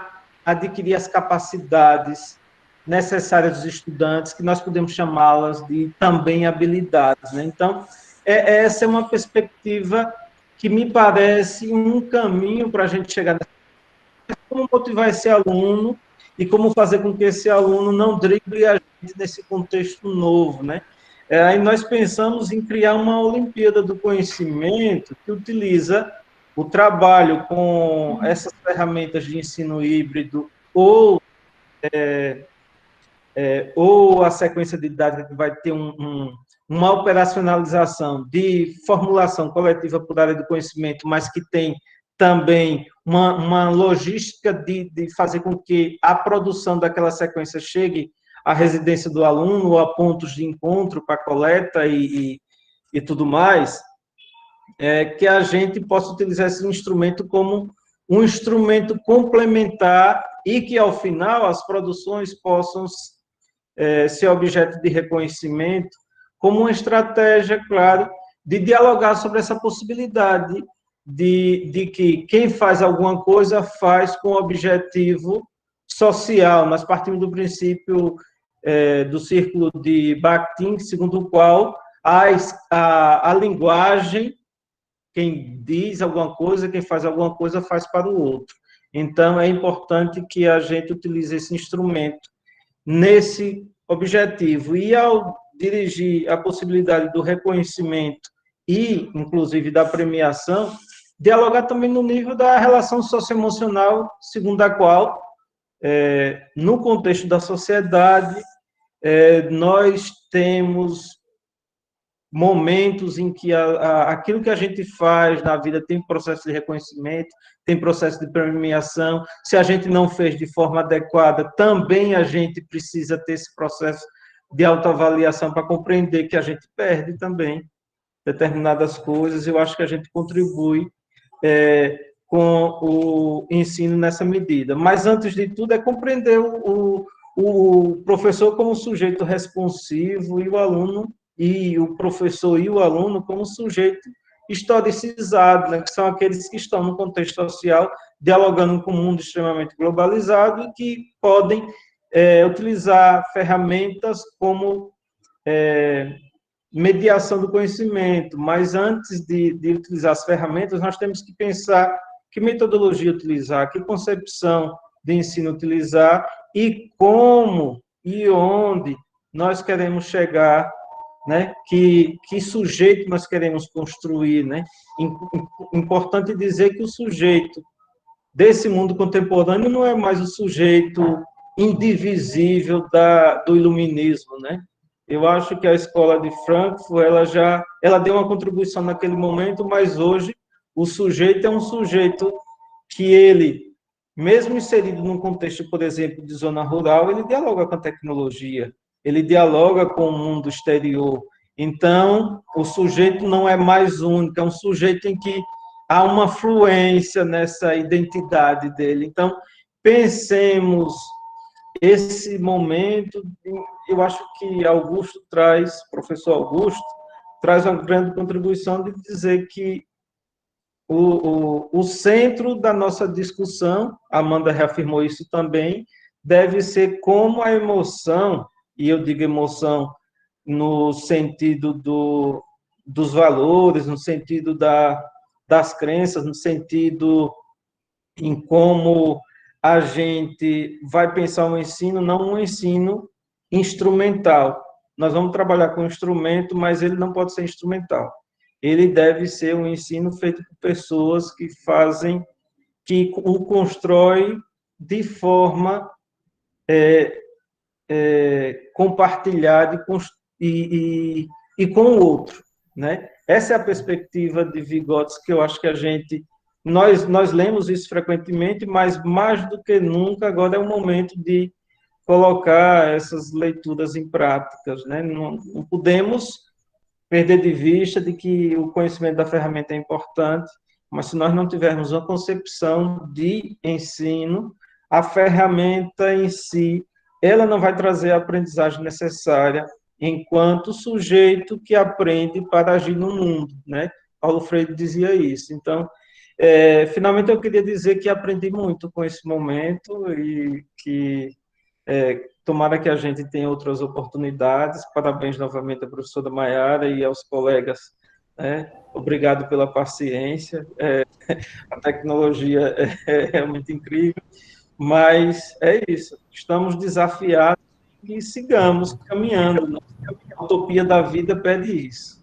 adquirir as capacidades necessárias dos estudantes, que nós podemos chamá-las de também habilidades, né? Então, essa é uma perspectiva que me parece um caminho para a gente chegar nessa. Como motivar esse aluno e como fazer com que esse aluno não drible a gente nesse contexto novo, né? Aí nós pensamos em criar uma Olimpíada do Conhecimento que utiliza o trabalho com essas ferramentas de ensino híbrido ou a sequência didática que vai ter uma operacionalização de formulação coletiva por área do conhecimento, mas que tem também uma logística de fazer com que a produção daquela sequência chegue à residência do aluno, ou a pontos de encontro para coleta e tudo mais, que a gente possa utilizar esse instrumento como um instrumento complementar e que, ao final, as produções possam ser objeto de reconhecimento, como uma estratégia, claro, de dialogar sobre essa possibilidade de que quem faz alguma coisa faz com objetivo social. Nós partimos do princípio do círculo de Bakhtin, segundo o qual a linguagem, quem diz alguma coisa, quem faz alguma coisa, faz para o outro. Então, é importante que a gente utilize esse instrumento nesse objetivo. E, ao dirigir a possibilidade do reconhecimento e, inclusive, da premiação, dialogar também no nível da relação socioemocional, segundo a qual, no contexto da sociedade, nós temos momentos em que aquilo que a gente faz na vida tem processo de reconhecimento, tem processo de premiação. Se a gente não fez de forma adequada, também a gente precisa ter esse processo de autoavaliação para compreender que a gente perde também determinadas coisas. Eu acho que a gente contribui com o ensino nessa medida. Mas, antes de tudo, é compreender o professor como sujeito responsivo e o aluno, e o professor e o aluno como sujeito historicizado, né, que são aqueles que estão no contexto social, dialogando com um mundo extremamente globalizado e que podem utilizar ferramentas como mediação do conhecimento. Mas, antes de utilizar as ferramentas, nós temos que pensar que metodologia utilizar, que concepção de ensino utilizar e como e onde nós queremos chegar, né? Que sujeito nós queremos construir, né? Importante dizer que o sujeito desse mundo contemporâneo não é mais o sujeito indivisível do iluminismo, né? Eu acho que a escola de Frankfurt, ela deu uma contribuição naquele momento, mas hoje o sujeito é um sujeito que ele, mesmo inserido num contexto, por exemplo, de zona rural, ele dialoga com a tecnologia, ele dialoga com o mundo exterior. Então, o sujeito não é mais único, é um sujeito em que há uma fluência nessa identidade dele. Então, pensemos esse momento. Eu acho que Augusto professor Augusto, traz uma grande contribuição de dizer que o centro da nossa discussão, a Amanda reafirmou isso também, deve ser como a emoção, e eu digo emoção no sentido dos valores, no sentido das crenças, no sentido em como a gente vai pensar um ensino, não um ensino instrumental. Nós vamos trabalhar com instrumento, mas ele não pode ser instrumental. Ele deve ser um ensino feito por pessoas que o constrói de forma compartilhada e com o outro, né? Essa é a perspectiva de Vygotsky, que eu acho que nós lemos isso frequentemente, mas mais do que nunca agora é o momento de colocar essas leituras em práticas, né? Não podemos perder de vista de que o conhecimento da ferramenta é importante, mas se nós não tivermos uma concepção de ensino, a ferramenta em si, ela não vai trazer a aprendizagem necessária enquanto sujeito que aprende para agir no mundo, né? Paulo Freire dizia isso. Então, finalmente eu queria dizer que aprendi muito com esse momento e que tomara que a gente tenha outras oportunidades. Parabéns novamente à professora Maiara e aos colegas, né? Obrigado pela paciência. A tecnologia é realmente incrível, mas é isso. Estamos desafiados e sigamos caminhando, né? A utopia da vida pede isso.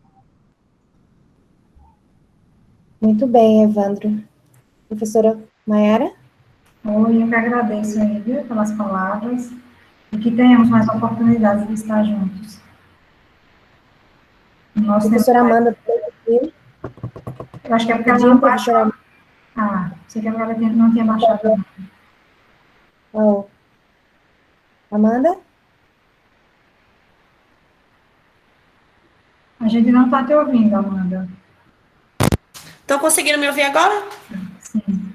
Muito bem, Evandro. Professora Maiara? Oi, eu que agradeço aí, viu, pelas palavras, e que tenhamos mais oportunidades de estar juntos. Nosso Professora tempo Amanda, pediu, eu acho que é porque ela não baixou. professora Sei que ela não tinha baixado. oh. Amanda? A gente não está te ouvindo, Amanda. Estão conseguindo me ouvir agora? Sim.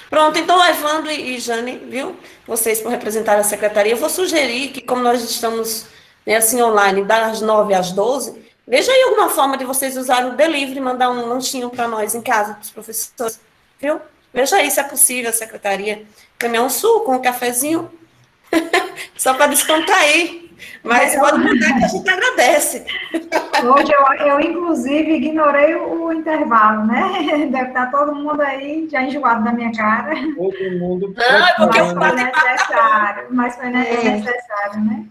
Pronto, então, Evandro e Jane, viu? Vocês por representar a secretaria, eu vou sugerir que, como nós estamos, né, assim, online, das 9 às 12, veja aí alguma forma de vocês usarem o delivery, mandar um lanchinho para nós em casa, para os professores, viu? Veja aí se é possível, secretaria. Também um suco, um cafezinho, só para descontrair. Mas pode mandar que a gente agradece. Hoje eu inclusive, ignorei o intervalo, né? Deve estar todo mundo aí já enjoado da minha cara. Todo mundo... Não, é porque Mas foi necessário, necessário, né?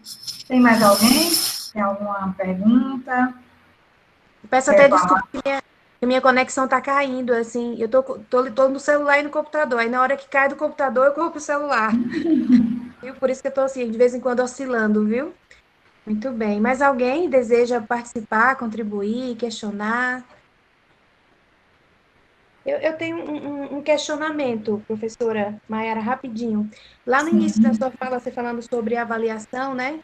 Tem mais alguém? Tem alguma pergunta? Peço até desculpa que minha conexão está caindo, assim, eu tô no celular e no computador, aí na hora que cai do computador eu corro pro celular. Viu? Por isso que eu tô assim, de vez em quando oscilando, viu? Muito bem. Mais alguém deseja participar, contribuir, questionar? Eu tenho um questionamento, professora Maiara, rapidinho. Lá no início da sua fala, você falando sobre avaliação, né?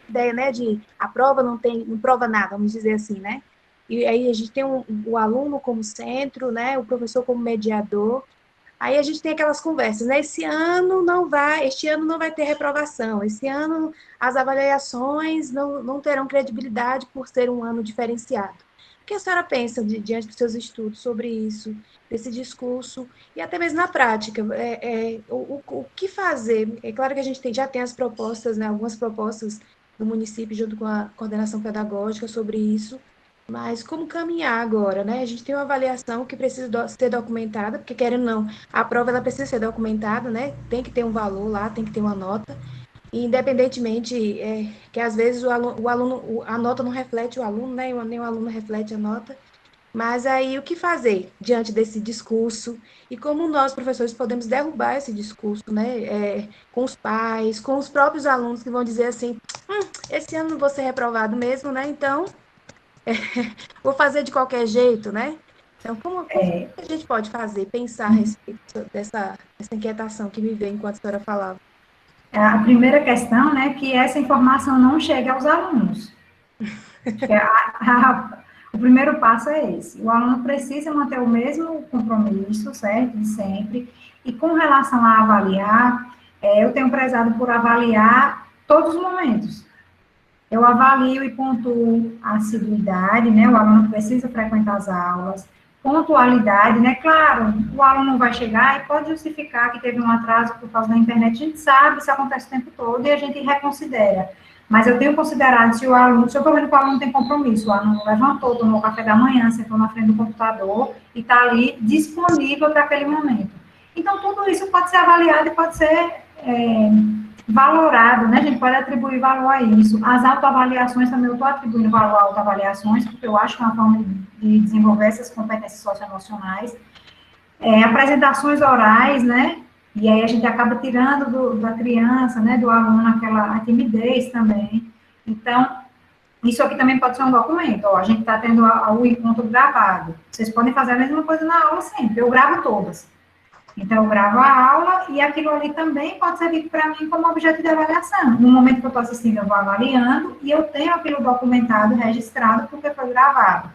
Ideia, né, de a prova não prova nada, vamos dizer assim, né? E aí a gente tem o aluno como centro, né? O professor como mediador. Aí a gente tem aquelas conversas, né? Este ano não vai ter reprovação, esse ano as avaliações não terão credibilidade por ser um ano diferenciado. O que a senhora pensa diante dos seus estudos sobre isso, desse discurso, e até mesmo na prática? O que fazer? É claro que a gente já tem as propostas, né? Algumas propostas do município junto com a coordenação pedagógica sobre isso, mas como caminhar agora, né? A gente tem uma avaliação que precisa ser documentada, porque querendo ou não, a prova ela precisa ser documentada, né? Tem que ter um valor lá, tem que ter uma nota, e independentemente que às vezes a nota não reflete o aluno, né? Nem o aluno reflete a nota. Mas aí o que fazer diante desse discurso e como nós professores podemos derrubar esse discurso, né? Com os pais, com os próprios alunos que vão dizer assim, esse ano não vou ser reprovado mesmo, né? Então vou fazer de qualquer jeito, né? Então, como a gente pode fazer, pensar a respeito dessa inquietação que me veio enquanto a senhora falava? A primeira questão, né, que essa informação não chegue aos alunos. O primeiro passo é esse. O aluno precisa manter o mesmo compromisso, certo? De sempre. E com relação a avaliar, eu tenho prezado por avaliar todos os momentos. Eu avalio e pontuo a assiduidade, né? O aluno precisa frequentar as aulas. Pontualidade, né? Claro, o aluno vai chegar e pode justificar que teve um atraso por causa da internet. A gente sabe, isso acontece o tempo todo e a gente reconsidera. Mas eu tenho considerado se eu estou vendo que o aluno tem compromisso, o aluno levantou, tomou café da manhã, sentou na frente do computador e está ali disponível para aquele momento. Então, tudo isso pode ser avaliado e pode ser valorado, né? A gente pode atribuir valor a isso. As autoavaliações também eu estou atribuindo valor a autoavaliações, porque eu acho que é uma forma de desenvolver essas competências socioemocionais. Apresentações orais, né? E aí a gente acaba tirando da criança, né, do aluno, a timidez também. Então, isso aqui também pode ser um documento. Ó, a gente está tendo o encontro gravado. Vocês podem fazer a mesma coisa na aula sempre. Eu gravo todas. Então, eu gravo a aula e aquilo ali também pode servir para mim como objeto de avaliação. No momento que eu estou assistindo, eu vou avaliando e eu tenho aquilo documentado, registrado, porque foi gravado.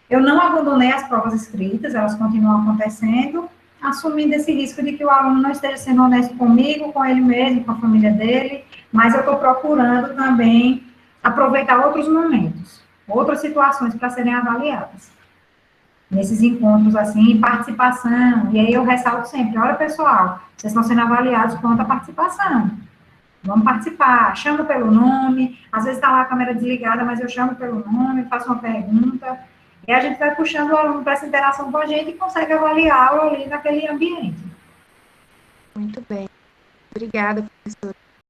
Eu não abandonei as provas escritas, elas continuam acontecendo, assumindo esse risco de que o aluno não esteja sendo honesto comigo, com ele mesmo, com a família dele, mas eu estou procurando também aproveitar outros momentos, outras situações para serem avaliadas. Nesses encontros, assim, participação, e aí eu ressalto sempre, olha, pessoal, vocês estão sendo avaliados quanto à participação. Vamos participar, chamo pelo nome, às vezes está lá a câmera desligada, mas eu chamo pelo nome, faço uma pergunta, e a gente vai puxando o aluno para essa interação com a gente e consegue avaliá-lo ali naquele ambiente. Muito bem. Obrigada, professora.